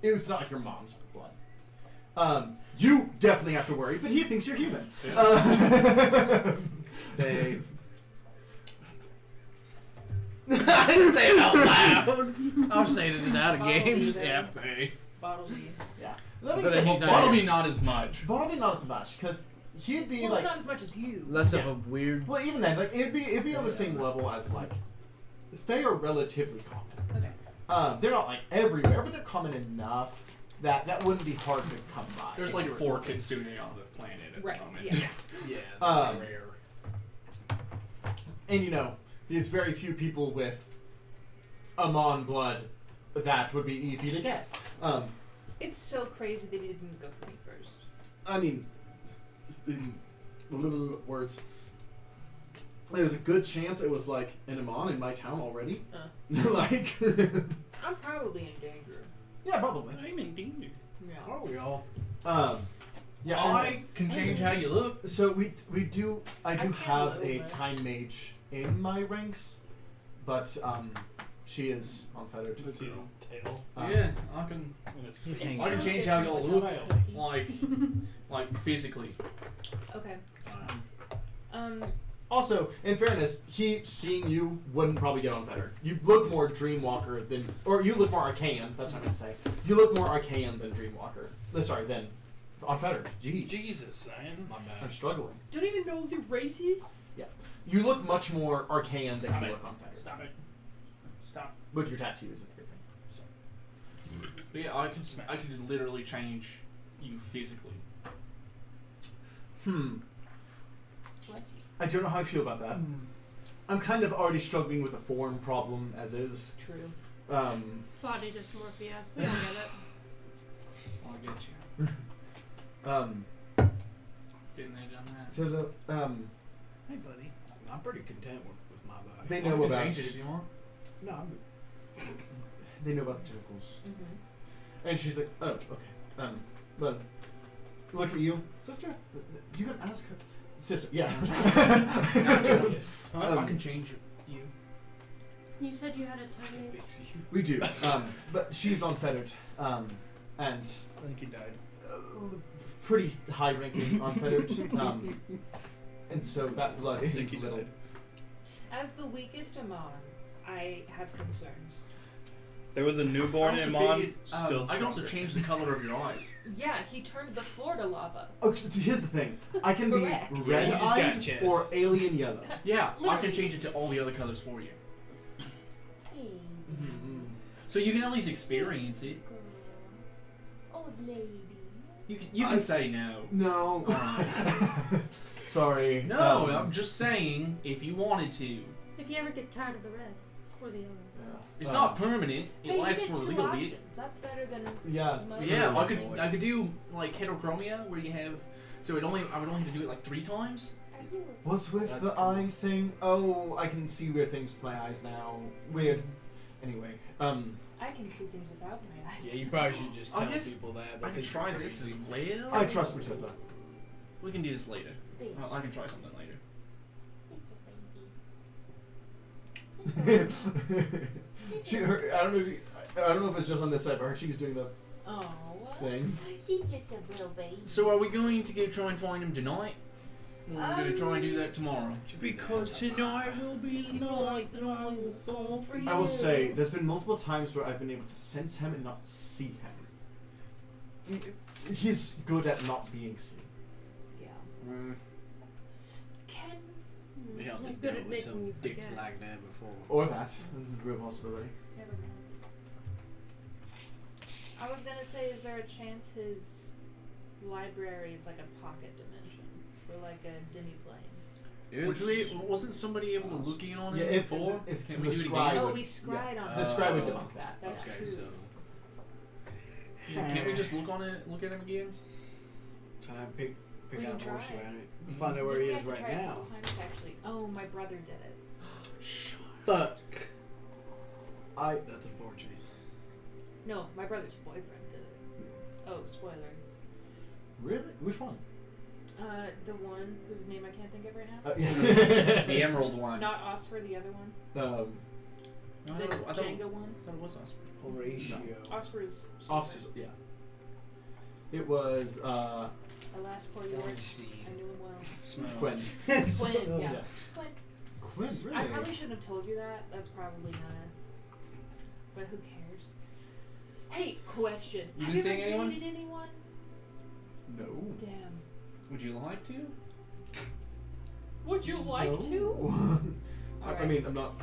It's not like your mom's blood. You definitely have to worry, but he thinks you're human. They. I didn't say it out loud. I'm saying it out of game. Just Yeah. they. Bartleby. Yeah. That But makes then sense. he's not That'll here. be not as much. Probably not as much, because he'd be Well, like. it's not as much as you. Less of Yeah. a weird. Well, even then, like it'd be on the same level as like. They are relatively common. Okay. They're not like everywhere, but they're common enough that that wouldn't be hard to come by. There's if like you were 4 looking. Kitsune on the planet at Right, the moment. yeah. Yeah. rare. And you know, there's very few people with Amon blood that would be easy to get. It's so crazy that he didn't go for me first. I mean, in words. There's a good chance it was like an Amon in my town already. Like, I'm probably in danger. yeah, probably. I'm in danger. Yeah. Are we all? Yeah. I can change how you look. So we do. I do can't have load a it. time mage in my ranks, but she is unfettered. Look at So, his tail. Yeah, I can. And his He's face. hanging I can out. change how y'all look, like physically. Okay. Also, in fairness, he seeing you wouldn't probably get unfettered. You look more Dreamwalker than, or you look more Archaean. That's what I'm gonna say. You look more Archaean than Dreamwalker. Sorry, than unfettered. Jeez, Jesus, man. My I'm bad. struggling. Don't even know your race is? You look much more Archaean than Stop you it. look unfettered. Stop it. Stop. With your tattoos and everything. So. But yeah, I could literally change you physically. Bless you. I don't know how I feel about that. I'm kind of already struggling with a form problem as is. True. Body dysmorphia. We don't get it. I'll get you. Been there, done that. So the Hey, buddy. I'm pretty content with my body. they Well, know you can about change it if you want. No, they know about the tentacles, Mm-hmm. and she's like, oh, okay. But look at you, sister. You can ask her, sister. Yeah. I can change you. You said you had a tiny. We do. But she's unfettered. And I think he died. pretty high-ranking unfettered. And so that blood I think seemed he a little. died. As the weakest Amon, I have concerns. There was a newborn I also Amon, figured, still I can also stronger. change the color of your eyes. Yeah, he turned the floor to lava. Oh, so here's the thing. I can be Correct. Yeah, you red-eyed just got chest. or alien yellow. Yeah, I Literally. can change it to all the other colors for you. Mm-hmm. So you can at least experience it. Old lady. You can say no. No. Sorry. No, I'm just saying if you wanted to. If you ever get tired of the red or the yellow. Yeah. It's not permanent. It Hey, lasts you get for a two little options. bit. That's better than. Yeah. most. Yeah, I True. could do like heterochromia where you have I would only have to do it like 3 times. What's with That's the cool. eye thing? Oh, I can see weird things with my eyes now. Weird. Anyway, I can see things without my eyes. Yeah, you probably should just I tell guess people that. I can try this as well. I trust Matilda. We can do this later. Baby. I can try something later. I don't know if it's just on this side, but she was doing the Oh. thing. She's just a little baby. So are we going to go try and find him tonight? Or are we going to try and do that tomorrow? Because tonight will be the night that I will fall for you. I will say, there's been multiple times where I've been able to sense him and not see him. He's good at not being seen. Yeah. Can. Yeah, He's I've good dealt at with making some you dicks forget. like that before. Or that. That's a real possibility. Never mind. I was gonna say, is there a chance his library is like a pocket dimension for like a demi-plane? Would we, wasn't somebody able to look in on Yeah, him if before? if Can the we do it scribe again? Oh, would, we scried on the that. scribe would Oh. debunk that. That's Okay, true. so Yeah, can't we just look at him again? try and pick We out can more try. around it. We'll find out Didn't where we he have is to right try it a now. couple times, actually? Oh, my brother did it. Fuck. I That's unfortunate. No, my brother's boyfriend did it. Oh, spoiler. really? Which one? The one whose name I can't think of right now. Yeah. The emerald one. Not Oscar, the other one. Um, No, The I thought Jenga one. it was us. Horatio. Oscar is. officers. Yeah. It was Alas, poor York. Weinstein. I knew him well. Smell. Quinn. Quinn, yeah. Yeah. Quinn. Quinn, really? I probably shouldn't have told you that. That's probably not. But who cares? Hey, question. You Have been you seeing ever anyone? dated anyone? No. Damn. Would you like to? Would you like No. to? I Alright. mean, I'm not.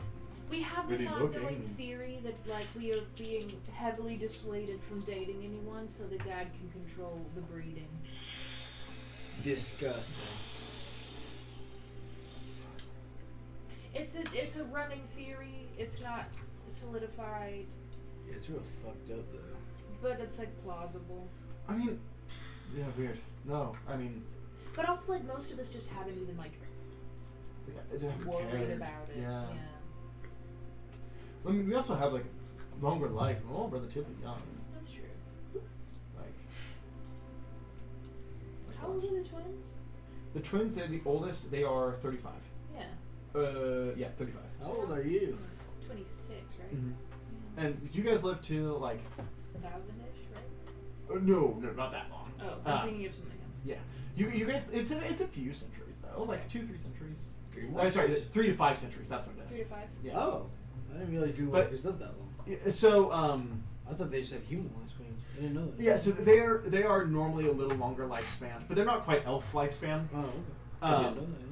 We have this Really ongoing looking. theory that like we are being heavily dissuaded from dating anyone so the dad can control the breeding. Disgusting. It's a running theory. It's not solidified, Yeah, it's real fucked up though. but it's like plausible. I mean, yeah, weird. No, I mean, But also like most of us just haven't even like I don't worried care. about it. Yeah. I mean, we also have like longer life. We're all relatively young. That's true. Like How old are the twins? the twins, they're the oldest. They are 35. Yeah. Yeah, 35. How old are you? 26, right? Mm-hmm. Yeah. And you guys live till like 1,000-ish, right? no, not that long. Oh, I'm thinking of something else. Yeah, you guys, it's a few centuries though, like 2-3 centuries. What? Sorry, 3 to 5 centuries. That's what it 3 is. to 5. Yeah. Oh, I didn't realize you But- walkers lived that long. Yeah, so I thought they just had human lifespans. I didn't know that. yeah, so they are normally a little longer lifespan, but they're not quite elf lifespan. Oh, okay. I Um, didn't know that.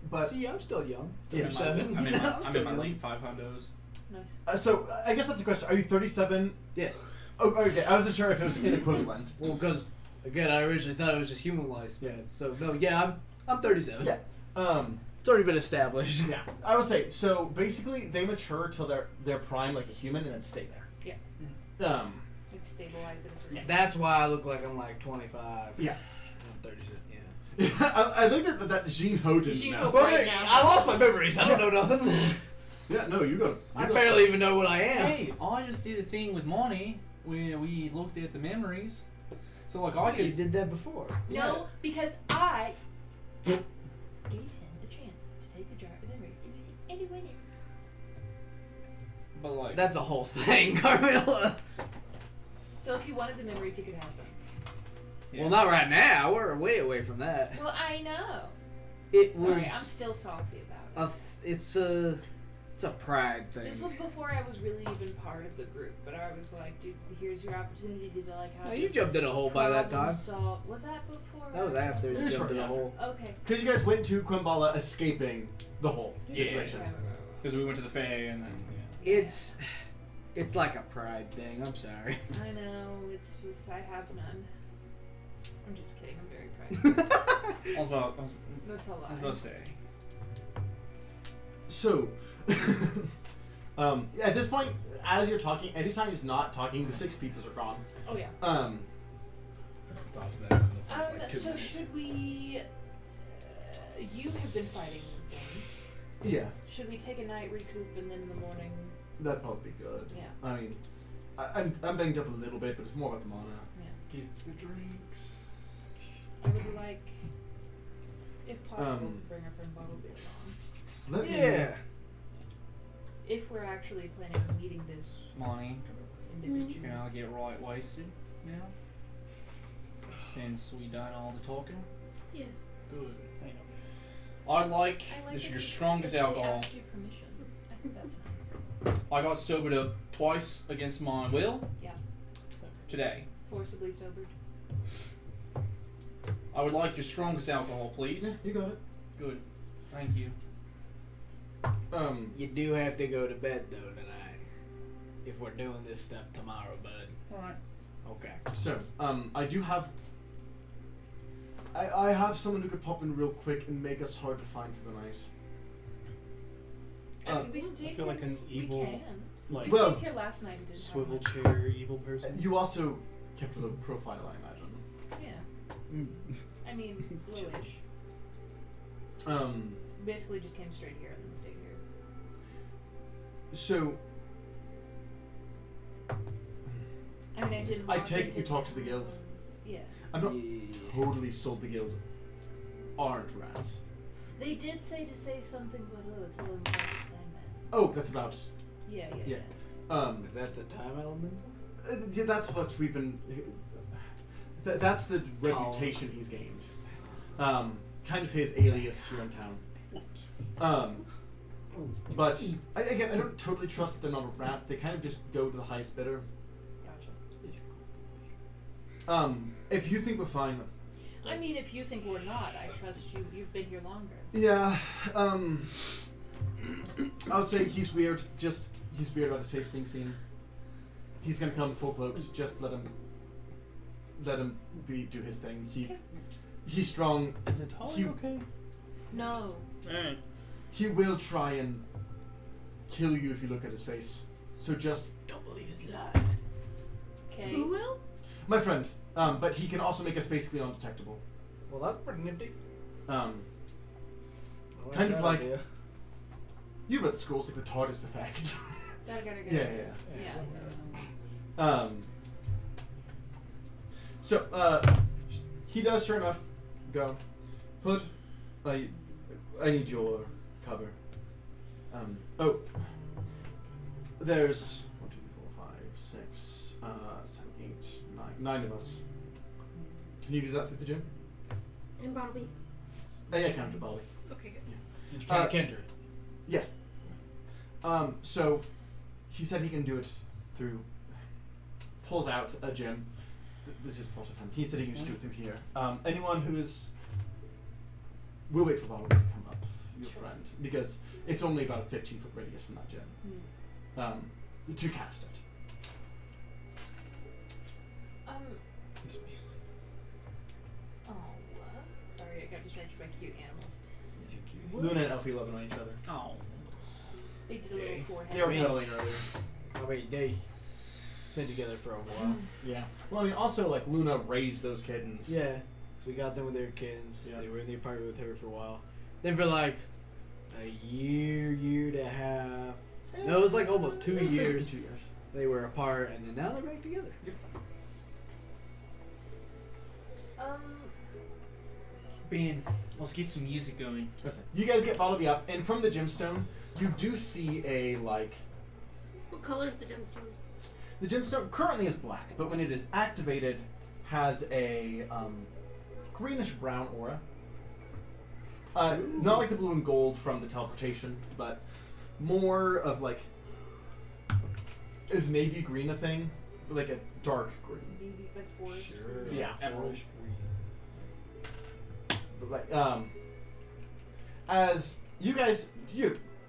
But See, I'm still young. Yeah, 37. I'm in my still late young. 500s. Nice. so I guess that's a question. Are you 37? Yes. Oh, okay. I wasn't sure if it was an equivalent. Well, because again, I originally thought it was just human lifespan. So no, yeah, I'm 37. Yeah. It's already been established. Yeah. I would say so. Basically, they mature till they're prime like a human, and then stay there. Yeah. Like stabilize it. Yeah. That's why I look like I'm like 25. Yeah. I'm 36. Yeah. I think that Jean Houghton Jean now. Houghton. But Right now. I lost my memories. I don't know nothing. Yeah. No, you got. I barely even know what I am. Hey, I just did a thing with Monty where we looked at the memories. So like I You could. did that before. No, because I gave him a chance to take the jar of memories and use it anyway. But like. That's a whole thing, Carmilla. So if he wanted the memories, he could have them. Yeah. Well, not right now. We're way away from that. Well, I know. It Sorry, was. I'm still salty about it. It's a pride thing. This was before I was really even part of the group, but I was like, dude, here's your opportunity to like have. Now, you jumped in a hole by that time. Was that before? That was after you Yeah, jumped sure, in a yeah. hole. Okay. Because you guys went to Quimbala escaping the whole situation. Right. Because we went to the Fae and then. It's like a pride thing. I'm sorry. I know. It's just I have none. I'm just kidding. I'm very proud. I was about That's a lie. to say. So, at this point, as you're talking, anytime he's not talking, the 6 pizzas are gone. Oh yeah. Thoughts that in the first, like, 2 So minutes. should we? You have been fighting things. Yeah, Should we take a night recoup and then in the morning? that'd probably be good. Yeah. I mean, I'm banged up a little bit, but it's more about the mana. Yeah. Get the drinks. I would like, if possible, Um, to bring our friend Bumblebee along. Let me- Yeah. If we're actually planning on meeting this Monty, individual. can I get right wasted now? Since we done all the talking? Yes. Good. I like I like this is it your if- strongest if they alcohol. ask you permission. I think that's nice. I got sobered up twice against my will. Yeah. Today. Forcibly sobered. I would like your strongest alcohol, please. Yeah, you got it. Good. Thank you. You do have to go to bed though tonight. If we're doing this stuff tomorrow, bud. Alright. Okay. So, I do have. I have someone who could pop in real quick and make us hard to find for the night. I mean, we stayed I feel here. like an we evil, can. like, We Well, stayed here last night and didn't swivel have much. chair evil person. You also kept a low profile, I imagine. Yeah. I mean, lowish. Basically, just came straight here and then stayed here. So, I mean, I didn't. I walk take it into you talked to the guild. Yeah. I'm not totally sold the guild aren't rats. They did say something, but tell them about the same man. Oh, that's about. Yeah. Yeah. Is that the time element? Yeah, that's what we've been. That's the reputation he's gained. Kind of his alias here in town. But I don't totally trust that they're not a rat. They kind of just go to the highest bidder. Gotcha. If you think we're fine. I mean, if you think we're not, I trust you. You've been here longer. Yeah. I would say he's weird. Just he's weird about his face being seen. He's gonna come full cloaked. Just let him do his thing. He's strong. Is it Holly okay? No. Alright. He will try and kill you if you look at his face. So just Don't believe his lies. Okay. Who will? my friend. But he can also make us basically undetectable. Well, that's pretty nifty. Kind that of like idea. you read the scrolls like the TARDIS effect. Yeah. So he does sure enough go. Hood, I need your cover. There's 1, 2, 3, 4, 5, 6, 7, 8, 9 of us. Can you do that through the gym? And Bartleby. Yeah, counter Bali. Okay, good. Kendra. Yes. So he said he can do it through. Pulls out a gym. This is part of him. He said he can just do it through here. Anyone who is. We'll wait for Bartleby to come up, your friend, because it's only about a 15-foot radius from that gym. To cast it. Oh, sorry, I got distracted by cute animals. Luna and Elfie loving on each other. Oh. They did a little forehead. They were thing. cuddling earlier. I mean, they been together for a while. Yeah. Well, I mean, also like Luna raised those kittens. Yeah. So we got them when they were kids. Yeah. They were in the apartment with her for a while. Then for like a year and a half. No, it was like almost 2 It was basically years. 2 years. They were apart, and then now they're back together. Ben, let's get some music going. You guys get Bottleby up, and from the gemstone, you do see a like. What color is the gemstone? The gemstone currently is black, but when it is activated, has a greenish brown aura. Not like the blue and gold from the teleportation, but more of like. Is navy green a thing? Like a dark green. Maybe like forest. Sure. Yeah. Emerald. But like, as you guys,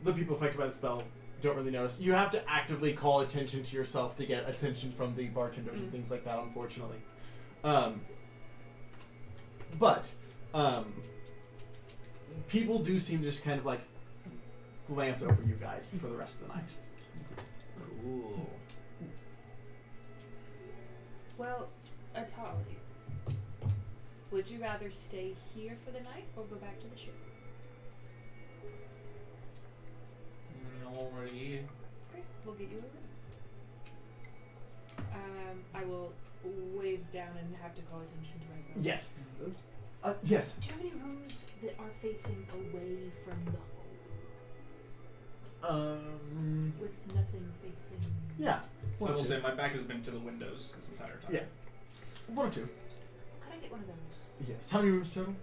the people affected by the spell, don't really notice. You have to actively call attention to yourself to get attention from the bartenders and things like that, unfortunately. But people do seem to just kind of like glance over you guys for the rest of the night. Cool. Well, Atali, would you rather stay here for the night or go back to the ship? Already here. Great, we'll get you a room. I will wave down and have to call attention to myself. Yes. Yes. Do you have any rooms that are facing away from the hole? With nothing facing. Yeah. I One or will two. say my back has been to the windows this entire time. Yeah. One or two. Could I get one of those? Yes. How many rooms total?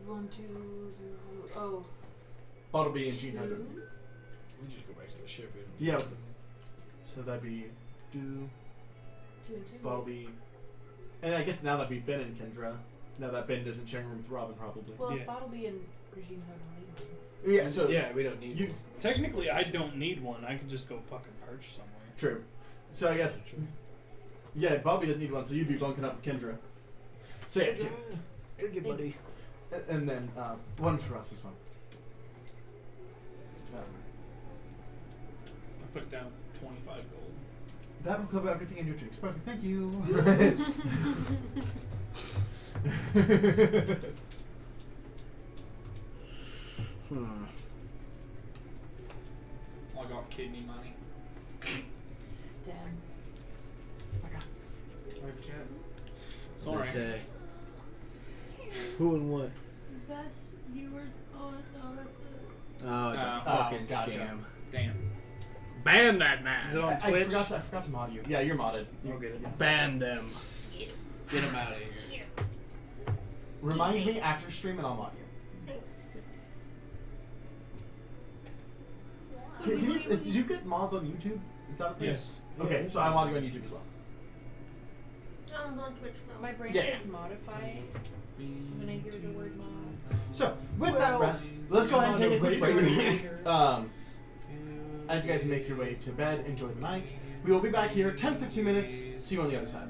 1, 2, oh. Bottleby and Gene had them. Two? We just go back to the ship. And Yeah. So that'd be 2, 2 and 2. Bottleby, and I guess now that'd be Ben and Kendra. Now that Ben isn't sharing room with Robin, probably. Well, Yeah. if Bottleby and Regine have one. Yeah. So Yeah, we don't need you one. Technically, I don't need one. I could just go fucking perch somewhere. true. So I guess yeah, Bobby doesn't need one, so you'd be bunking up with Kendra. So yeah, 2. You're good, buddy. And then one for us as well. I put down 25 gold. That will cover everything in your drinks. Perfect. Thank you. I got kidney money. Damn. Sorry. Say, who and what? Best viewers on. Oh, that's it. Oh, it's a Oh, fucking gotcha. scam. Damn. Ban that man. Is it on I Twitch? forgot to mod you. Yeah, you're modded. I'll get it. Ban them. Get them out of here. Remind me after stream and I'll mod you. Did you get mods on YouTube? Is that a thing? Yes. Okay, so I mod you on YouTube as well. I'm on Twitch now. My brain Yeah. says modify when I hear the word mod. So, with that rest, let's go ahead and take a quick break. As you guys make your way to bed, enjoy the night. We will be back here 10-15 minutes. See you on the other side.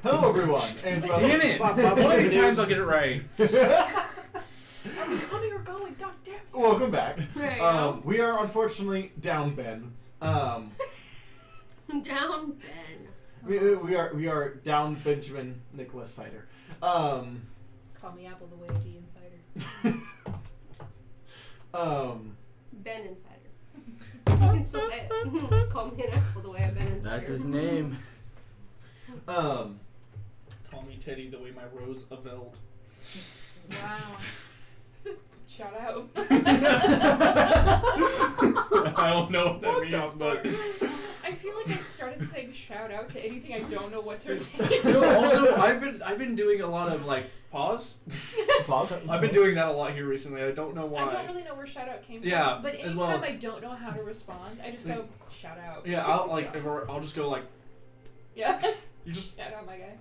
Hello, everyone, and Damn it! One of these times I'll get it right. Are we coming or going? God damn it. welcome back. There you go. We are unfortunately down Ben. Down Ben. We are down Benjamin Nicholas Cider. Call me Apple the way I be insider. Ben Insider. You can still say it. Call me an apple the way I've been insider. That's his name. Call me Teddy the way my rose avelled. Wow. Shout out. I don't know what that means, but I feel like I've started saying shout out to anything I don't know what to say. no, also I've been doing a lot of like pause. I've been doing that a lot here recently. I don't know why. I don't really know where shout out came Yeah, from. But as anytime well. I don't know how to respond, I just go shout out. Yeah, I'll just go like Yeah. you just Shout out my guy.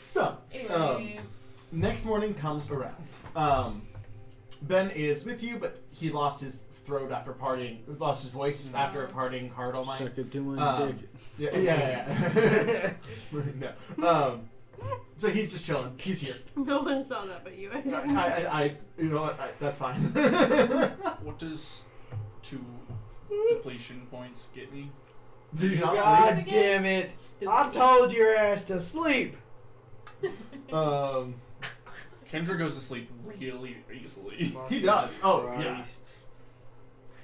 So, Anyway. next morning comes around. Ben is with you, but he lost his throat after partying. Lost his voice after partying hard all night. Suck it to my dick. Yeah. No. So he's just chilling. He's here. No one saw that but you. I you know what? That's fine. what does 2 depletion points get me? Did you not God sleep? damn it! Stupid. I told your ass to sleep. sleep? Kendra goes to sleep really easily. He does. Oh, Christ. yeah.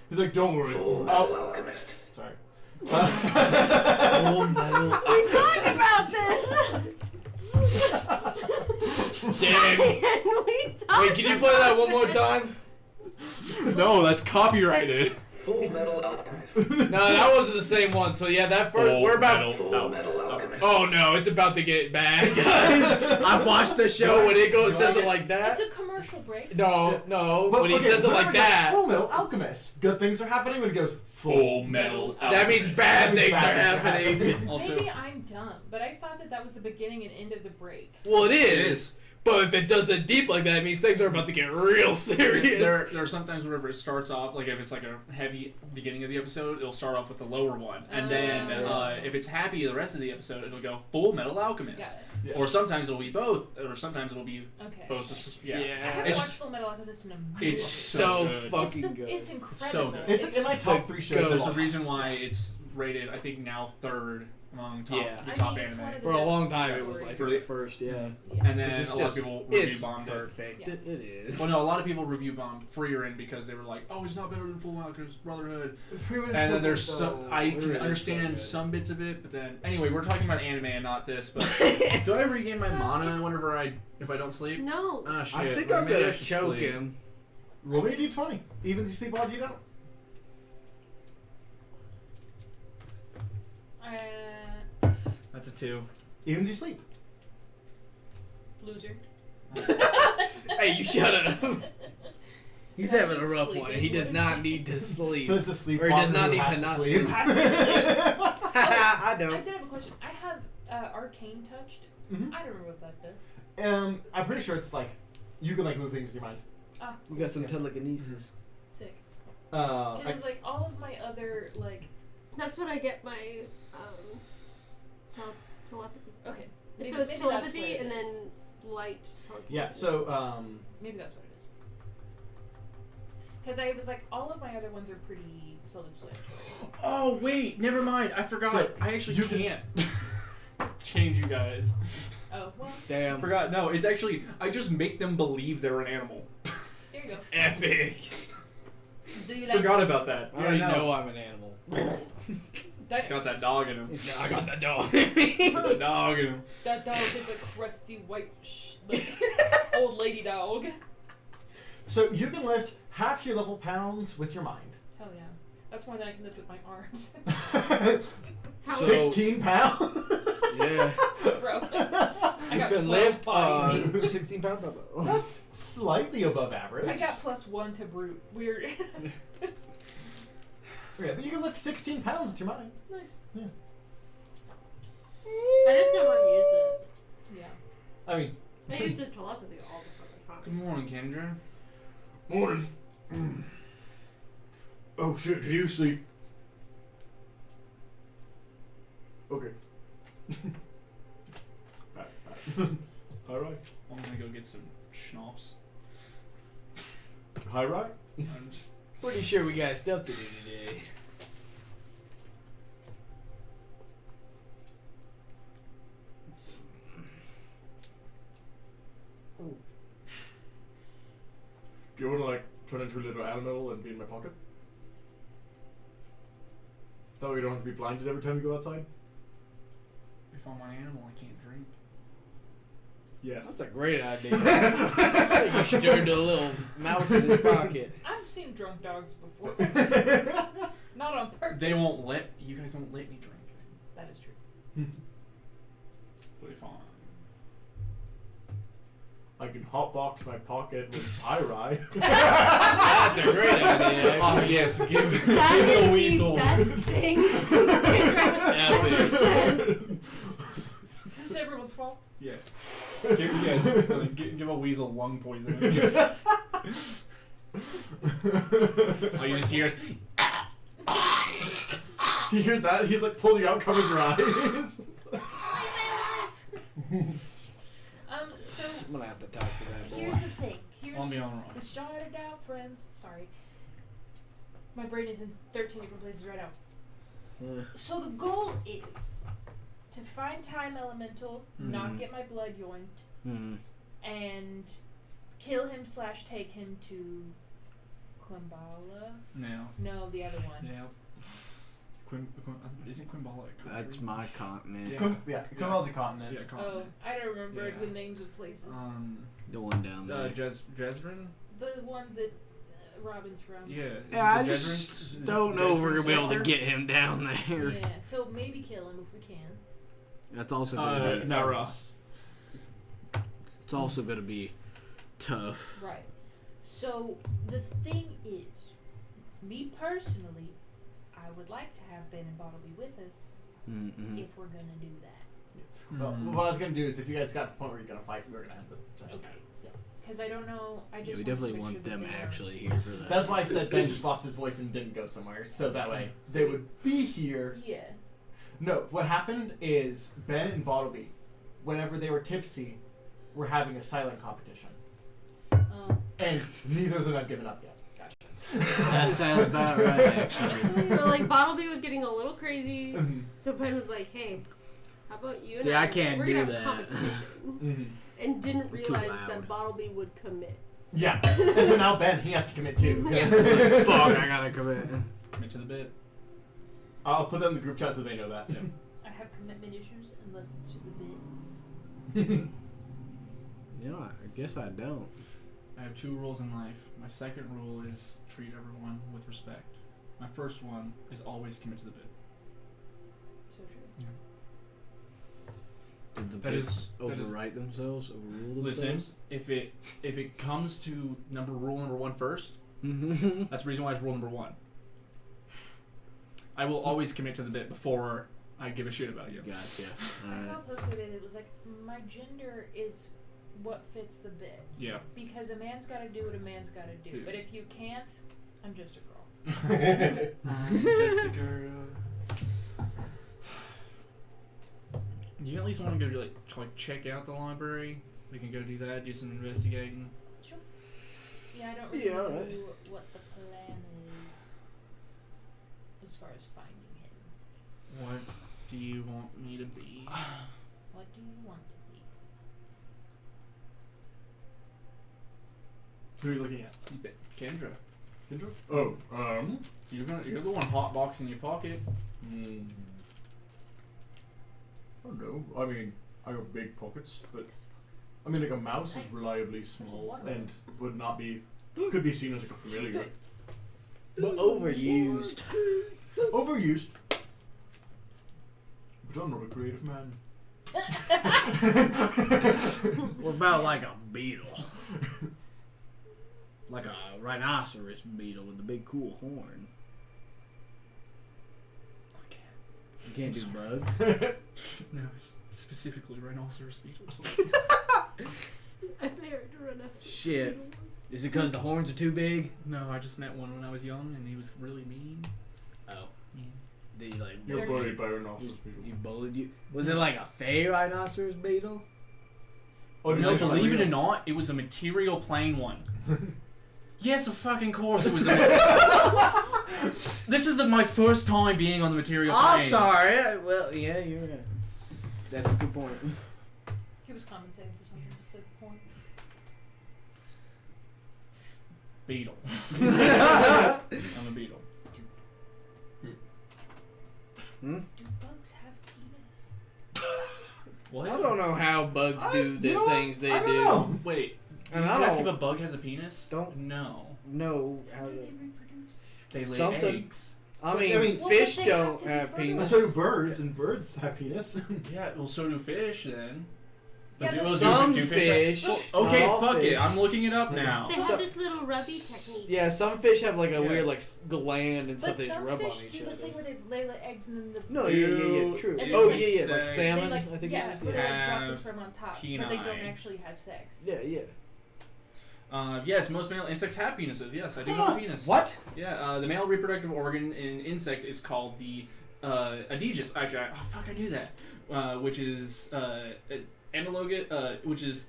He's like, don't worry. Full Oh, Metal Alchemist. sorry. Full Metal We talked about this. Damn. We talked Wait, can you play that one more time? No, that's copyrighted. Full Metal Alchemist. No, that wasn't the same one. So yeah, that first Full we're about. Metal. Full Metal Alchemist. Oh no, it's about to get bad, guys. I've watched the show when it goes says it like that. It's a commercial break. No, But, when he okay, says it whenever like he goes, that, Full Metal Alchemist. Good things are happening when it goes Full Metal. that means Alchemist. bad That means things are bad things are happening. happening. Also, Maybe I'm dumb, but I thought that was the beginning and end of the break. Well, it It is. is. But if it does it deep like that, it means things are about to get real serious. there are sometimes whenever it starts off, like if it's like a heavy beginning of the episode, it'll start off with the lower one, and then if it's happy the rest of the episode, it'll go Full Metal Alchemist. Got it. Yeah. Or sometimes it'll be both, or sometimes it'll be Okay. both. I Yeah. haven't It's- watched Full Metal Alchemist in a minute. It's so good. fucking it's good. It's incredible. so good. It's in my top 3 shows. of There's all a time. reason why it's rated, I think now 3rd among top, Yeah. the I top mean, it's one anime. of For a best long time, it was stories. like first, yeah. Yeah. And then It's a lot of just- people review It's bombed it. perfect. Yeah. It is. Well, no, a lot of people review bombed Freer in because they were like, "Oh, he's not better than Full Alchemist Brotherhood." Freeman's And so then there's good, some though. I Freer can is so understand good. some bits of it, but then anyway, we're talking about anime and not this. But do I regain my mana whenever if I don't sleep? No. Ah, shit. I think Well, I'm maybe I gonna should choke sleep. him. Roll me a d20. Evens you sleep, odds you don't. That's a 2. Evens you sleep. Loser. Hey, you shut up. He's Yeah, having a he's rough sleeping. one. He does not need to sleep. So it's the sleep Or he does walker not who need has to not sleep. sleep. I I don't. did have a question. I have arcane touched. Mhm. I don't remember what that does. I'm pretty sure it's like you can like move things with your mind. Ah, We got some Yeah. telekinesis. sick. I- Because like all of my other like That's what I get my telepathy. okay. So maybe it's that's telepathy what it and is. then light. yeah. So Maybe that's what it is. Because I was like, all of my other ones are pretty self-explanatory. Oh wait, never mind. I forgot. So, I actually you can- can't change you guys. Oh well, I Damn. forgot. No, it's actually I just make them believe they're an animal. there you go. Epic. Do you like Forgot about that. I already know I'm an animal. that? Got that dog in him. I got that dog. Got that dog in him. That dog is a crusty white old lady dog. so you can lift half your level pounds with your mind. Hell yeah, that's more than I can lift with my arms, 16 pounds. Yeah. bro. I You got can 12 lift bodies. 16 pounds. That's slightly above average. I got +1 to brute. Weird. Yeah, but you can lift 16 pounds with your mind. Nice. I just don't want to use it. Yeah. I mean, I use the telepathy all the fucking Good time. morning, Kendra. morning. Oh shit! Did you sleep? Okay. All right. I'm gonna go get some schnapps. Hi, right. I'm just. Pretty sure we got stuff to do today. Do you want to like turn into a little animal and be in my pocket? That way you don't have to be blinded every time you go outside. If I'm an animal, I can't drink. Yes. That's a great idea. I think you should turn into a little mouse in his pocket. I've seen drunk dogs before. Not on purpose. They won't let you guys won't let me drink. That is true. But if I'm I can hotbox my pocket with Pyri. That's a great idea. oh yes, give That give is the weasel. the best thing. 100%. Is this everyone's fault? Yeah. Give a weasel lung poisoning. So you just hear us. He hears that. He's like pulls you out, covers your eyes. So I'm gonna have to talk to that boy. here's the thing. I'll be on wrong. We started out friends. Sorry. My brain is in 13 different places right now. So the goal is to find Time Elemental, not get my blood yoinked, and kill him / take him to Quimbala. No. No, the other one. Yeah. Isn't Quimbala a country? That's my continent. Yeah. Quimbala's a continent. Yeah, Oh, continent. I don't remember Yeah. the names of places. The one down there. Jezrin? The one that Robin's from. Yeah. Is Yeah, I it the just Jezrin? don't know if we're gonna be able to sector? get him down there. Yeah, so maybe kill him if we can. That's also gonna be, No, Ross. it's also gonna be tough. Right. So the thing is, me personally, I would like to have Ben and Bottle be with us if we're gonna do that. Well, what I was gonna do is, if you guys got to the point where you're gonna fight, we're gonna have this session. Okay. Because I don't know. I just Yeah, we want to definitely make want sure that them they are- actually here for that. That's why I said Ben just lost his voice and didn't go somewhere, so that way they would be here. Yeah. No, what happened is Ben and Bottleby, whenever they were tipsy, were having a silent competition, Oh. and neither of them have given up yet. That sounds about right, actually. So, like, Bottleby was getting a little crazy, so Ben was like, hey, how about you and See, I can't we're do gonna have that. competition. And didn't Too realize loud. that Bottleby would commit. Yeah, and so now Ben, he has to commit too. It's like, fuck, I gotta commit. Commit to the bit. I'll put that in the group chat so they know that. I have commitment issues unless it's to the bit. You know, I guess I don't. I have 2 rules in life. My second rule is treat everyone with respect. My first one is always commit to the bit. So true. Did the That bits is- overwrite themselves? Overrule Listen, themselves? if it comes to rule number 1 first, that's the reason why it's rule number 1. I will always commit to the bit before I give a shit about you. Gotcha. I Alright. saw a post today that was like, my gender is what fits the bit. Yeah. Because a man's got to do what a man's got to do. Dude. But if you can't, I'm just a girl. Just a girl. You at least want to go like check out the library. We can go do that, do some investigating. Sure. Yeah, I don't really Yeah, know alright. what the plan is as far as finding him. What do you want me to be? What do you want to be? Who are you looking at? Kendra. Kendra? Oh, You're the one hotboxing your pocket. I don't know. I mean, I have big pockets, but I mean, like a mouse is reliably small and would not be, could be seen as like a familiar. But overused. Overused. But I'm not a creative man. What about like a beetle? Like a rhinoceros beetle with a big cool horn. You can't do bugs. No, specifically rhinoceros beetles. I married a rhinoceros. Shit. Is it because the horns are too big? No, I just met one when I was young, and he was really mean. Oh. Yeah. Did he like You're They're- bullied by a rhinoceros beetle. he bullied you? Was it like a fey rhinoceros beetle? Or No, dimensional believe it real? or not, it was a material plane one. Yes, of fucking course it was. This is my first time being on the material plane. I'm sorry. Well, yeah, you're right. That's a good point. He was compensating for something. That's the point. Beetle. I'm a beetle. Hmm? Do bugs have penis? What? I don't know how bugs do the you know what? things they I don't do. know. Wait. And Did I you ask if don't a bug has a penis? Don't- No. know How how do to. they reproduce? They lay Something. eggs. I But, mean, I mean- Well, fish but they have don't to be have fertilized. penis. So do birds, and birds have penis. Yeah, well, so do fish then. Yeah, do, but well, Some do fish. have- Okay, not all fuck fish. it. I'm looking it up now. They have So- this little rubby technique. Yeah, some fish have like a Yeah. weird like gland and But stuff they just some rub on fish each do other. the thing where they lay the eggs and then the No, yeah, Do true. And Oh, it's yeah, like like sex. salmon. they like, I think yeah, it is. where they like drop the Have sperm on top, but they don't peni. actually have sex. Yeah. Yes, most male insects have penises. Yes, I do have a penis. What? Yeah, the male reproductive organ in insect is called the aegis. Actually, I knew that. Which is analogous. Which is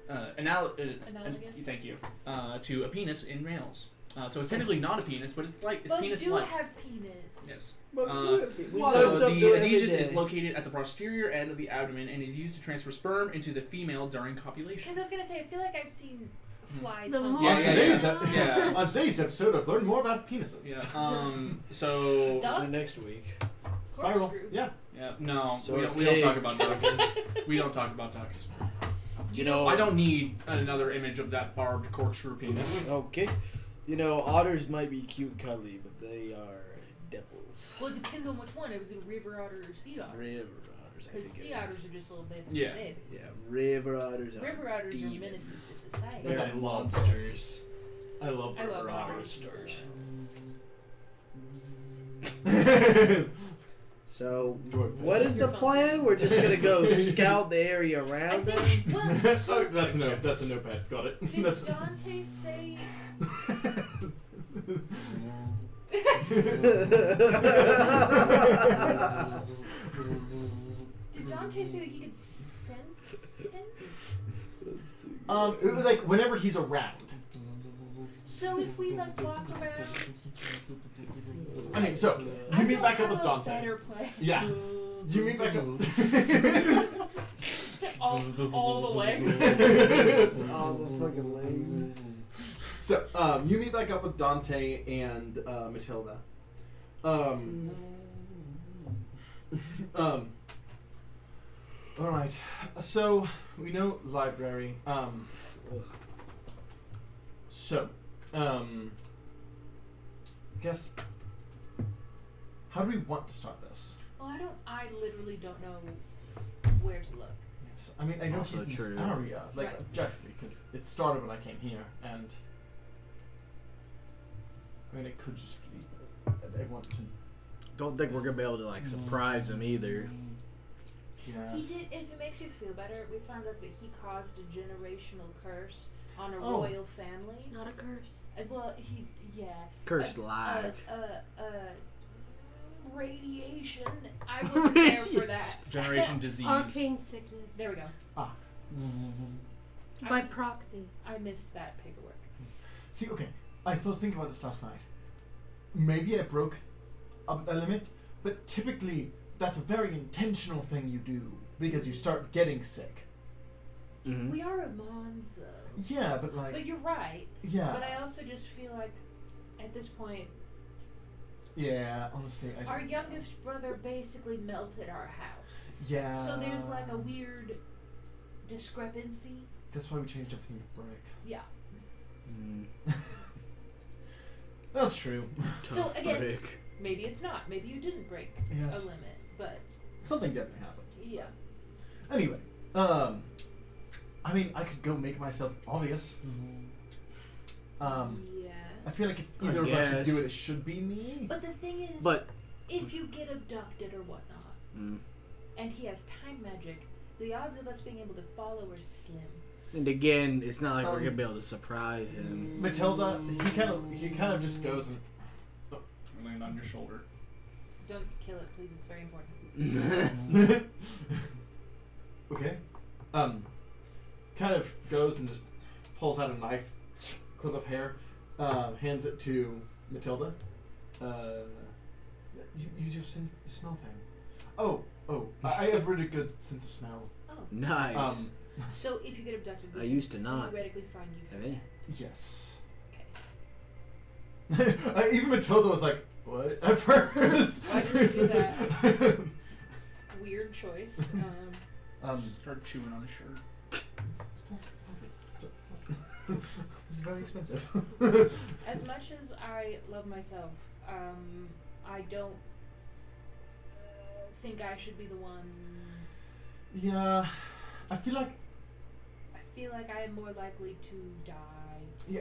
Analogous? Thank you. To a penis in males. So it's technically not a penis, but it's Bugs do penis-like. have penis. Yes. But So what's up the to every aegis is day? located at the posterior end of the abdomen and is used to transfer sperm into the female during copulation. Because I was gonna say, I feel like I've seen flies. The on more Yeah, on, yeah, today's yeah. Yeah. on today's episode, I've learned more about penises. Yeah. So. Ducks? Next week. Spiral. Corkscrew. Yeah. Yeah. No, So we don't talk pigs. about ducks. We don't talk about ducks. You know, I don't need another image of that barbed corkscrew penis. Okay. You know, otters might be cute and cuddly, but they are devils. Well, it depends on which one. It was a river otter or sea otter. River otters. I Because think sea it otters is. are just little babies. Yeah. Babies. Yeah, river otters are River otters are demons. menaces to society. They're- They're I love monsters. I love I love river otters. otters. So, Enjoy. what is the plan? We're just gonna go scout the area I around them. think. Well, so Oh, that's a note. That's a notepad. Got it. did That's. Dante say? Did Dante say that he could sense him? It was like whenever he's around. So if we like walk around, I mean, so I you meet don't back up have with a Dante. Better play. Yeah. You meet back up. all the legs. All the fucking legs. So, you meet back up with Dante and Matilda. All right. So we know library. I guess. How do we want to start this? Well, I literally don't know where to look. Yes. I mean, I know Also she's in true. this area, like Right. objectively, because it started when I came here, and I mean, it could just be that they want to. Don't think we're gonna be able to like surprise them either. Yes. He did. If it makes you feel better, we found out that he caused a generational curse on a Oh. royal family. It's not a curse. Well, yeah. Cursed lag. Radiation. I wasn't there for that. Generation disease. Arcane sickness. There we go. Ah. I By was- proxy. I missed that paperwork. See, okay, I was thinking about this last night. Maybe I broke a limit, but typically that's a very intentional thing you do because you start getting sick. Mm-hmm. We are Amons, though. Yeah, but like, But you're right. yeah, But I also just feel like, at this point, yeah. Honestly, I don't our know. youngest brother basically melted our house. Yeah. So there's like a weird discrepancy. That's why we changed everything to brick. Yeah. That's true. So again, maybe it's not. Maybe you didn't break Yes. a limit. But Something definitely happened. yeah. Anyway, I mean, I could go make myself obvious. Yeah. I feel like if I either of us should guess. do it, it should be me. But the thing is, But if you get abducted or whatnot, and he has time magic, the odds of us being able to follow are slim. and again, it's not like we're gonna be able to surprise him. Matilda, he kind of just goes and Land on your shoulder. Don't kill it, please. It's very important. okay. kind of goes and just pulls out a knife, clip of hair, hands it to Matilda. Use your smell thing. Oh, I have really good sense of smell. Oh. Nice. So if you get abducted, I used to not theoretically find you. have any. Yes. Okay. Even Matilda was like, "What?" At first. Why did you do that? Weird choice. Start chewing on his shirt. Stop it. This is very expensive. As much as I love myself, I don't think I should be the one. Yeah, I feel like I am more likely to die.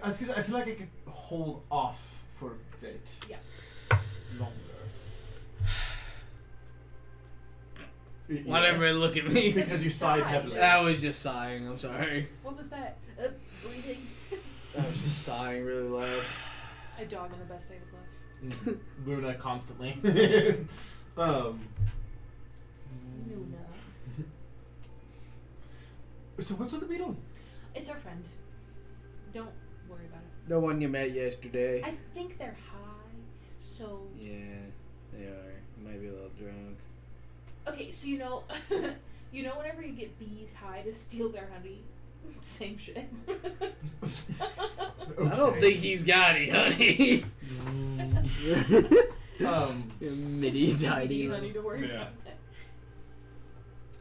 I feel like I could hold off for a bit. Yeah. Longer. Whatever, look at me. Because you sighed Sigh. heavily. I was just sighing. I'm sorry. What was that? Breathing. I was just sighing really loud. A dog on the best day of his life. Luna constantly. Luna. So what's with the beetle? It's our friend. Don't worry about it. The one you met yesterday. I think they're high, so. Yeah, they are. Might be a little drunk. Okay, so whenever you get bees high to steal their honey, same shit. I don't think he's got any honey. Middy's CBD hiding. honey to worry Yeah. about it.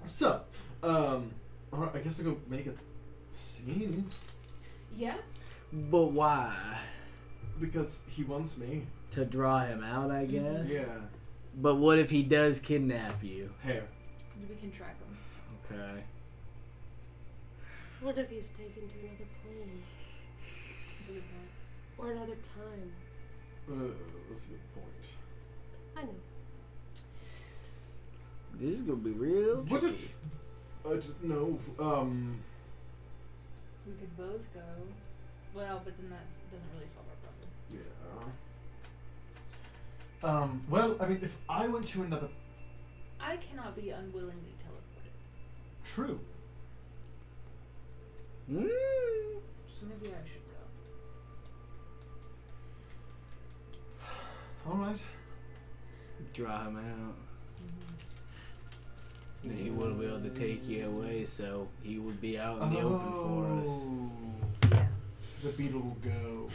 So, alright, I guess I'll go make a scene. Yeah? But why? Because he wants me. To draw him out, I guess. Yeah. But what if he does kidnap you? Hair. We can track them. Okay. What if he's taken to another plane? Or another time? That's a good point. I know. This is gonna be real. What tricky. if... I don't know. We could both go. Well, but then that doesn't really solve our problem. Yeah. Well, I mean, if I went to another... I cannot be unwillingly teleported. True. So maybe I should go. Alright. Draw him out. Then he wouldn't be able to take you away, so he would be out in the open for us. Yeah. The beetle will go.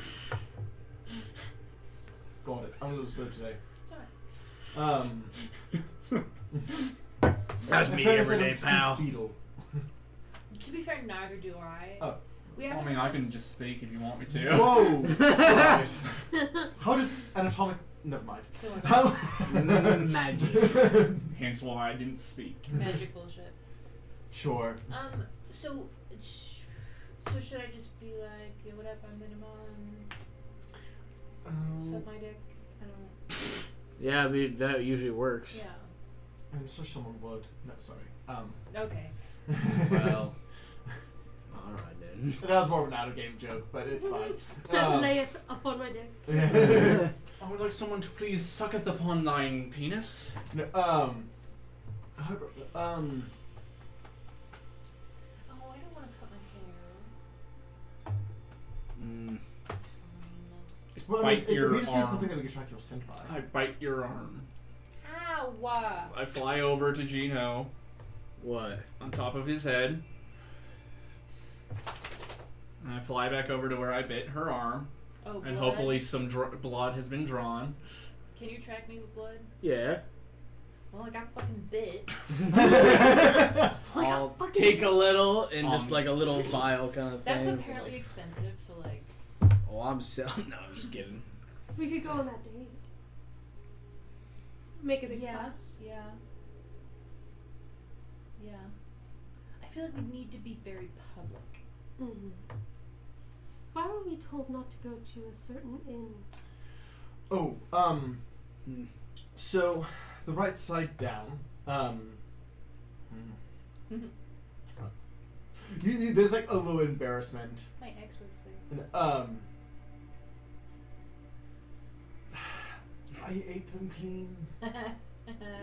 Got it. I'm a little slow today. It's alright. That's in me fairness, every I don't day, speak pal. Beetle. To be fair, neither do I. Oh. We have I mean, I can just speak if you want me to. Whoa! Alright. How does anatomic... Never mind. Don't worry How... about Magic. Hence why I didn't speak. magic bullshit. Sure. So should I just be like, yeah, what up, I'm gonna suck my dick? I don't know. Yeah, I mean, that usually works. Yeah. I'm sure someone would. No, sorry. Okay. Well, alright then. That was more of an out-of-game joke, but it's fine. Layeth upon my dick. I would like someone to please sucketh upon thine penis. No, Oh, I don't want to cut my hair. It's fine. well, I Bite mean, your we just need arm. something that we can track your scent by. I bite your arm. Ow! I fly over to Gino What? on top of his head. And I fly back over to where I bit her arm. Oh, And blood? hopefully some blood has been drawn. Can you track me with blood? Yeah. Well, I got fucking bit. I'll take a little and just like a little vial kind of That's thing. apparently expensive, so like. Oh, I'm selling. No, I'm just kidding. We could go on that date. Make it a Yes, yeah. Yeah. I feel like we need to be very public. Mm-hmm. Why were we told not to go to a certain inn? Oh, so the right side down. There's like a little embarrassment. My ex works there. And, I ate them clean.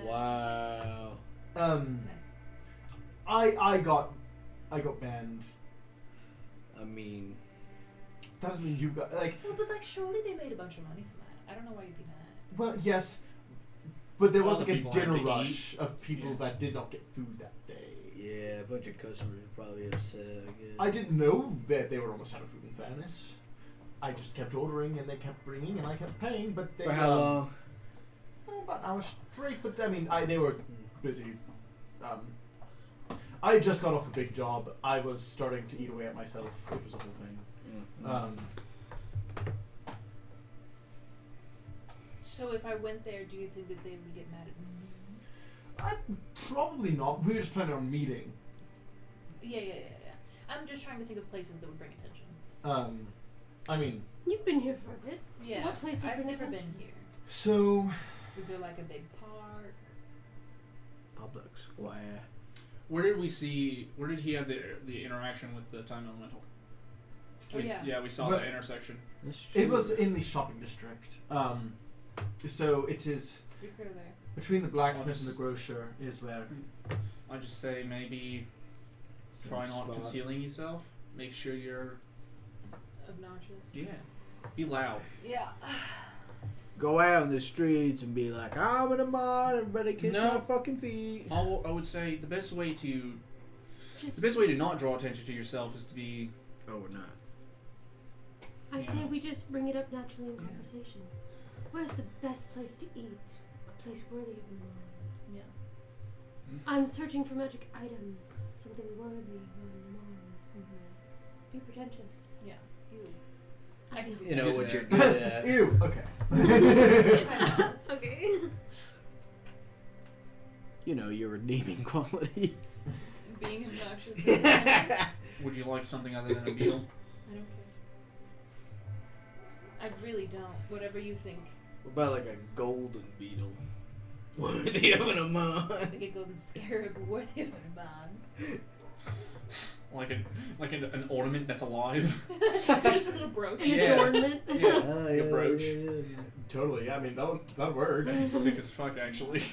Wow. Nice. I got banned I mean, That doesn't mean you got like. Well, but like, surely they made a bunch of money from that. I don't know why you'd be mad. Well, yes, but there All was the like a people have dinner to rush of people Yeah. that did not get food that day. yeah, a bunch of customers are probably upset. I guess. I didn't know that they were almost out of food. In fairness, I just kept ordering and they kept bringing and I kept paying. But they For how long? About an hour straight. But I mean, they were busy. I just got off a big job. I was starting to eat away at myself. It was a whole thing. So if I went there, do you think that they would get mad at me? Probably not. We were just planning on meeting. Yeah. I'm just trying to think of places that would bring attention. I mean, You've been here for a bit. Yeah. What place would I've bring never attention? been here. so Is there like a big park? Public square. Where did he have the interaction with the time elemental? Oh, yeah. We saw But- that intersection. That's true. it was in the shopping district. So it is Be fair there. between the blacksmith and the grocer is where. I just say maybe Some try not spot. concealing yourself. Make sure you're Obnoxious. be loud. Yeah. Go out in the streets and be like, I'm in a mod, everybody kiss No. my fucking feet. I would say the best way to not draw attention to yourself is to be Oh, we're not. I say Yeah. we just bring it up naturally in Yeah. conversation. Where's the best place to eat? A place worthy of a mom. Yeah. I'm searching for magic items. Something worthy of a mom. Be pretentious. Yeah. You. I can do You that. know what you're good at. Ew. Okay. Okay. You know your redeeming quality. Being obnoxious. is fine. would you like something other than a beetle? I don't care. I really don't. Whatever you think. What about like a golden beetle? Worthy of an amount. Like a golden scarab worthy of a man. Like an ornament that's alive. Just a little brooch. An Yeah. adornment. Yeah. Oh, a brooch. Totally. Yeah, I mean that work. That's sick as fuck actually.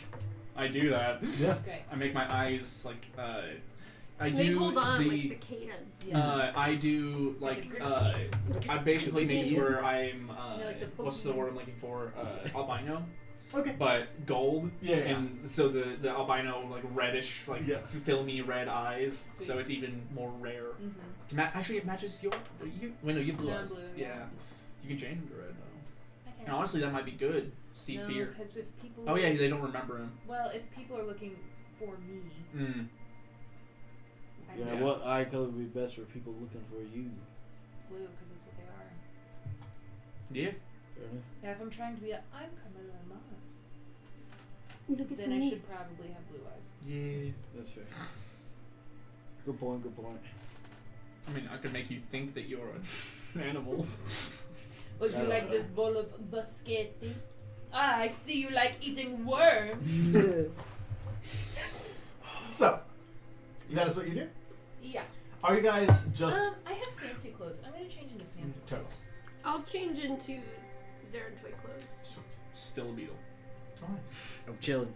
I do that. Yeah. Okay. I make my eyes like I They do hold on the like cicadas. Yeah. I do like I basically make it where I'm like the what's the word I'm looking for? Albino. Okay. But gold. Yeah. And so the albino like reddish like Yeah. filmy red eyes, Sweet. so it's even more rare. Mm-hmm. To actually, it matches your you. Wait, no, you have blue No, eyes. blue, Yeah. yeah. You can change them to red though. I And can't. honestly, that might be good. See No, fear. because if people. Oh yeah, they don't remember him. Well, if people are looking for me, Mm. I Yeah, can Yeah. what eye color would be best for people looking for you? blue because that's what they are. Yeah. Fair enough. Yeah, if I'm trying to be, I'm coming to mom. Look at Then me. I should probably have blue eyes. Yeah. That's fair. Good point, good point. I mean, I could make you think that you're an animal. Would you like this bowl of biscotti? Ah, I see you like eating worms. So that is what you do. Yeah. Are you guys just I have fancy clothes. I'm gonna change into fancy. total? I'll change into Zarentoy clothes. Still a beetle. Alright. I'm chilling.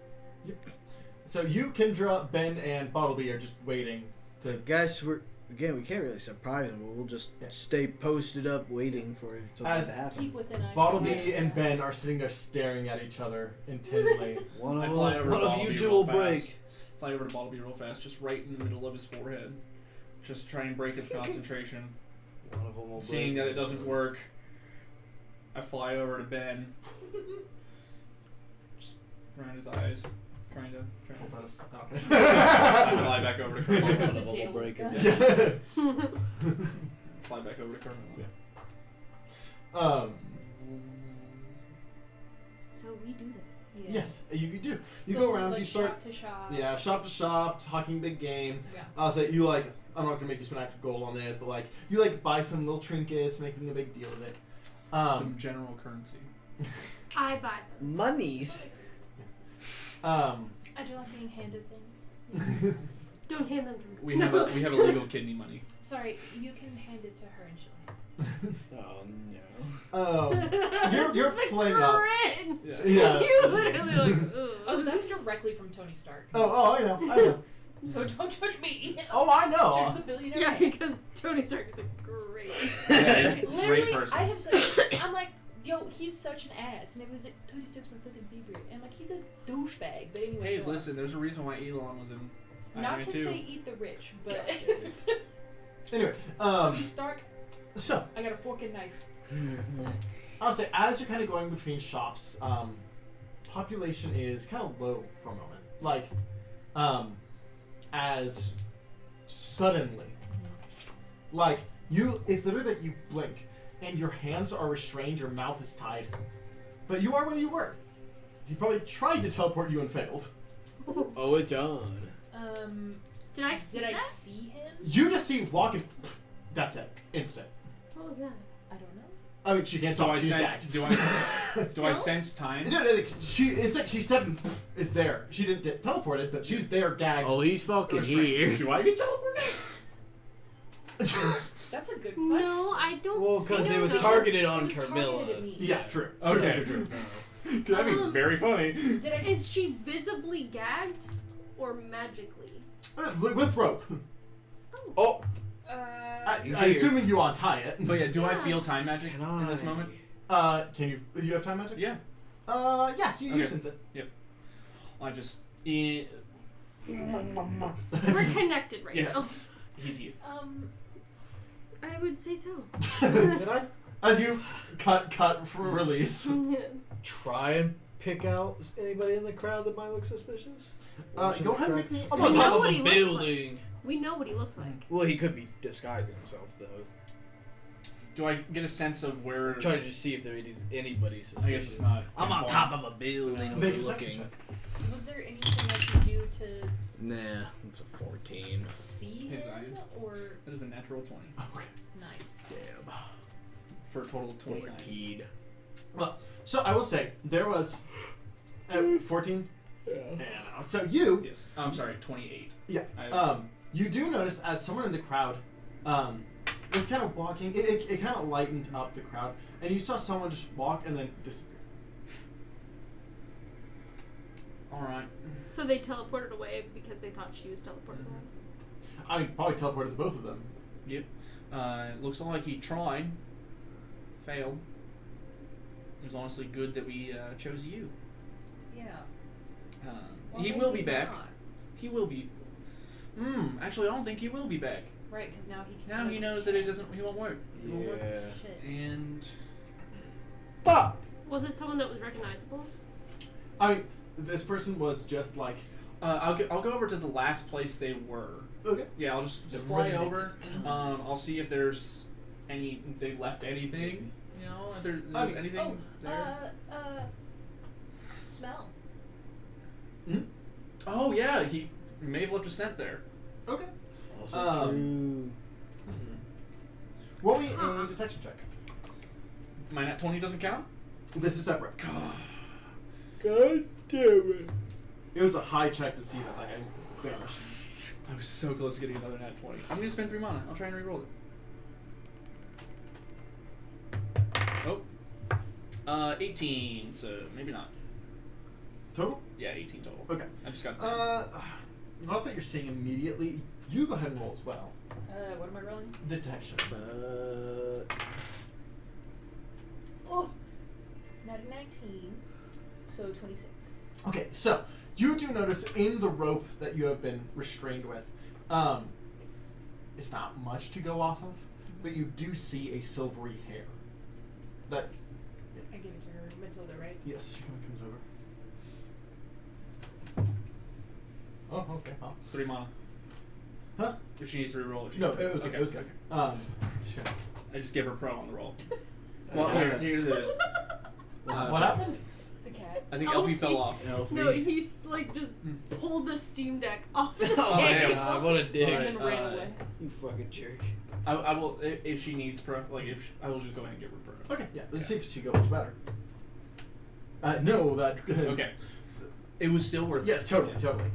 So you, Kendra, Ben, and Bottleby are just waiting to. Guys, we can't really surprise them. We'll just Yeah. stay posted up waiting for something As to happen. Keep within eye. Bottleby Yeah. and Ben are sitting there staring at each other intently. One I of, fly over one to of Bottleby you two real will fast. break. Fly over to Bottleby real fast, just right in the middle of his forehead. Just try and break his concentration. One of them will Seeing break. that it doesn't work, I fly over to Ben. Just around his eyes, trying to. Pulls out a s- I fly back over to Colonel. Pulls One out of the them will table break stuff. it. Yeah. Fly back over to Colonel. Yeah. So we do that. Yeah. Yes, you do. You go around. Like You start. shop to shop. Yeah, shop to shop, talking big game. Yeah. I'll say you like. I'm not gonna make you spend active gold on this, but like you like buy some little trinkets, making a big deal of it. Some general currency. I buy them. Monies. I do like being handed things. Don't hand them to me. We have a legal kidney money. Sorry, you can hand it to her and she'll hand it. Oh no. You're playing up. Corinne! Yeah. Yeah. You literally like, ugh. Oh, that's directly from Tony Stark. Oh, I know. So don't judge me. Oh, I Judge know. the billionaire. Yeah, man. because Tony Stark is a great. Yeah, he's a great Literally, person. I have said, I'm like, yo, he's such an ass. And it was like, Tony Stark's my fucking favorite. And I'm like, he's a douchebag. But anyway. Hey, go on. listen, there's a reason why Elon was in Iron Not Man to 2. say eat the rich, but. Anyway, Tony Stark, so I got a fork and knife. I'll say as you're kind of going between shops, population is kind of low for a moment. Like, as suddenly, like it's literally that you blink and your hands are restrained, your mouth is tied, but you are where you were. He probably tried to teleport you and failed. Oh, it's on. Did I see Did I that? see him? You just see walking. That's it. Instant. What was that? I don't know. I mean, she can't Do talk. I She's sense? gagged. Do I Still? sense time? No, it's like she stepped and is there. She didn't get teleported, but she's there gagged. Oh, he's fucking Restrained. here. Do I get teleported? That's a good question. No, I don't. Well, because think it was so. targeted It on was targeted Carmilla. at me. Yeah, true. Okay. True. That'd be very funny. Did I Is she visibly gagged or magically? With rope. Oh, I He's assuming you untie it. But yeah, do I Yeah. feel time magic in this moment? Can you? Do you have time magic? Yeah. Yeah. You Okay. sense it. I just. We're connected right Yeah. now. He's you. I would say so. did I As you cut for release. try and pick out anybody in the crowd that might look suspicious? Go ahead and make me. I'm We on know top of what a he looks building. We know what he looks like. Well, he could be disguising himself, though. Do I get a sense of where? I'm trying to just see if there is anybody I suspicious. guess it's not. I'm on pinpoint. top of a building. Make a looking. perception Was there anything I could do to Nah, it's a 14. see His him? eyes. Or That is a natural 20 Okay. nice. Damn. for a total of 29. 14. So I will say there was 14. Yeah. Yeah. So you. Yes. I'm sorry, 28. Yeah. I- You do notice as someone in the crowd was kind of walking, it kind of lightened up the crowd, and you saw someone just walk and then disappear. All right. So they teleported away because they thought she was teleported away. I mean, probably teleported to both of them. Yep. Looks like he tried. Failed. It was honestly good that we chose you. Yeah. He Well, will be maybe back. not. He will be. Actually, I don't think he will be back. Right, because now he can. Now he knows that it doesn't. He won't work. He won't work. Yeah. Shit. And But Was it someone that was recognizable? I mean, this person was just like, I'll go over to the last place they were. okay. Yeah, I'll just The fly remnants over. of time. I'll see if there's if they left anything. You know, if there's I mean, anything there. Smell. Oh yeah, he may have left a scent there. Okay. Also Um, Roll me a detection check. My nat 20 doesn't count. This is separate. God. God damn it. It was a high check to see that like I vanished. I was so close to getting another nat 20. I'm gonna spend 3 mana. I'll try and re-roll it. Oh. 18. So maybe not. Total? Yeah, 18 total. Okay. I just got a 10. Not that you're seeing immediately. You go ahead and roll as well. What am I rolling? Detection. Oh, not a 19, so 26. Okay, so you do notice in the rope that you have been restrained with, it's not much to go off of, but you do see a silvery hair. That I gave it to her, Matilda, right? yes, she kind of comes over. Oh, okay. Well. 3 mana. Huh? If she needs to re-roll it. she No, can. it was okay. it was good. Sure. I just gave her pro on the roll. Well, here it is. What happened? The cat. I think Elfie. Elfie fell off. Elfie. No, he's like just pulled the Steam Deck off the Oh my table. god, what a dick. And then ran away. You fucking jerk. I will if she needs pro. Like I will just go ahead and give her pro. Okay, yeah. Let's see if she goes better. No, that. Okay. It was still worth it. Yes, totally, Yeah. totally.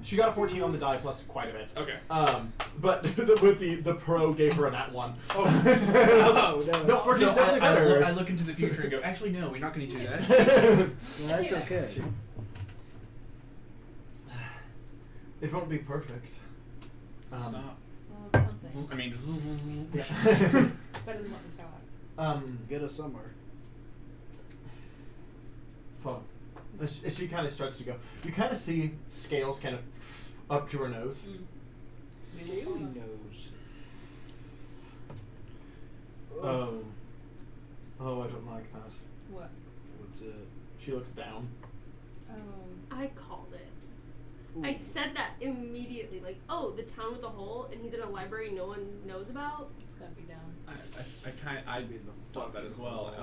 She got a 14 on the die plus quite a bit. Okay. But with the pro gave her a nat 1. Oh. I was like, no, 14 is definitely better. I look into the future and go, actually, no, we're not going to do that. Well, that's okay. It won't be perfect. Stop. Well, it's something. I mean, Yeah. It's better than what we thought. Get us somewhere. Well, as she kind of starts to go, you kind of see scales kind of up to her nose. Scaly nose. Oh, I don't like that. What? What's it? She looks down. I called it. I said that immediately. Like, oh, the town with the hole, and he's in a library no one knows about. It's gotta be down. I thought that as well.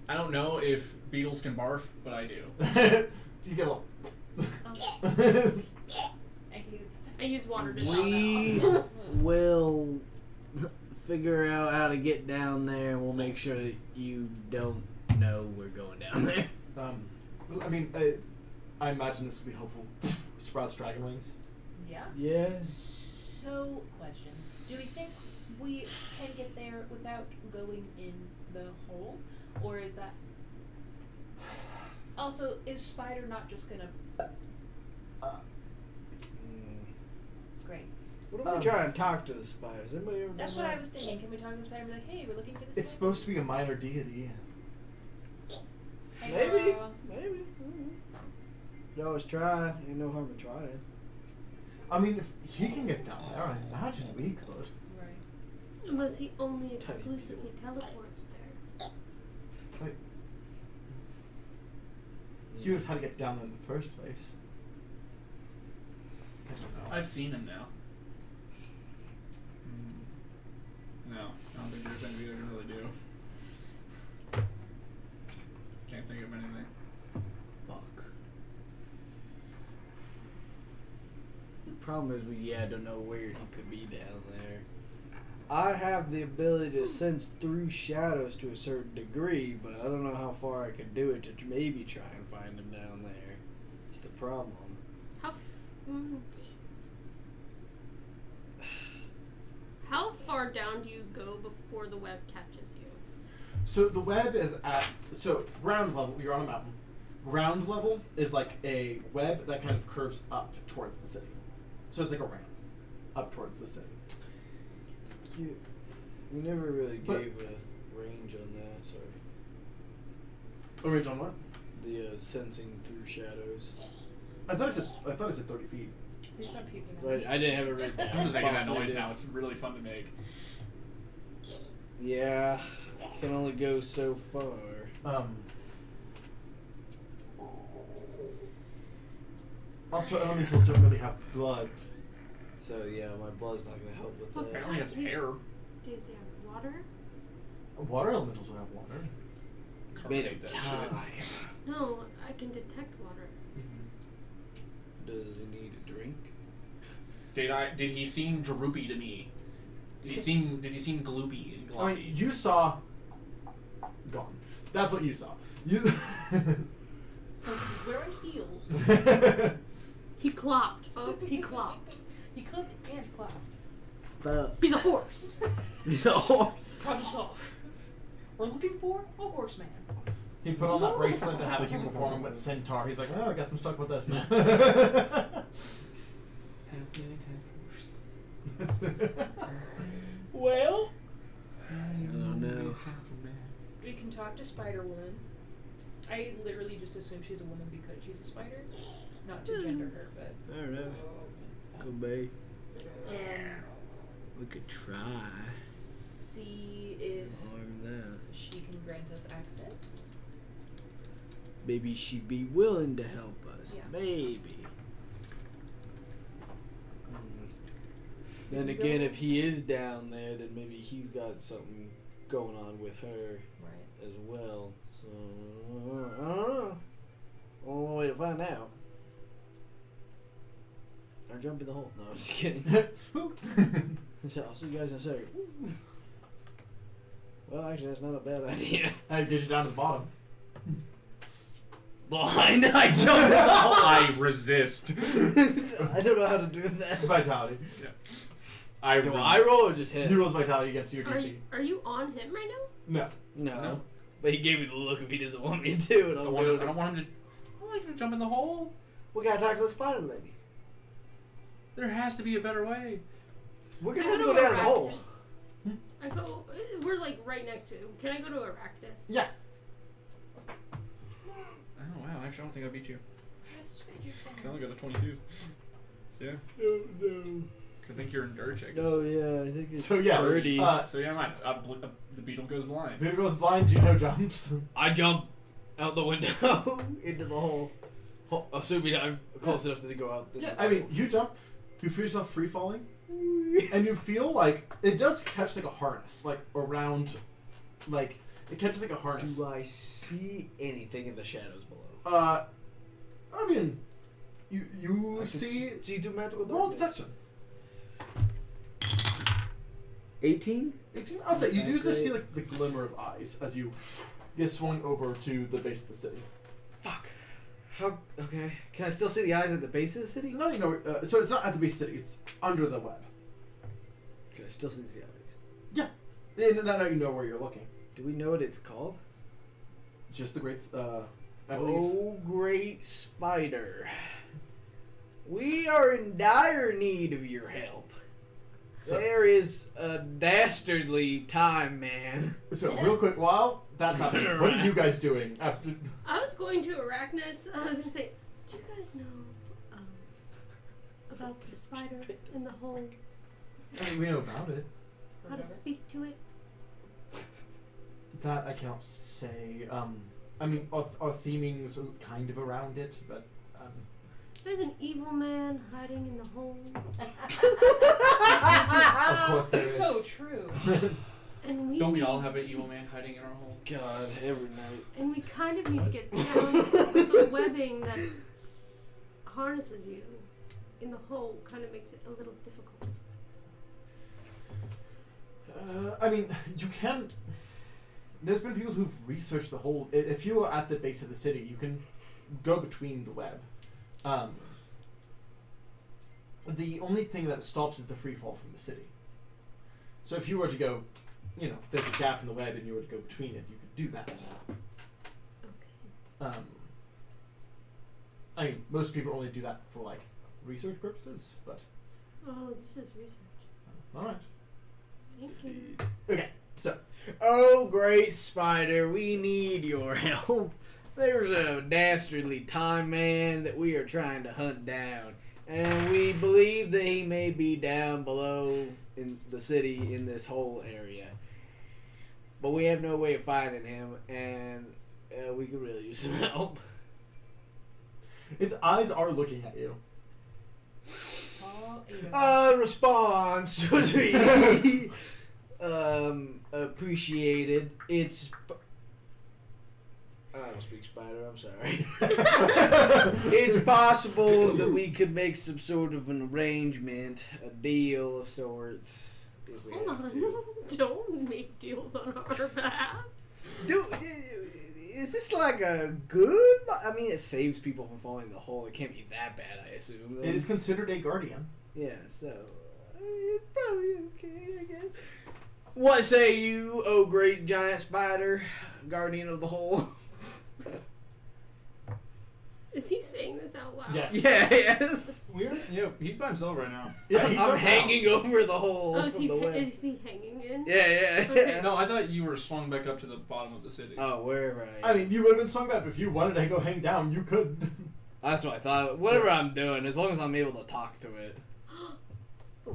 I don't know if beetles can barf, but I do. You get a little. I hate I use water to We drown that off. will figure out how to get down there, and we'll make sure that you don't know we're going down there. I mean, I imagine this would be helpful. Sprouts dragon wings. Yeah. Yeah. So, question. Do we think we can get there without going in the hole? Or is that... Also, is Spider not just gonna... Great. What if we try and talk to the spiders? Anybody ever That's done what that? I was thinking. Can we talk to the Spider and be like, hey, we're looking for this It's thing? supposed to be a minor deity. Hey, Maybe. girl. Maybe. You always try. Ain't no harm in trying. I mean, if he can get down there, I imagine we could. Right. Unless he only Tiny exclusively teleports there. Wait. You would have had to get down there in the first place. I don't know. I've seen him now. No, I don't think there's anything I can really do. Can't think of anything. Fuck. The problem is we don't know where he could be down there. I have the ability to sense through shadows to a certain degree, but I don't know how far I could do it to maybe try and find him down there. It's the problem. How far down do you go before the web catches you? So the web is at ground level. You're on a mountain. Ground level is like a web that kind of curves up towards the city. So it's like a ramp up towards the city. You never really But- gave a range on that. Sorry. A range on what? The sensing through shadows. I thought it said 30 feet. Please stop puking on Right. me. I didn't have it written down. I'm just making that Possibly noise did. now. It's really fun to make. Yeah. Can only go so far. Also, elementals don't really have blood. So yeah, my blood's not gonna help with that. Apparently has He's- hair. Does he have water? Water elementals would have water. Made Carbonate of that time. shit. No, I can detect water. Does he need a drink? Did he seem droopy to me? Did he seem gloopy and I gloppy? mean, you saw. Gone. That's what you saw. You. So he's wearing heels. He clopped, folks. He clopped. He clipped and clapped. But He's a horse. he's a horse. Problem solved. We're looking for a horseman. He put on that bracelet to have a human form with centaur. He's like, oh, I guess I'm stuck with this now. Well, I don't know. we can talk to Spider Woman. I literally just assume she's a woman because she's a spider. Not to gender her, but I don't know. Could be. um, We could try. see if Arm that. she can grant us access. Maybe she'd be willing to help us. Yeah. Maybe. Then again, if he is down there, then maybe he's got something going on with her Right. as well. So I don't know. Only way to find out. Or jump in the hole. No, I'm just kidding. So I'll see you guys in a second. Well, actually, that's not a bad idea. I get you down to the bottom. Blind, I jump in the hole. I resist. I don't know how to do that. Vitality. Do I roll or just hit? He rolls vitality against your Are DC. are you on him right now? No. No. No. But he gave me the look if he doesn't want me to, and I I'm don't want doing him to jump in the hole. We gotta talk to the spider lady. There has to be a better way. We're I gonna go have to to go down the hole. Arachnus. I go. We're like right next to it. Can I go to Arachnus? Yeah. Oh wow, actually I don't think I beat you. Yes, you Cause I only got a 22. So yeah, No. I think you're in dirt check. No, yeah, I think it's So yeah, 30. So yeah, mine. The beetle goes blind. Peter goes blind, Gino jumps. I jump out the window into the hole. Assuming I'm close enough to go out. Yeah, I mean, you jump, you feel yourself free falling, and you feel like it does catch like a harness, like around, like it catches like a harness. Do I see anything in the shadows below? I mean, you I can see. see through magical Roll darkness. detection. 18? 18. I'll say you do Okay. just see like the glimmer of eyes as you get swung over to the base of the city. Fuck. How? Okay. Can I still see the eyes at the base of the city? No, you know. So it's not at the base of the city. It's under the web. Can I still see the eyes? Yeah, now you know where you're looking. Do we know what it's called? Just the great. I believe. Oh, great spider. We are in dire need of your help. So- There is a dastardly time man. So real quick, while that's happening, what are you guys doing after? I was going to Arachnus. I was gonna say, do you guys know about the spider in the hole? I mean, we know about it. How to speak to it? That I cannot say. I mean, our theming's kind of around it, but. There's an evil man hiding in the hole, Of course there is. So true. and we Don't we all have an evil man hiding in our hole? God, every night. And we kind of need to get down with the webbing that harnesses you in the hole. Kind of makes it a little difficult. I mean, you can. There's been people who've researched the whole. If you are at the base of the city, you can go between the web. The only thing that it stops is the free fall from the city. So if you were to go, there's a gap in the web and you were to go between it, you could do that. Okay. I mean, most people only do that for like research purposes, but Oh, this is research. all right. Thank you. Okay, so Oh, great spider, we need your help. There's a dastardly time man that we are trying to hunt down, and we believe that he may be down below in the city in this whole area. But we have no way of finding him, and we could really use some help. its eyes are looking at you. All eight of them. Response would be appreciated. I don't speak spider, I'm sorry. It's possible that we could make some sort of an arrangement, a deal of sorts, if we Hold have on. to. Don't make deals on our behalf. Dude, is this like a good? I mean, it saves people from falling in the hole. It can't be that bad, I assume. It is considered a guardian. Yeah, so it's probably okay, I guess. What say you, oh great giant spider, guardian of the hole? Is he saying this out loud? Yes. Yes. Weird. Yeah, he's by himself right now. Yeah, he I'm jumped hanging over the hole Oh, is from he, the web. is he hanging in? Yeah, yeah. Okay. No, I thought you were swung back up to the bottom of the city. Oh, wherever I am. I mean, you would have been swung back, but if you wanted to go hang down, you could. That's what I thought. Whatever I'm doing, as long as I'm able to talk to it. A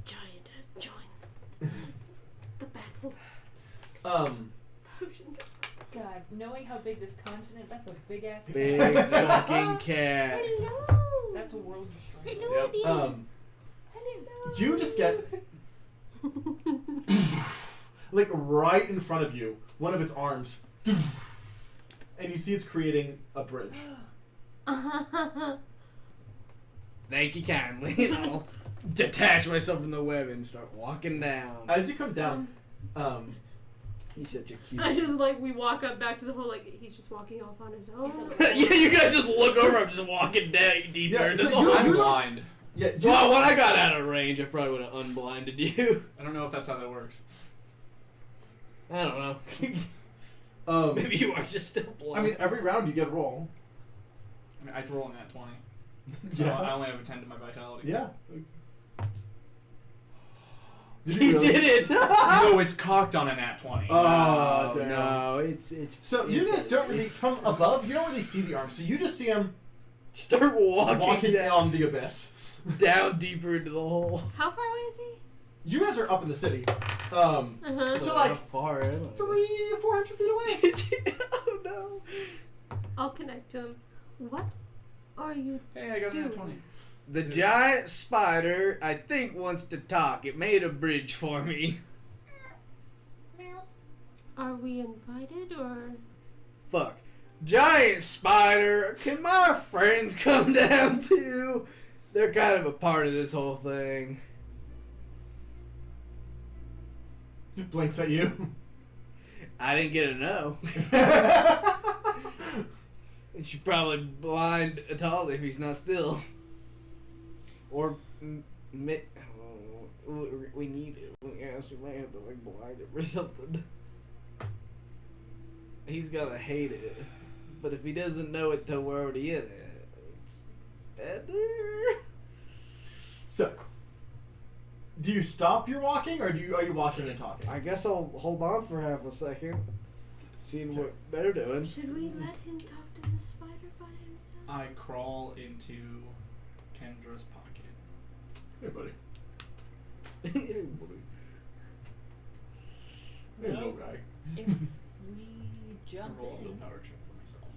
giant has joined the battle. Potions. God, knowing how big this continent, that's a big ass. Big fucking cat. Hello. That's a world destroyer. Hello. Yep. Hello. You just get like right in front of you, one of its arms, and you see it's creating a bridge. Thank you kindly. I'll detach myself from the web and start walking down. As you come down, He's such a cute. I just we walk up back to the hole like he's just walking off on his own. Yeah, you guys just look over. I'm just walking down deeper Yeah, into so the you- hole. I'm you- blind. yeah, Well, when I got out of range, I probably would have unblinded you. I don't know if that's how that works. I don't know. maybe Maybe you are just still blind. I mean, every round you get a roll. I mean, I could roll in that 20. So Yeah. I only have a 10 to my vitality. Yeah. He you really- did it! No, it's cocked on a nat 20. Oh, damn. no, it's So you guys don't really, from above, you don't really see the arms. So you just see him start walking walking down, down the abyss. down deeper into the hole. How far away is he? You guys are up in the city. Uh-huh. So, like, how far am I? 300-400 feet away. Oh no. I'll connect to him. What are you? Hey, I got a nat Dude. 20. The giant spider, I think, wants to talk. It made a bridge for me. Are we invited or? Fuck. Giant spider, can my friends come down too? They're kind of a part of this whole thing. Just blinks at you. I didn't get a no. You should probably blind Atali if he's not still. Or, we need it. Yeah, we might have to like blind him or something. He's gonna hate it. But if he doesn't know it till we're already in it, it's better. So, do you stop your walking, or are you walking and talking? I guess I'll hold on for half a second, seeing what they're doing. Should we let him talk to the spider by himself? I crawl into Kendra's pocket. Hey, buddy. Hey, buddy. Hey, little guy. If we jump Roll a in, willpower check for myself.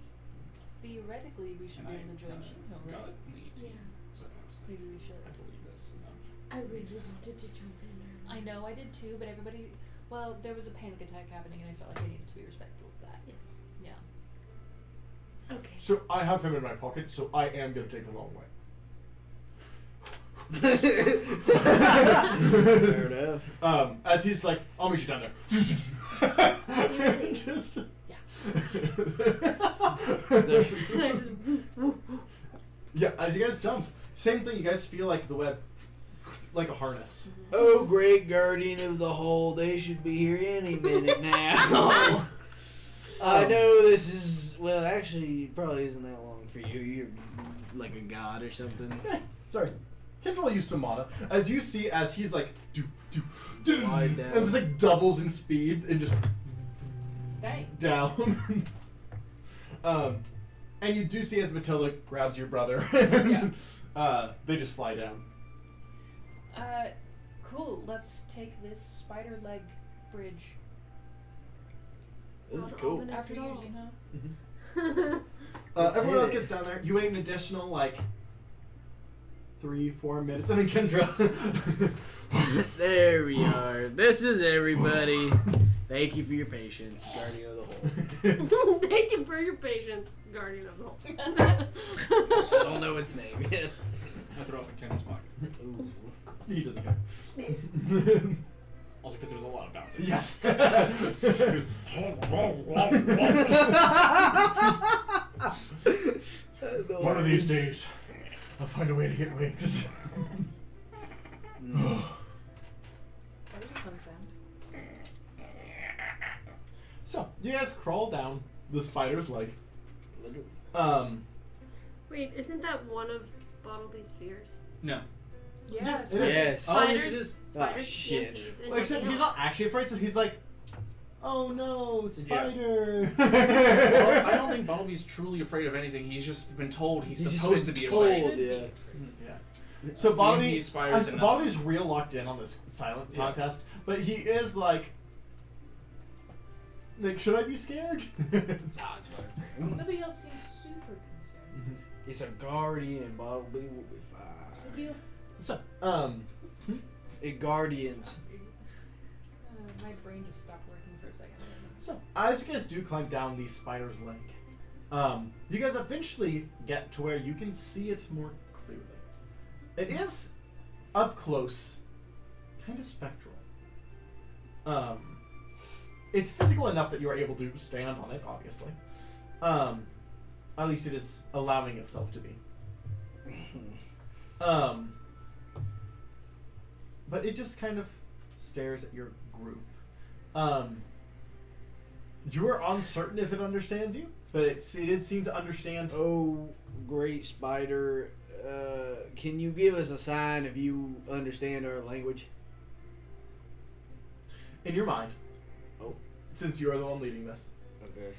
theoretically we should And be able to join Shinho, got right? need to. Yeah. So I was like, Maybe we should. I believe this enough. I really wanted to jump in earlier. I know I did too, but everybody. Well, there was a panic attack happening, and I felt like I needed to be respectful of that. Yes. Yeah. Okay. So I have him in my pocket, so I am gonna take the long way. Fair enough. As he's like, I'll meet you down there. Just. Yeah, as you guys jump, same thing. You guys feel like the web, like a harness. Oh, great guardian of the hole, they should be here any minute now. I know this is, well, actually, it probably isn't that long for you. You're like a god or something. Sorry. Kendra will use some mana. As you see, as he's like, Glide down. and it's like doubles in speed and just Bang. down. And you do see as Matilda grabs your brother. Yeah. They just fly down. Cool. Let's take this spider leg bridge. This is Not cool. ominous After at you, all. Shinho. Let's Everyone else hit it. gets down there. You wait an additional, like, 3-4 minutes, and then Kendra. There we are. This is everybody. Thank you for your patience, guardian of the hole. Thank you for your patience, guardian of the hole. I don't know its name yet. I throw up in Kendra's pocket. Ooh. He doesn't care. Also, because there was a lot of bouncing. Yeah. One of these days, I'll find a way to get wings. That was a fun sound. So, you guys crawl down the spider's leg. Wait, isn't that one of Bottleby's fears? No. Yes. It is. Yes. Spiders, yes, it is. spiders, Oh, shit. Yankees, and Well, except nothing he's not else. actually afraid, so he's like, oh no, spider. Well, I don't think Bumblebee's truly afraid of anything. He's just been told he's just supposed to been be told, afraid. yeah. Yeah. So Bobby, He aspires to nothing. Bobby's real locked in on this silent Yeah. contest, but he is like, should I be scared? Nah, it's fine. Nobody else seems super concerned. It's a guardian. Bottleby will be fine. It'll be a So, It guardians. my brain just stopped working for a second. so as you guys do climb down the spider's leg, you guys eventually get to where you can see it more clearly. It is up close, kind of spectral. It's physical enough that you are able to stand on it, obviously. At least it is allowing itself to be. But it just kind of stares at your group. You are uncertain if it understands you, but it did seem to understand. Oh, great spider. Can you give us a sign if you understand our language? In your mind, Oh. since you are the one leading this, Okay.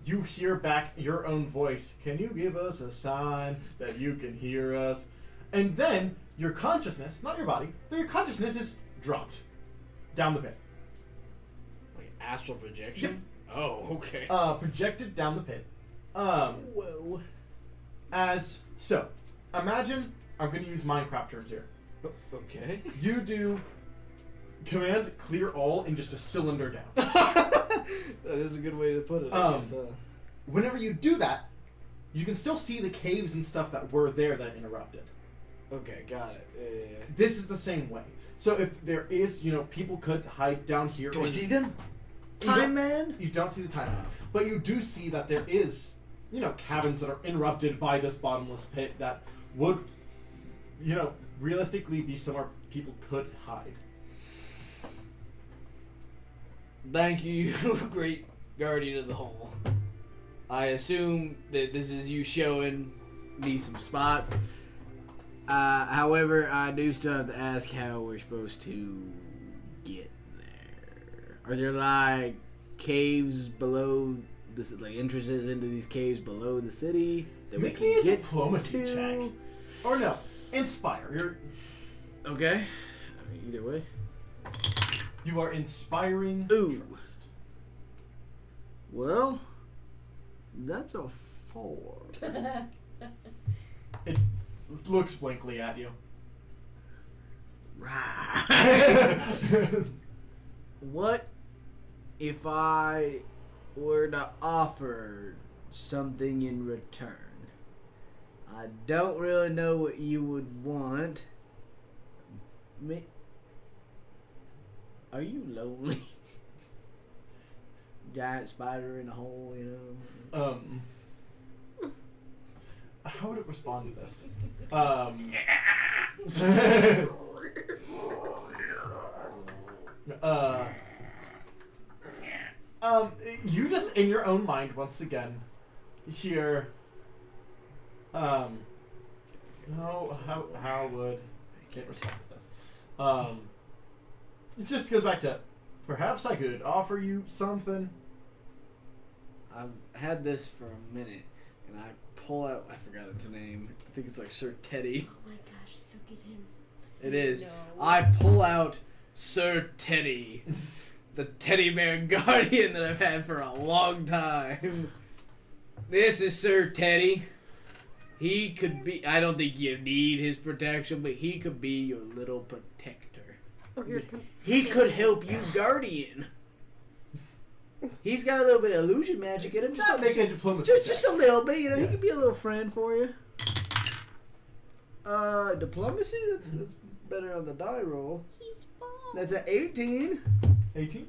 you hear back your own voice. Can you give us a sign that you can hear us? And then your consciousness, not your body, but your consciousness is dropped down the pit. Like astral projection? Oh, okay. Projected down the pit. Whoa. So, imagine, I'm going to use Minecraft terms here. Okay. You do command clear all in just a cylinder down. That is a good way to put it. I guess, Whenever you do that, you can still see the caves and stuff that were there that interrupted. Okay, got it. Yeah. This is the same way. So if there is, people could hide down here. Do I or- see them? You don't- Time Man? You don't see the time, but you do see that there is, cabins that are interrupted by this bottomless pit that would, realistically be somewhere people could hide. Thank you, great guardian of the hole. I assume that this is you showing me some spots. However, I do still have to ask how we're supposed to get there. Are there like caves below this, like entrances into these caves below the city that we Make can me a get diplomacy to? check. Or no, inspire. Okay. I mean, either way. You are inspiring Ooh. trust. Well, that's a 4. It looks blankly at you. Right. What if I were to offer something in return? I don't really know what you would want. Are you lonely? Giant spider in a hole, How would it respond to this? You just in your own mind once again hear. No, how would I can't respond to this? It just goes back to perhaps I could offer you something. I've had this for a minute, and I pull out. I forgot its name. I think it's like Sir Teddy. Oh my gosh, look at him. It is. No. I pull out Sir Teddy, the teddy bear guardian that I've had for a long time. This is Sir Teddy. He could be. I don't think you need his protection, but he could be your little protector. Or your He could help you, guardian. He's got a little bit of illusion magic in him. Just not make a diplomacy Just check. a little bit, He Yeah. could be a little friend for you. Diplomacy? That's better on the die roll. He's bald. That's an 18. 18?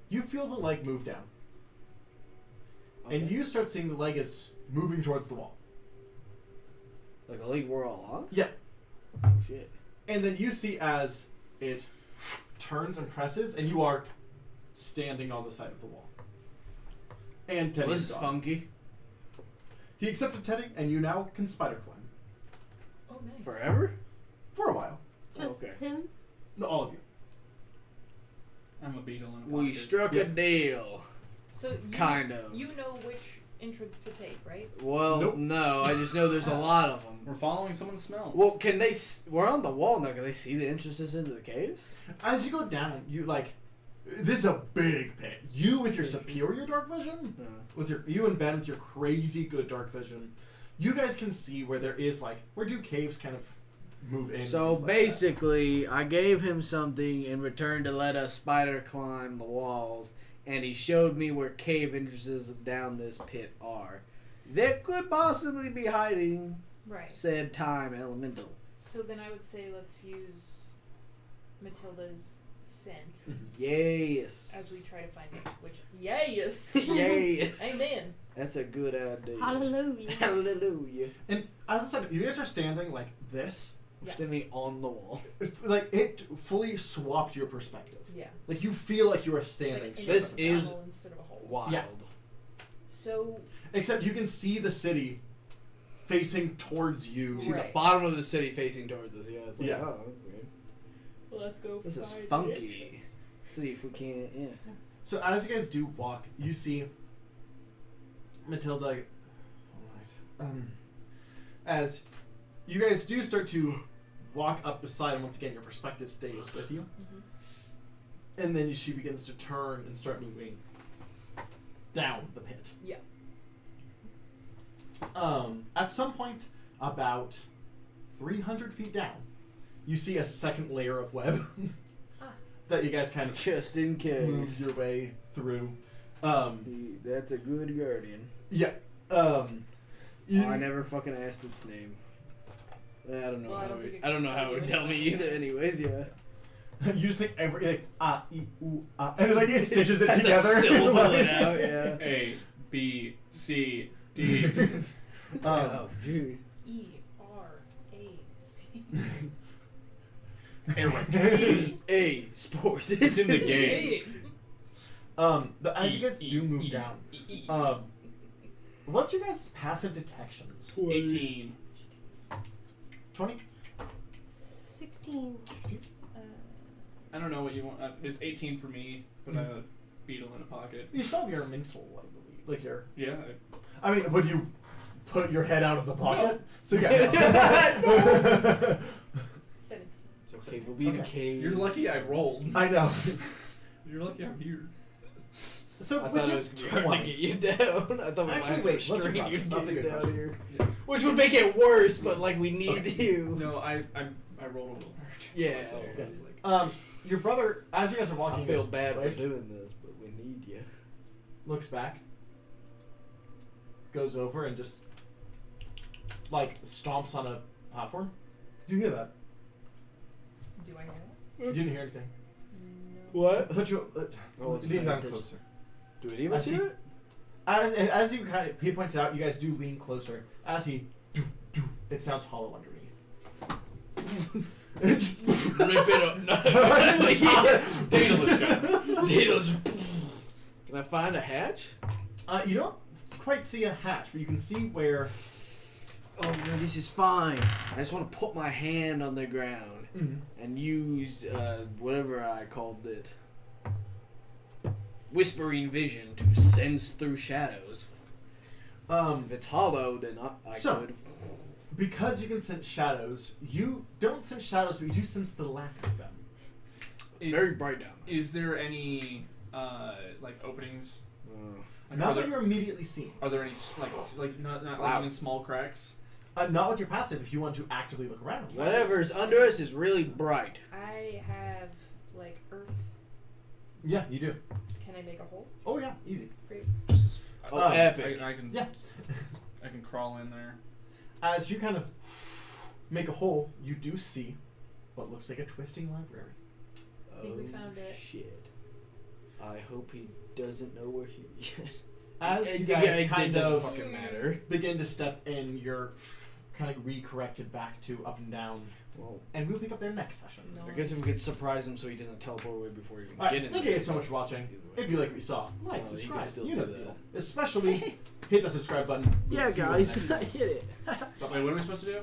You feel the leg move down. And Okay. you start seeing the leg is moving towards the wall. Like the league we're all on? Yeah. Oh, shit. And then you see as it turns and presses, and you are standing on the side of the wall. And Teddy Well, this is is gone. funky. He accepted Teddy, and you now can spider climb. Oh, nice. Forever? For a while. Just Okay. him? No, all of you. I'm a beetle in a We pocket. struck Yeah. a deal. So Kind of. You know which entrance to take, right? Well, Nope. no, I just know there's a lot of them. We're following someone's smell. Well, can they? We're on the wall now. Can they see the entrances into the caves? As you go down, you this is a big pit. You with your superior dark vision, you and Ben with your crazy good dark vision, you guys can see where there is where do caves kind of move in. So and things like that. basically, I gave him something in return to let us spider climb the walls, and he showed me where cave entrances down this pit are. That could possibly be hiding Right. said time elemental. So then I would say let's use Matilda's scent Yes. as we try to find it. Which, yes. Yes. Amen. That's a good idea. Hallelujah. Hallelujah. And as I said, you guys are standing like this. Yeah. Standing on the wall. It's it fully swapped your perspective. Yeah. You feel like you are standing. Like This a is tunnel instead of a hole. Wild. Yeah. So Except you can see the city facing towards you. See the Right. bottom of the city facing towards us. Yeah, it's like, Yeah. oh, okay. let's go. This is find funky. See if we can't. Yeah. So as you guys do walk, you see Matilda. Alright. As you guys do start to walk up the side, and once again, your perspective stays with you. Mm-hmm. And then she begins to turn and start moving down the pit. Yeah. At some point, about 300 feet down, you see a second layer of web that you guys kind of Just in move case. your way through. That's a good guardian. Yeah. You, I never fucking asked its name. I don't know Well, I how. don't think it I don't know can how tell it you would tell me anyway. either. Anyways, yeah. you just think every like e u and like it stitches it Has a together. syllable Like- it out, yeah. A, B, C, D. Oh, jeez. E-R-A-C. Eric. A sports. It's in the game. But as you guys do move down, what's your guys' passive detections? 18. 20? 16. I don't know what you want. It's 18 for me, but I have a beetle in a pocket. You still have your mental, I believe. Like your. Yeah. I mean, would you put your head out of the pocket? No. So yeah. No. 17. It's okay, we'll be in a Okay. cave. You're lucky I rolled. I know. You're lucky I'm here. So I with thought your it was trying to 20 get you down. I thought we Actually, might wait, have to what's your string you to problem? That's a get good down question. here. Yeah. Which would make it worse, but like we need Okay. you. No, I rolled a little. Yeah. Myself. I was like, Your brother, as you guys are walking, I feel goes, bad "Wait," for doing this, but we need you. looks back, goes over and just like stomps on a platform. You hear that? Do I hear that? You didn't hear anything. No. What? Put you Oh, it's lean kinda down ditch. closer. Do any of us I see- hear it? As you kind of he points it out, you guys do lean closer. As he, it sounds hollow underneath. Rip it up. No. Daedalus guy. Daedalus. Can I find a hatch? You don't quite see a hatch, but you can see where. Oh no, this is fine. I just want to put my hand on the ground and use whatever I called it. Whispering vision to sense through shadows. If it's hollow, then I So- could. Because you can sense shadows, you don't sense shadows, but you do sense the lack of them. It's very bright down. Is there any like openings? Like, Not are that there, you're immediately seeing. are there any like not Wow. like even small cracks? Not with your passive. If you want to actively look around. Whatever's under us is really bright. I have like earth. Yeah, you do. Can I make a hole? Oh yeah, easy. Just Oh, Um, epic. I can Yeah. I can crawl in there. As you kind of make a hole, you do see what looks like a twisting library. I think we found it. Shit. I hope he doesn't know we're here yet. As you Yeah, guys it kind doesn't of fucking matter. begin to step in, you're kind of recorrected back to up and down, Well, and we'll pick up there next session. No. I guess if we could surprise him so he doesn't teleport away before we even Alright, get in. thank you guys so much for watching. Either way. If you like what you saw, like, Oh, you can subscribe, still you know do the that. deal. Especially hit the subscribe button. We'll Yeah, see you on the guys, next I one. hit it. Wait, what are we supposed to do?